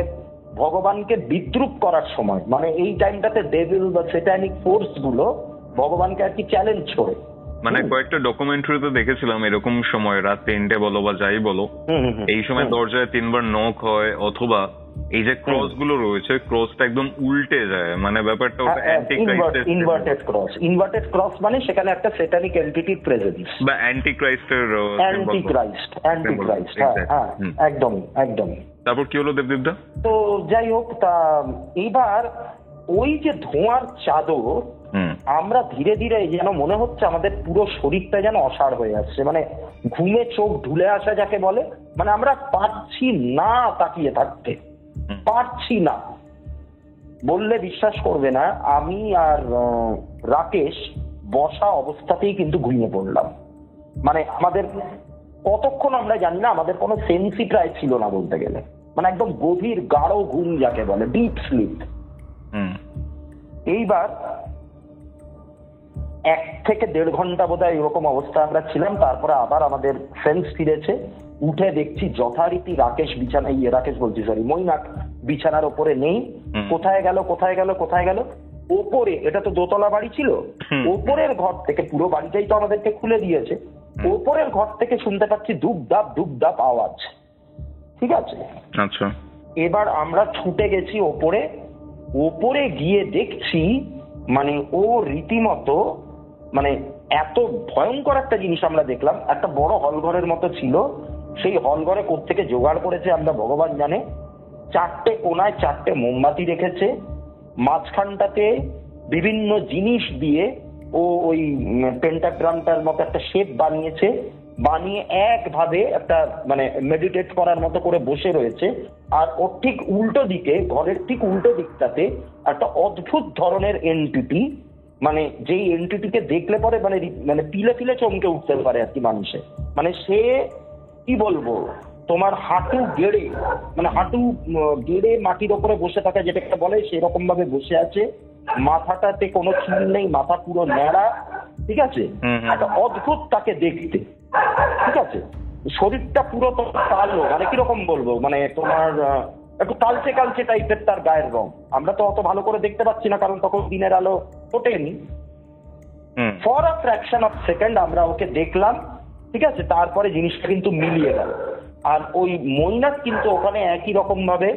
ভগবানকে বিদ্রুপ করার সময়। মানে এই টাইমটাতে ডেভিল বা স্যাটানিক ফোর্স গুলো ভগবানকে আর কি চ্যালেঞ্জ করে। মানে কয়েকটা ডকুমেন্টারিতে দেখেছিলাম এরকম সময় রাত 3টে বলো বা যাই বলো, এই সময় দরজায় 3বার নক হয়, অথবা এই যে ক্রস গুলো রয়েছে ক্রসটা একদম উল্টে যায়, মানে ব্যাপারটা ওটা অ্যান্টিক্রাইস্টের ইনভার্টেড ক্রস, মানে সেখানে একটা স্যাটানিক এন্টিটির প্রেজেন্স বা অ্যান্টিক্রাইস্টের অ্যান্টিক্রাইস্ট। হ্যাঁ, একদমই। তারপর কি হলো দেবদীপদা? তো যাই হোক, তা এইবার ওই যে ধোঁয়ার চাদর, আমরা ধীরে ধীরে যেন মনে হচ্ছে আমাদের পুরো শরীরটা যেন অসাড় হয়ে আসছে, মানে ঘুমে চোখ ঢুলে আসা যাকে বলে। মানে আমরা পারছি না তাকিয়ে থাকতে, পারছি না। বললে বিশ্বাস করবে না, আমি আর রাকেশ বসা অবস্থাতেই কিন্তু ঘুমিয়ে পড়লাম। মানে আমাদের কতক্ষণ আমরা জানি না, আমাদের কোনো সেন্সই প্রায় ছিল না বলতে গেলে। মানে একদম গভীর গাঢ় ঘুম যাকে বলে, ডিপ স্লিপ। এইবার 1 থেকে 1.5 ঘন্টা বোধহয় এরকম অবস্থা আমরা ছিলাম। তারপরে আবার আমাদের সেন্স ফিরেছে। উঠে দেখছি যথারীতি রাকেশ মৈনাক বিছানার ওপরে নেই। কোথায় গেল? ওপরে, এটা তো দোতলা বাড়ি ছিল, ওপরের ঘর থেকে, পুরো বাড়িটাই তো আমাদেরকে খুলে দিয়েছে, ওপরের ঘর থেকে শুনতে পাচ্ছি ধুপধাপ আওয়াজ। ঠিক আছে, আচ্ছা। এবার আমরা ছুটে গেছি ওপরে গিয়ে দেখছি মানে ও রীতিমতো, মানে এত ভয়ঙ্কর একটা জিনিস আমরা দেখলাম। একটা বড় হলঘরের মতো ছিল, সেই হলঘরে কোত্থেকে জোগাড় করেছে আমরা ভগবান জানে। 4টে কোনায় 4টে মোমবাতি রেখেছে, মাঝখানটাতে বিভিন্ন জিনিস দিয়ে ও ওই পেন্টাগ্রামটার মতো একটা শেপ বানিয়েছে, বানিয়ে একভাবে একটা মানে মেডিটেট করার মতো করে বসে রয়েছে। আর ওর ঠিক উল্টো দিকে, ঘরের ঠিক উল্টো দিকটাতে একটা অদ্ভুত ধরনের এন্টিটি, মানে যেই এন্টিটিকে দেখলে পরে মানে পিলে চমকে উঠতে পারে আর কি মানুষে। মানে সে কি বলবো, তোমার হাঁটু গেড়ে মাটির ওপরে বসে থাকে, যেটাকে বলে, সেরকম ভাবে বসে আছে। মাথাটাতে কোনো চুল নেই, মাথা পুরো ন্যাড়া, ঠিক আছে? একটা অদ্ভুত তাকে দেখতে, ঠিক আছে? শরীরটা পুরো কালো, মানে কিরকম বলবো, মানে তোমার একটু কালচে টাইপের তার গায়ের রং। আমরা তো অত ভালো করে দেখতে পাচ্ছি না, কারণ তখন দিনের আলো ফোটেনি। For a fraction of second আমরা ওকে দেখলাম, ঠিক আছে? তারপরে জিনিসটা কিন্তু মিলিয়ে গেল। আর ওই মৈনাক কিন্তু ওখানে একই রকম ভাবে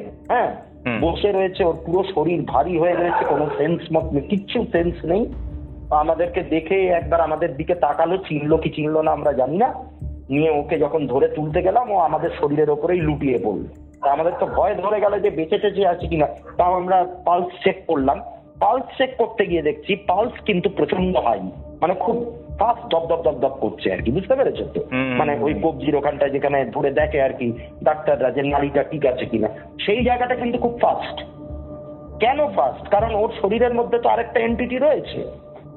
বসে রয়েছে, ওর পুরো শরীর ভারী হয়ে রয়েছে, কোনো কিচ্ছু সেন্স নেই। আমাদেরকে দেখে একবার আমাদের দিকে তাকালো, চিনলো কি চিনলো না আমরা জানি না। নিয়ে ওকে যখন ধরে তুলতে গেলাম, ও আমাদের শরীরের ওপরেই লুটিয়ে পড়লো। তা আমাদের তো ভয় ধরে গেল যে বেঁচে টেঁচে আছে কিনা। তাও আমরা পালস চেক করলাম। পালস চেক করতে গিয়ে দেখছি পালস কিন্তু প্রচন্ড হাই, মানে খুব ফাস্ট দপ করছে আর কি, বুঝতে পেরেছো তো? মানে ওই কবজির ওখানটায় যেখানে ধরে দেখে আর কি ডাক্তাররা যে নাড়িটা ঠিক আছে কিনা, সেই জায়গাটা কিন্তু খুব ফাস্ট। কেন ফাস্ট? কারণ ওর শরীরের মধ্যে তো আরেকটা এন্টিটি রয়েছে।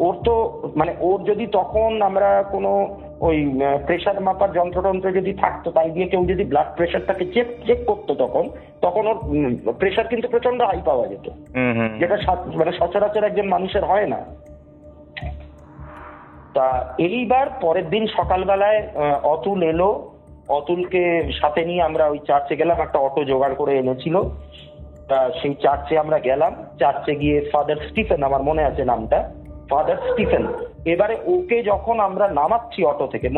ওর তো মানে ওর যদি তখন আমরা কোনো ওই প্রেশার মাপার যন্ত্র যদি থাকতো, তাই দিয়ে কেউ যদি ব্লাড প্রেশারটাকে চেক করতো, তখন ওর প্রেশার কিন্তু প্রচন্ড হাই পাওয়া যেত, যেটা মানে সচরাচর একজন মানুষের হয় না। তা এইবার পরের দিন সকালবেলায় অতুল এলো। অতুলকে সাথে নিয়ে আমরা ওই চার্চে গেলাম, একটা অটো জোগাড় করে এনেছিল। তা সেই চার্চে আমরা গেলাম। চার্চে গিয়ে ফাদার স্টিফেন, আমার মনে আছে নামটা, ফাদার স্টিফেন। এবারে ওকে যখন আমরা নামাচ্ছি অটো থেকে,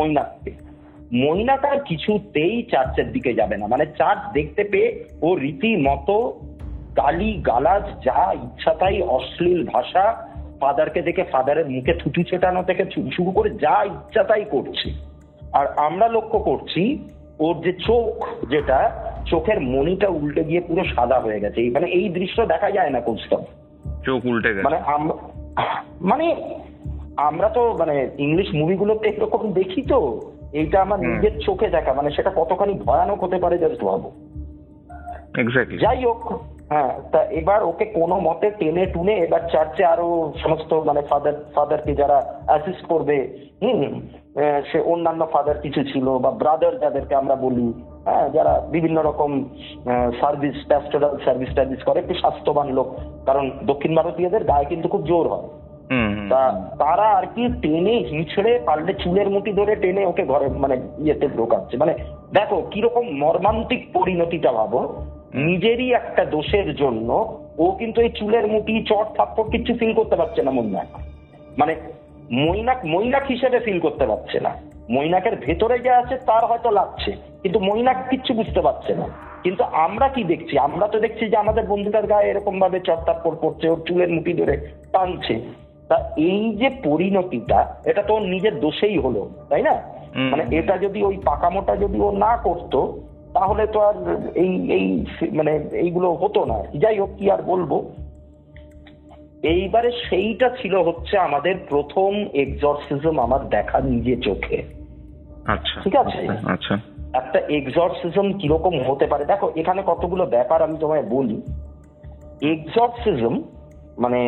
মৈনাক আর কিছুতেই চার্চের দিকে যাবে না। মানে চার্চ দেখতে পেয়ে ও রীতিমতো গালি গালাজ যা ইচ্ছা তাই অশ্লীল ভাষা, ফাদারকে দেখে ফাদারের মুখে থুতু ছেটানো থেকে শুরু করে যা ইচ্ছা তাই করছে। আর আমরা লক্ষ্য করছি ওর যে চোখ, যেটা চোখের মণিটা উল্টে গিয়ে পুরো সাদা হয়ে গেছে। মানে এই দৃশ্য দেখা যায় না কৌস্তব, চোখ উল্টে গেছে। মানে আমরা তো মানে ইংলিশ মুভিগুলোতে এরকম দেখি, তো এইটা আমার নিজের চোখে দেখা, মানে সেটা কতখানি ভয়ানক হতে পারে জাস্ট ভাবো। এক্স্যাক্টলি। যাই হোক, হ্যাঁ, তা এবার ওকে কোনো মতে টেনে টুনে এবার চার্চে আরো সমস্ত মানে ফাদারকে যারা অ্যাসিস্ট করবে, সে অন্যান্য ফাদার কিছু ছিল বা ব্রাদার যাদেরকে আমরা বলি, হ্যাঁ, যারা বিভিন্ন রকম সার্ভিস, প্যাস্টোরাল সার্ভিস টার্ভিস করে, একটু স্বাস্থ্যবান লোক, কারণ দক্ষিণ ভারতীয়দের গায়ে কিন্তু খুব জোর হয়। তা তারা আর কি টেনে হিঁচড়ে পারলে চুলের মুঠি ধরে টেনে ওকে ঘরে মানে ইয়েতে ঢোকাচ্ছে। মানে দেখো কিরকম মর্মান্তিক পরিণতিটা ভাবো, নিজেরই একটা দোষের জন্য ও কিন্তু এই চুলের মুঠি, চট থাপ্পড় কিচ্ছু ফিল করতে পারছে না মৈনাক, মানে মৈনাক হিসেবে ফিল করতে পারছে না। মৈনাকের ভেতরে যা আছে তার হয়তো লাগছে, কিন্তু মৈনাক কিচ্ছু বুঝতে পারছে না। কিন্তু আমরা কি দেখছি? আমরা তো দেখছি যে আমাদের বন্ধুটার গায়ে এরকম ভাবে চট থাপ্পড় পড়ছে, ওর চুলের মুঠি ধরে টানছে। তা এই যে পরিণতিটা, এটা তো নিজের দোষেই হলো, তাই না? মানে এটা যদি ওই পাকামোটা যদি ও না করতো তাহলে তো আর এই মানে এইগুলো হতো না। যাই হোক, কি আর বলবো। এইবারে সেইটা ছিল হচ্ছে আমাদের প্রথম এক্সরসিজম আমার দেখা নিজে চোখে। আচ্ছা, ঠিক আছে। আচ্ছা, একটা এক্সরসিজম কিরকম হতে পারে দেখো, এখানে কতগুলো ব্যাপার আমি তোমায় বলি। এক্সরসিজম মানে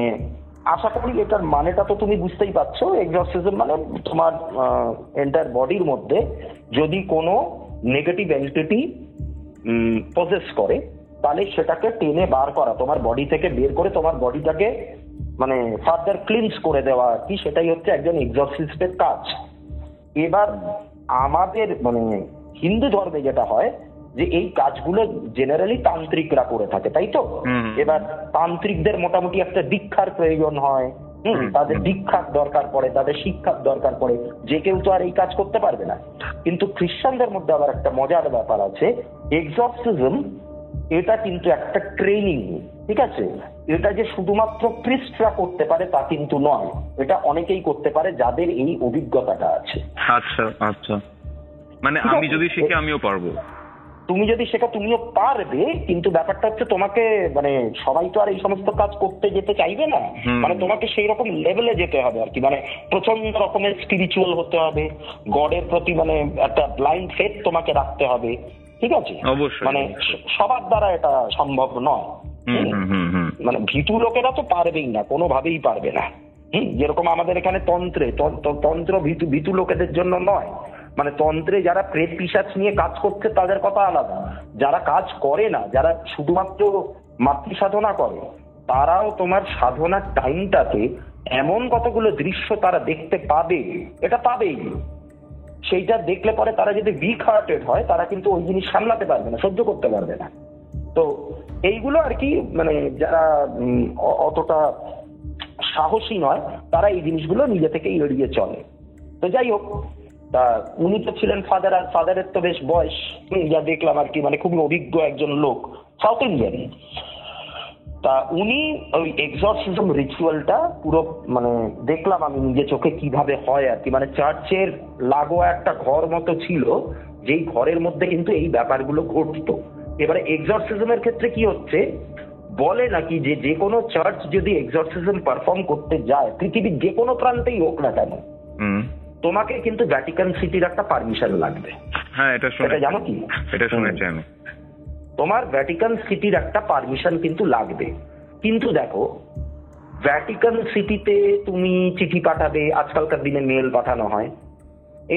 আশা করি এটার মানেটা তো তুমি বুঝতেই পারছো। এক্সরসিজম মানে তোমার এন্টায়ার বডির মধ্যে যদি কোনো নেগেটিভ এন্টিটি পজেস করে তাহলে সেটাকে টেনে বার করা, তোমার বডি থেকে বের করে তোমার বডিটাকে মানে ফার্দার ক্লিনস করে দেওয়া আর কি, সেটাই হচ্ছে একজন এক্সরসিস্টের কাজ। এবার আমাদের মানে হিন্দু ধর্মে যেটা হয় যে এই কাজগুলো জেনারেলি তান্ত্রিকরা করে থাকে, তাই তো? এবার তান্ত্রিকদের মোটামুটি একটা দীক্ষার প্রয়োজন হয়, তাদের দীক্ষার দরকার পড়ে, তাদের শিক্ষার দরকার পড়ে, যে কেউ তো আর এই কাজ করতে পারবে না। কিন্তু খ্রিস্টানদের মধ্যে আবার একটা মজার ব্যাপার আছে, এক্সরসিজম এটা কিন্তু একটা ট্রেনিং, ঠিক আছে? এটা যে শুধুমাত্র প্রিস্টরা করতে পারে তা কিন্তু নয়, এটা অনেকেই করতে পারে যাদের এই অভিজ্ঞতাটা আছে। আচ্ছা আচ্ছা, মানে আমি যদি শিখি আমিও পারবো? তুমি যদি শেখো তুমিও পারবে, কিন্তু ব্যাপারটা হচ্ছে তোমাকে মানে সবাই তো আর এই সমস্ত কাজ করতে যেতে চাইবে না, মানে তোমাকে সেই রকম লেভেলে যেতে হবে আর কি, মানে প্রচন্ড রকমের স্পিরিচুয়াল হতে হবে, গডের প্রতি মানে একটা ব্লাইন্ড ফেথ তোমাকে রাখতে হবে, ঠিক আছে? অবশ্যই, মানে সবার দ্বারা এটা সম্ভব নয়। মানে ভীতু লোকেরা তো পারবেই না, কোনোভাবেই পারবে না। যেরকম আমাদের এখানে তন্ত্র ভীতু লোকেদের জন্য নয়, মানে তন্ত্রে যারা প্রেত পিশাচ নিয়ে কাজ করছে তাদের কথা আলাদা, যারা কাজ করে না, যারা শুধুমাত্র মাতৃ সাধনা করে, তারাও তোমার সাধনার টাইমটাতে এমন কতগুলো দৃশ্য তারা দেখতে পাবে, এটা পাবেই। সেইটা দেখলে পরে তারা যদি উইক হার্টেড হয় তারা কিন্তু ওই জিনিস সামলাতে পারবে না, সহ্য করতে পারবে না। তো এইগুলো আর কি, মানে যারা অতটা সাহসী নয় তারা এই জিনিসগুলো নিজে থেকেই এড়িয়ে চলে। তো যাই হোক, তা উনি তো ছিলেন ফাদার, আর ফাদারের তো বেশ বয়স, যা দেখলাম আর কি, মানে খুবই অভিজ্ঞ একজন লোক, সাউথ ইন্ডিয়ান। তা উনি ওই এক্সরসিজম রিচুয়ালটা পুরো মানে দেখলাম আমি নিজে চোখে কিভাবে হয় আর কি, মানে চার্চের লাগোয়া একটা ঘর মতো ছিল, যেই ঘরের মধ্যে কিন্তু এই ব্যাপারগুলো ঘটতো। এবারে এক্সরসিজমের ক্ষেত্রে কি হচ্ছে, বলে নাকি যে কোনো চার্চ যদি এক্সরসিজম পারফর্ম করতে যায় পৃথিবীর যে কোনো প্রান্তেই হোক না কেন, তোমাকে কিন্তু ভ্যাটিকান সিটির একটা পারমিশন লাগবে। হ্যাঁ, এটা জানো কি? এটা শুনেছি আমি। তোমার ভ্যাটিকান সিটির একটা পারমিশন কিন্তু লাগবে। কিন্তু দেখো, ভ্যাটিকান সিটিতে তুমি চিঠি পাঠাবে, আজকালকার দিনে মেল পাঠানো হয়,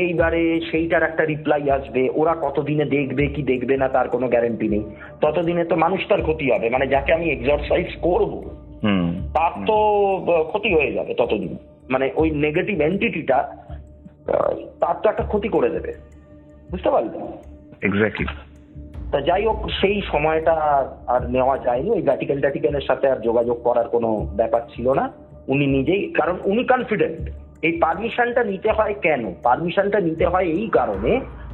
এইবারে সেইটার একটা রিপ্লাই আসবে, ওরা কতদিনে দেখবে কি দেখবে না তার কোনো গ্যারান্টি নেই। ততদিনে তো মানুষটার ক্ষতি হবে, মানে যাকে আমি এক্সারসাইজ করব তার তো ক্ষতি হয়ে যাবে ততদিন, মানে ওই নেগেটিভ এন্টিটিটা তার তো একটা ক্ষতি করে দেবে, বুঝতে পারলে? এক্স্যাক্টলি। তা যাই হোক, সেই সময়টা আর নেওয়া যায়নি, ওই ভ্যাটিকানের সাথে আর যোগাযোগ করার কোনো ব্যাপার ছিল না। উনি নিজেই, কারণ উনি কনফিডেন্ট। এই পারমিশনটা নিতে হয় কেন? পারমিশনটা নিতে হয় এই কারণে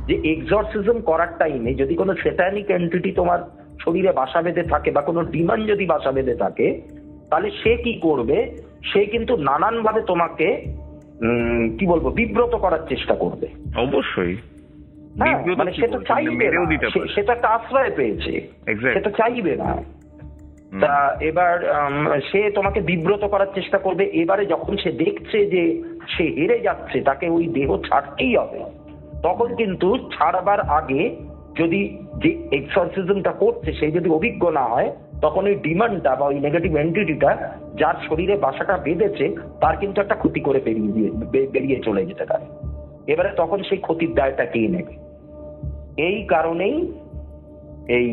যে এক্সরসিজম করার টাইমে যদি কোনো স্যাটানিক এন্টিটি তোমার শরীরে বাসা বেঁধে থাকে বা কোনো ডিমন যদি বাসা বেঁধে থাকে, তাহলে সে কি করবে, সে কিন্তু নানান ভাবে তোমাকে কি বলবো বিব্রত করার চেষ্টা করবে। অবশ্যই, মানে সে তো চাইবে না, সে তো একটা আশ্রয় পেয়েছে, সেটা চাইবে না। তা এবার সে তোমাকে বিব্রত করার চেষ্টা করবে। এবারে যখন সে দেখছে যে সে হেরে যাচ্ছে, তাকে ওই দেহ ছাড়তেই হবে, তখন কিন্তু ছাড়বার আগে যদি যে এক্সরসিজমটা করছে সে যদি অভিজ্ঞ না হয়, তখন ওই ডিমনটা বা ওই নেগেটিভ এন্টিটিটা যার শরীরে বাসাটা বেঁধেছে তার কিন্তু একটা ক্ষতি করে বেরিয়ে চলে যেতে পারে। এবারে তখন সেই ক্ষতির দায়টা কে নেবে? এই কারণেই এই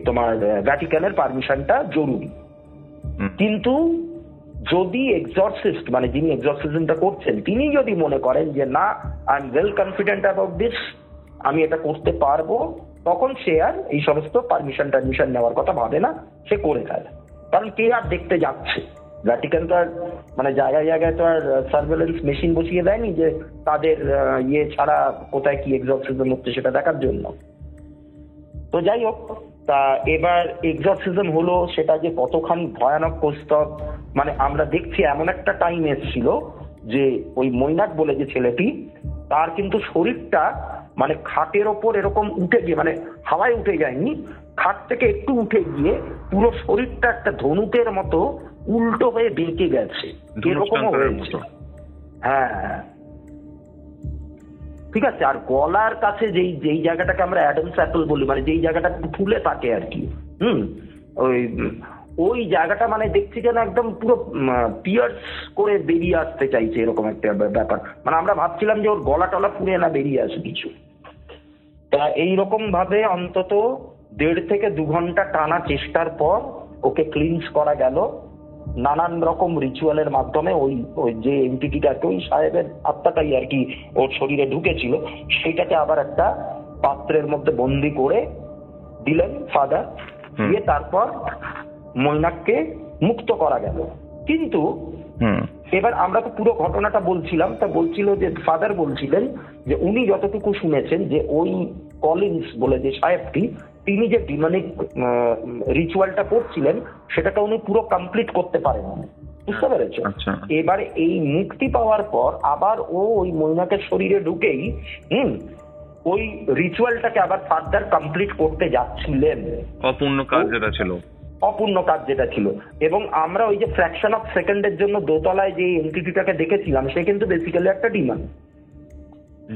তোমার ভ্যাটিকানের পারমিশনটা জরুরি। কিন্তু যদি এক্সরসিস্ট মানে যিনি এক্সরসিজমটা করছেন তিনি যদি মনে করেন যে না, I am well confident about this, আমি এটা করতে পারবো, তখন সে আর এই সমস্ত পারমিশন নেওয়ার কথা ভাবে না, সে করে ফেলে। কারণ কে আর দেখতে যাচ্ছে? ভ্যাটিকান তো আর মানে জায়গায় জায়গায় তো আর সার্ভেলেন্স মেশিন বসিয়ে দেয়নি যে তাদের ছাড়া কোথায় কি এক্সরসিজম হচ্ছে সেটা দেখার জন্য। তো যাই হোক, তা এবার এক্সরসিজম হলো, সেটা যে কতখানি ভয়ানক কৌস্তব, মানে আমরা দেখছি এমন একটা টাইম এসেছিল যে ওই মৈনাক বলে যে ছেলেটি, তার কিন্তু শরীরটা মানে খাটের ওপর এরকম উঠে গিয়ে, মানে হাওয়ায় উঠে যায়নি, খাট থেকে একটু উঠে গিয়ে পুরো শরীরটা একটা ধনুকের মতো উল্টো হয়ে বেঁকে গেছে, এরকমও হয়েছে। হ্যাঁ ঠিক আছে। আর গলার কাছে যেই জায়গাটাকে আমরা অ্যাডামস অ্যাপল বলি, মানে যেই জায়গাটা ফুলে থাকে আর কি, ওই জায়গাটা মানে দেখছি যেন একদম পুরো পিয়ার্স করে বেরিয়ে আসতে চাইছে, এরকম একটা ব্যাপার। মানে আমরা ভাবছিলাম যে ওর গলা টলা পুড়ে না বেরিয়ে আসে কিছু। তা এইরকম ভাবে অন্তত 1.5 থেকে 2 ঘন্টা টানা চেষ্টার পর ওকে ক্লিনস করা গেল নানান রকম রিচুয়ালের মাধ্যমে। ওই যে এন্টিটিটাকে, ওই সাহেবের আত্মাটাই আর কি ওর শরীরে ঢুকেছিল, সেটাকে আবার একটা পাত্রের মধ্যে বন্দি করে দিলেন ফাদার, দিয়ে তারপর মৈনাককে মুক্ত করা গেল। কিন্তু এবার আমরা তো পুরো ঘটনাটা বলছিলাম, তা বলছিল যে ফাদার বলছিলেন যে উনি যতটুকু শুনেছেন যে ওই কলিন্স বলে যে সাহেবটি, তিনি যে ডিমনিক রিচুয়ালটা করছিলেন সেটাকে উনি পুরো কমপ্লিট করতে পারেন, বুঝতে পেরেছ? এবারে এই মুক্তি পাওয়ার পর আবার ওই মৈনাকের শরীরে ঢুকেই ওই রিচুয়ালটাকে আবার ফার্দার কমপ্লিট করতে যাচ্ছিলেন, অপূর্ণ কাজ যেটা ছিল। এবং আমরা ওই যে ফ্র্যাকশন অফ সেকেন্ডের জন্য দোতলায় যে এন্টিটিটাকে দেখেছিলাম, সে কিন্তু বেসিক্যালি একটা ডিমন,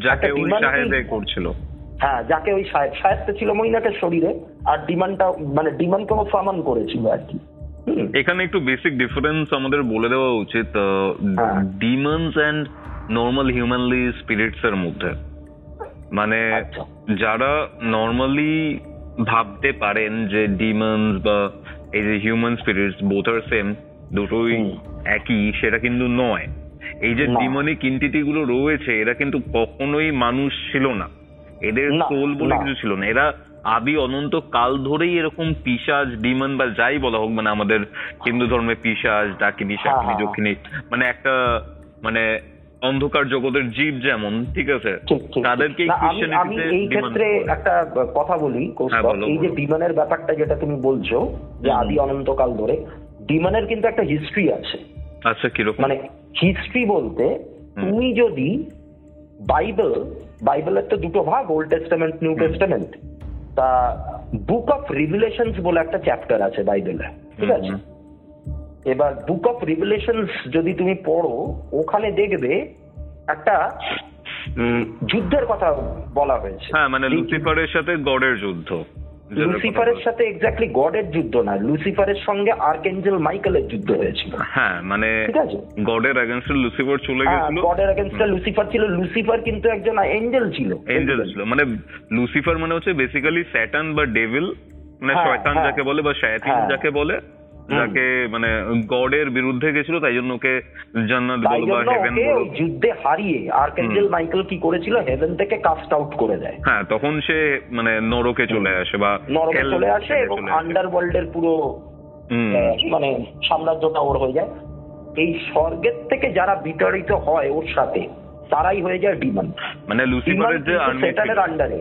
যাকে ওই সাহেব করছিল। হ্যাঁ, যাকে ওই সাহেবটা ছিল মৈনাকের শরীরে, আর ডিমনটা মানে ডিমনকে ও সামান করেছিল আর কি। এখানে একটু বেসিক ডিফারেন্স আমাদের বলে দেওয়া উচিত ডিমনস এন্ড নর্মাল হিউম্যানলি স্পিরিটস এর মধ্যে। মানে যারা নর্মালি ভাবতে পারেন যে ডিমনস বা এই যে হিউম্যান স্পিরিটস বোথ আর সেম, দুটোই একই, সেটা কিন্তু নয়। এই যে ডিমনিক এন্টিটি গুলো রয়েছে, এরা কিন্তু কখনোই মানুষ ছিল না, এদের সোল বলে কিছু ছিল না। এরা আদি অনন্ত কাল ধরেই এরকম পিশাচ, ডিমন বা যাই বলা হোক, মানে আমাদের হিন্দু ধর্মে পিশাচ, ডাকিনী, শাকিনী, যক্ষিণী, মানে একটা মানে অন্ধকার জগতের জীব যেমন, ঠিক আছে, তাদেরকে আমি এই ক্ষেত্রে একটা কথা বলি, এই যে ডিমনের ব্যাপারটা যেটা তুমি বলছো যে আদি অনন্তকাল ধরে, ডিমনের কিন্তু একটা হিস্ট্রি আছে। আচ্ছা, কিরকম? মানে হিস্ট্রি বলতে তুমি যদি বাইবেলের তো দুটো ভাগ, ওল্ড টেস্টামেন্ট, নিউ টেস্টামেন্ট। তা বুক অফ রিভিলেশনস বলে একটা চ্যাপ্টার আছে বাইবেলে, ঠিক আছে? এবার বুক অফ রিভিলেশনস যদি তুমি পড়ো, ওখানে দেখবে একটা যুদ্ধের কথা বলা হয়েছে। হ্যাঁ, মানে লুসিফারের সাথে গডের যুদ্ধ। লুসিফারের সাথে এক্স্যাক্টলি গডের যুদ্ধ না, লুসিফারের সঙ্গে আর্কএঞ্জেল মাইকেলের যুদ্ধ হয়েছিল। হ্যাঁ, মানে ঠিক আছে, গডের এগেইনস্টে লুসিফার চলে গেছিল, গডের এগেইনস্টে লুসিফার ছিল। লুসিফার কিন্তু একজন এঞ্জেল ছিল। মানে লুসিফার মানে হচ্ছে বেসিক্যালি স্যাটান বা ডেভিল, মানে শয়তান যাকে বলে বা শায়াতিন যাকে বলে, যাকে মানে গডের বিরুদ্ধে গেছিল, তাই জন্য ওকে জান্নাত বলো বা হেভেন বলো। যুদ্ধে হারিয়ে আর্কএঞ্জেল মাইকেল কি করেছিল, হেভেন থেকে কাস্ট আউট করে দেয়। হ্যাঁ, তখন সে মানে নরকে চলে আসে বা নরকে চলে আসে এবং আন্ডারওয়ার্ল্ডের পুরো মানে সাম্রাজ্যটা ওর হয়ে যায়। এই স্বর্গের থেকে যারা বিতাড়িত হয় ওর সাথে, তারাই হয়ে যায় ডিমন। মানে লুসিফারের যে শয়তানের আন্ডারে,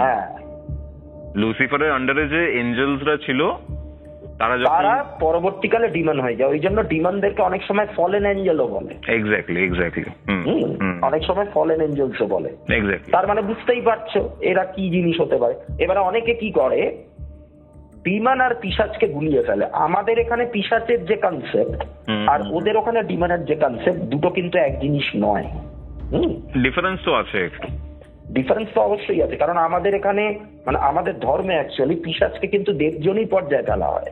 হ্যাঁ, লুসিফারের আন্ডারে যে এঞ্জেলসরা ছিল, তারা পরবর্তীকালে ডিমন হয়ে যায়। ওই জন্য ডিমনদেরকে অনেক সময় ফলেন এঞ্জেলও বলে। এক্স্যাক্টলি অনেক সময় ফলেন এঞ্জেলসও বলে। তার মানে বুঝতেই পারছো এরা কি জিনিস হতে পারে। এবারে অনেকে কি করে, ডিমন আর পিশাচকে গুলিয়ে ফেলে। আমাদের এখানে পিশাচের যে কনসেপ্ট আর ওদের ওখানে ডিমনের যে কনসেপ্ট, দুটো কিন্তু এক জিনিস নয়। ডিফারেন্স তো আছে, ডিফারেন্স তো অবশ্যই আছে, কারণ আমাদের এখানে মানে আমাদের ধর্মে অ্যাকচুয়ালি পিশাচকে কিন্তু দেবজনই পর্যায়ে ফেলা হয়।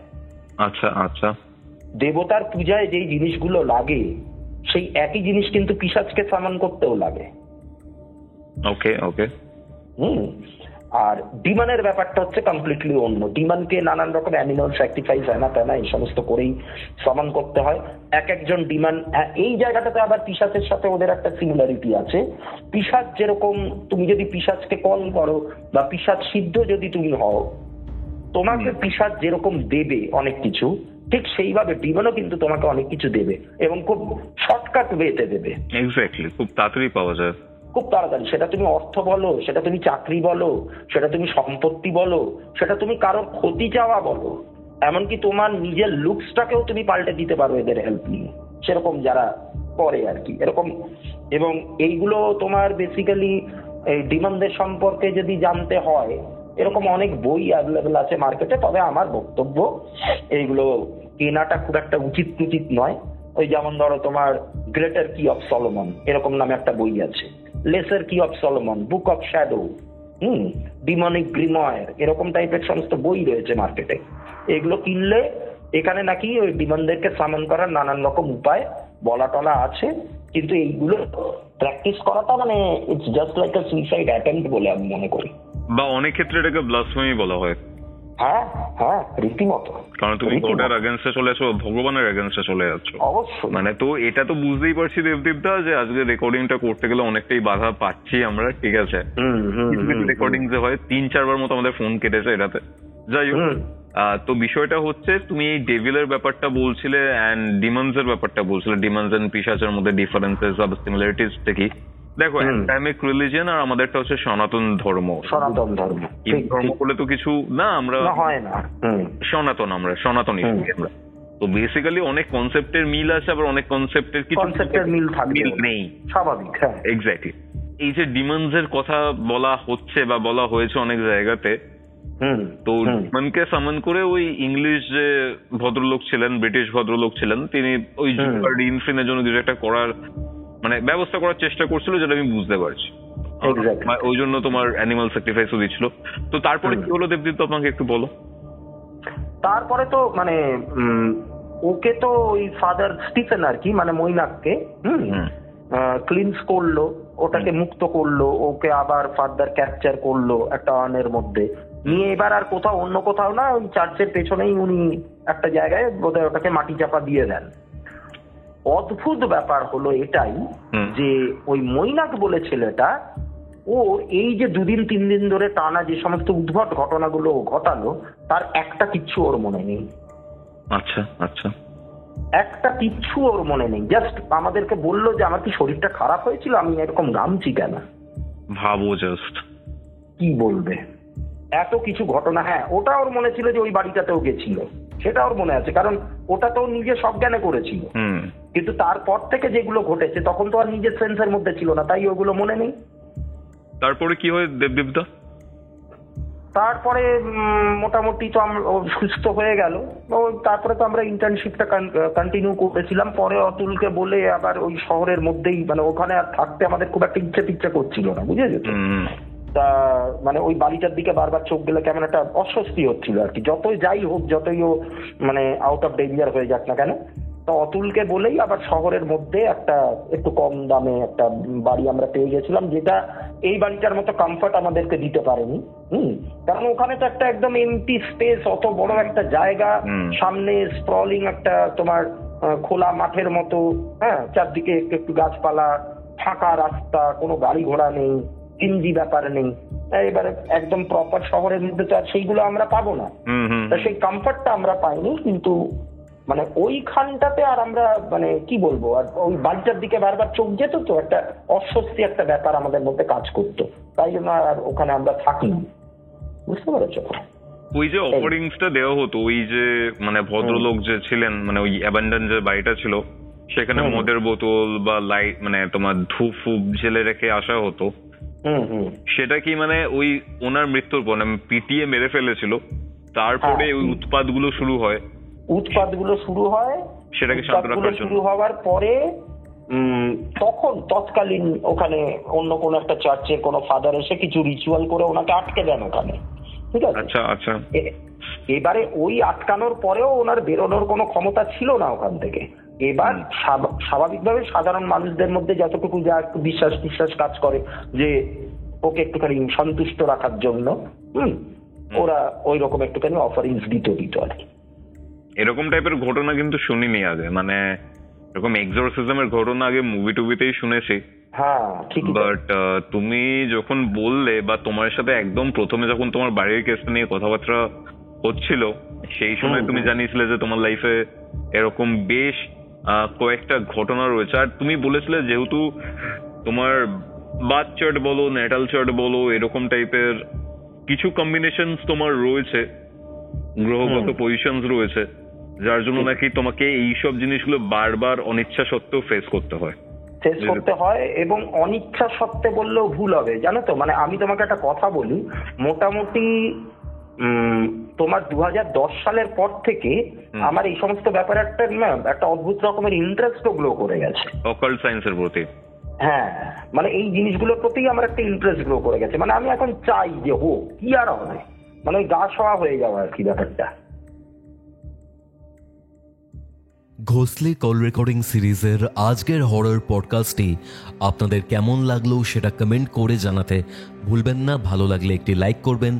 আচ্ছা আচ্ছা। দেবতার পূজায় যেই জিনিসগুলো লাগে সেই একই জিনিস কিন্তু পিশাচকে সামন করতেও লাগে। ওকে ওকে। আর ডিমানের ব্যাপারটা হচ্ছে কমপ্লিটলি অন্য। ডিমানকে নানান রকম অ্যানিমাল স্যাক্রিফাইস হ্যানা ত্যানা এই সমস্ত করেই সামন করতে হয়। এক একজন ডিমান, এই জায়গাটাতে আবার পিশাচের সাথে ওদের একটা সিমিলারিটি আছে। পিশাচ যেরকম, তুমি যদি পিশাচকে কল করো বা পিশাচ সিদ্ধ যদি তুমি হও, তোমাকে পিশাচ যেরকম দেবে অনেক কিছু, ঠিক সেইভাবে ডিমানও কিন্তু তোমাকে অনেক কিছু দেবে এবং খুব শর্টকাট ওয়েতে দেবে। এক্স্যাক্টলি, খুব তাড়াতাড়ি পাওয়া যায়, খুব তাড়াতাড়ি। সেটা তুমি অর্থ বলো, সেটা তুমি চাকরি বলো, সেটা তুমি সম্পত্তি বলো, সেটা তুমি কারোর ক্ষতি চাওয়া বলো, এমনকি তোমার নিজের লুকসটাকেও তুমি পাল্টে দিতে পারো এদের হেল্প নিয়ে, সেরকম যারা করে আর কি এরকম। এবং এইগুলো তোমার বেসিক্যালি এই ডিমান্ডের সম্পর্কে যদি জানতে হয়, এরকম অনেক বই অ্যাভেলেবেল আছে মার্কেটে। তবে আমার বক্তব্য এইগুলো কেনাটা খুব একটা উচিত নয়। ওই যেমন ধরো তোমার গ্রেটার কি অফ সলোমন এরকম নামে একটা বই আছে, lesser key of Solomon, book of shadow, demonic grimoire, এরকম টাইপের সমস্ত বই রয়েছে মার্কেটে। এগুলো কিনলে এখানে নাকি ওই ডিমনদেরকে সামন করার নানান রকম উপায় বলা টলা আছে, কিন্তু এইগুলো প্র্যাকটিস করাটা মানে it's just like a suicide attempt বলে আমি মনে করি। বা অনেক ক্ষেত্রে এটাকে ব্লাসফেমি বলা হয়। হ্যাঁ হ্যাঁ, রীতিমতো। কারণ তুমি গডের এগেইনস্টে চলে আসো, ভগবানের এগেইনস্টে চলে যাচ্ছ। অবশ্যই। মানে তো এটা তো বুঝতেই পারছি দেবদীপদা যে আজকে রেকর্ডিংটা করতে গেলে অনেকটাই বাধা পাচ্ছি আমরা, ঠিক আছে? রেকর্ডিং যে হয় 3-4 বার মতো আমাদের ফোন কেটেছে এটাতে। যাই হোক, তো বিষয়টা হচ্ছে তুমি এই ডেভিলের ব্যাপারটা বলছিলে অ্যান্ড ডিমন্স এর ব্যাপারটা বলছিলে, ডিমন্স এন্ড পিশাচের মধ্যে ডিফারেন্সেস বা সিমিলারিটিস দেখি। দেখো, অ্যাকাডেমিক রিলিজিয়ন আর আমাদেরটা হচ্ছে সনাতন ধর্ম। সনাতন ধর্ম, এই ধর্ম বলে তো কিছু না, আমরা হয় না, সনাতন, আমরা সনাতনী আমরা। তো বেসিক্যালি অনেক কনসেপ্টের মিল আছে, আবার অনেক কনসেপ্টের কিছু মিল নেই, স্বাভাবিক। এক্স্যাক্টলি। এই যে ডিমন্স এর কথা বলা হচ্ছে বা বলা হয়েছে অনেক জায়গাতে, তো ডিমনকে সামন করে ওই ইংলিশ যে ভদ্রলোক ছিলেন, ব্রিটিশ ভদ্রলোক ছিলেন, তিনি ওই ইনফিনের জন্য কিছু একটা করার মানে ব্যবস্থা করার চেষ্টা করছিল, যেটা আমি বুঝতে পারছি। ওই জন্য তোমার অ্যানিমাল স্যাক্রিফাইসও দিচ্ছিল। তো তারপরে কি হলো দেবদীপ, আপনাকে একটু বলো। তারপরে তো মানে ওকে তো ওই ফাদার স্টিফেন আর কি, মানে মৈনাককে ক্লিনস করলো, ওটাকে মুক্ত করলো, ওকে আবার ফাদার ক্যাপচার করলো একটা অনের মধ্যে নিয়ে। এবার আর কোথাও অন্য কোথাও না, ওই চার্চের পেছনেই উনি একটা জায়গায় বোধহয় ওটাকে মাটি চাপা দিয়ে দেন। অদ্ভুত ব্যাপার হলো এটাই যে ওই মৈনাক বলে ছেলেটা, ও এই যে 2-3 দিন ধরে টানা যে সমস্ত উদ্ভট ঘটনাগুলো ঘটালো, তার একটা কিচ্ছু ওর মনে নেই। আচ্ছা আচ্ছা। একটা কিচ্ছু ওর মনে নেই। জাস্ট আমাদেরকে বললো যে আমার কি শরীরটা খারাপ হয়েছিল, আমি এরকম ঘামছি কেন। ভাবো জাস্ট কি বলবে, এত কিছু ঘটনা। হ্যাঁ, ওটা ওর মনে ছিল যে ওই বাড়িটাতেও গেছিল, সেটা ওর মনে আছে, কারণ ওটা তো নিজে সজ্ঞানে করেছিল। কিন্তু তারপর থেকে যেগুলো ঘটেছে তখন তো আর নিজের সেন্সের মধ্যে ছিল না, তাই ওগুলো মনে নেই। তারপরে কি হয় দেবদীপদা? তারপরে মোটামুটি তো আমরা সুস্থ হয়ে গেল। তারপরে তো আমরা ইন্টার্নশিপটা কন্টিনিউ করেছিলাম। পরে অতুলকে বলে আবার ওই শহরের মধ্যেই, মানে ওখানে আর থাকতে আমাদের খুব একটা ইচ্ছে করছিল না, বুঝে যেত। তা মানে ওই বাড়িটার দিকে বারবার চোখ গেলে কেমন একটা অস্বস্তি হচ্ছিল আর কি। যতই যাই হোক, যতই ও মানে আউট অফ ডেঞ্জার হয়ে যাক না কেন, তো অতুলকে বলেই আবার শহরের মধ্যে একটা একটু কম দামে একটা বাড়ি আমরা পেয়ে গেছিলাম, যেটা এই বাড়িটার মতো কমফর্ট আমাদেরকে দিতে পারেনি। কারণ ওখানে তো একটা একদম এমটি স্পেস, অত বড় একটা জায়গা, সামনে স্প্রলিং একটা তোমার খোলা মাঠের মতো, হ্যাঁ, চারদিকে একটু গাছপালা, ফাঁকা রাস্তা, কোনো গাড়ি ঘোড়া নেই, চিনজি ব্যাপার নেই। এবারে একদম প্রপার শহরের মধ্যে তো আর সেইগুলো আমরা পাবো না, তা সেই কমফর্টটা আমরা পাইনি। কিন্তু মানে ওইখানটাতে আর আমরা মানে কি বলবো, আর ওই বাড়িটার দিকে বারবার চোখ যেত, তো একটা অস্বস্তি একটা ব্যাপার আমাদের মধ্যে কাজ করতো, তাই জন্য আর ওখানে আমরা থাকি। বুঝতে পেরেছো? ওই যে অফারিংসটা দেওয়া হতো, ওই যে মানে ভদ্রলোক যে ছিলেন, মানে ওই অ্যাবান্ডন যে বাড়িটা ছিল, সেখানে মদের বোতল বা লাইট মানে তোমার ধূপ ফুপ জেলে রেখে আসা হতো। সেটা কি মানে ওই ওনার মৃত্যুর পর পিটিয়ে মেরে ফেলেছিল, তারপরে ওই উৎপাতগুলো শুরু হয়? সেটাকে শান্ত রাখার জন্য শুরু হওয়ার পরে তখন তৎকালীন ওখানে অন্য কোন একটা চার্চের কোন ফাদার এসে কিছু রিচুয়াল করে ওনাকে আটকে দেন ওখানে, ঠিক আছে? আচ্ছা আচ্ছা। এবারে ওই আটকানোর পরেও ওনার বেরোনোর কোনো ক্ষমতা ছিল না ওখান থেকে। এবার স্বাভাবিকভাবে সাধারণ মানুষদের মধ্যে যতটুকু যা একটু বিশ্বাস কাজ করে যে ওকে একটুখানি সন্তুষ্ট রাখার জন্য ওরা ওই রকম একটুখানি অফারিংস দিত আর কি। এরকম টাইপের ঘটনা কিন্তু শুনিনি আগে, মানে এরকম এক্সোরসিজমের ঘটনা আগে মুভি টুভিতেই শুনেছি। হ্যাঁ ঠিক। বাট তুমি যখন বললে বা তোমার সাথে একদম প্রথমে যখন তোমার বাড়ির কেসটা নিয়ে কথাবার্তা হচ্ছিল সেই সময় তুমি জানিয়েছিলে যে তোমার লাইফে এরকম বেশ কয়েকটা ঘটনা রয়েছে, আর তুমি বলেছিলে যেহেতু তোমার বাথ চার্ট বলো, নেটাল চার্ট বলো, এরকম টাইপের কিছু কম্বিনেশন তোমার রয়েছে, গ্রহগত পজিশনস রয়েছে, যার জন্য নাকি তোমাকে এইসব জিনিসগুলো বারবার অনিচ্ছা সত্ত্বেও ফেস করতে হয়। এবং অনিচ্ছা সত্ত্বে বললেও ভুল হবে, জানো তো। মানে আমি তোমাকে একটা কথা বলি, মোটামুটি তোমার 2010 সালের পর থেকে আমার এই সমস্ত ব্যাপারে একটা অদ্ভুত রকমের ইন্টারেস্ট গ্রো করে গেছে অকাল্ট সায়েন্সের প্রতি। হ্যাঁ, মানে এই জিনিসগুলোর প্রতি আমার একটা ইন্টারেস্ট গ্রো করে গেছে। মানে আমি এখন চাই যে হোক, কি আর হবে, মানে ওই গা সওয়া হয়ে যাওয়া আর কি ব্যাপারটা। ঘোষলে কল রেকর্ডিং সিরিজের আজকের হরর পডকাস্টটি আপনাদের কেমন লাগলো সেটা কমেন্ট করে জানাতে ভুলবেন না। ভালো লাগলে একটি লাইক করবেন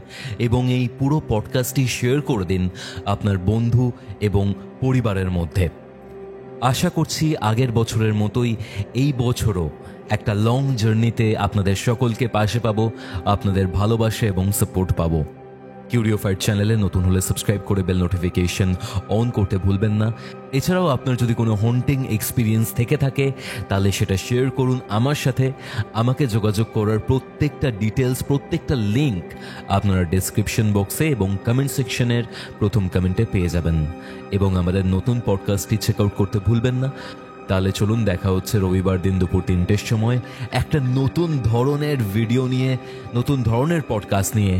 এবং এই পুরো পডকাস্টটি শেয়ার করে দিন আপনার বন্ধু এবং পরিবারের মধ্যে। আশা করছি আগের বছরের মতোই এই বছরও একটা লং জার্নিতে আপনাদের সকলকে পাশে পাবো, আপনাদের ভালোবাসা এবং সাপোর্ট পাবো। কিউরিওফাইড চ্যানেলে নতুন হলে সাবস্ক্রাইব করে বেল নোটিফিকেশন অন করতে ভুলবেন না। এছাড়াও আপনার যদি কোনো হন্টিং এক্সপিরিয়েন্স থেকে থাকে তাহলে সেটা শেয়ার করুন আমার সাথে। আমাকে যোগাযোগ করার প্রত্যেকটা ডিটেলস, প্রত্যেকটা লিঙ্ক আপনারা ডেসক্রিপশন বক্সে এবং কমেন্ট সেকশনের প্রথম কমেন্টে পেয়ে যাবেন। এবং আমাদের নতুন পডকাস্টটি চেক আউট করতে ভুলবেন না। তাহলে চলুন, দেখা হচ্ছে রবিবার দিন দুপুর 3টের সময় একটা নতুন ধরনের ভিডিও নিয়ে, নতুন ধরনের পডকাস্ট নিয়ে,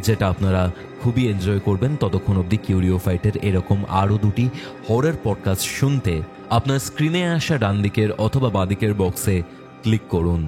যেটা আপনারা খুবই এনজয় করবেন। ততক্ষণ অবধি কিউরিওফাইটের এরকম আরও 2টি হরর পডকাস্ট শুনতে আপনার স্ক্রিনে আসা ডান দিকের অথবা বাঁ দিকের বক্সে ক্লিক করুন।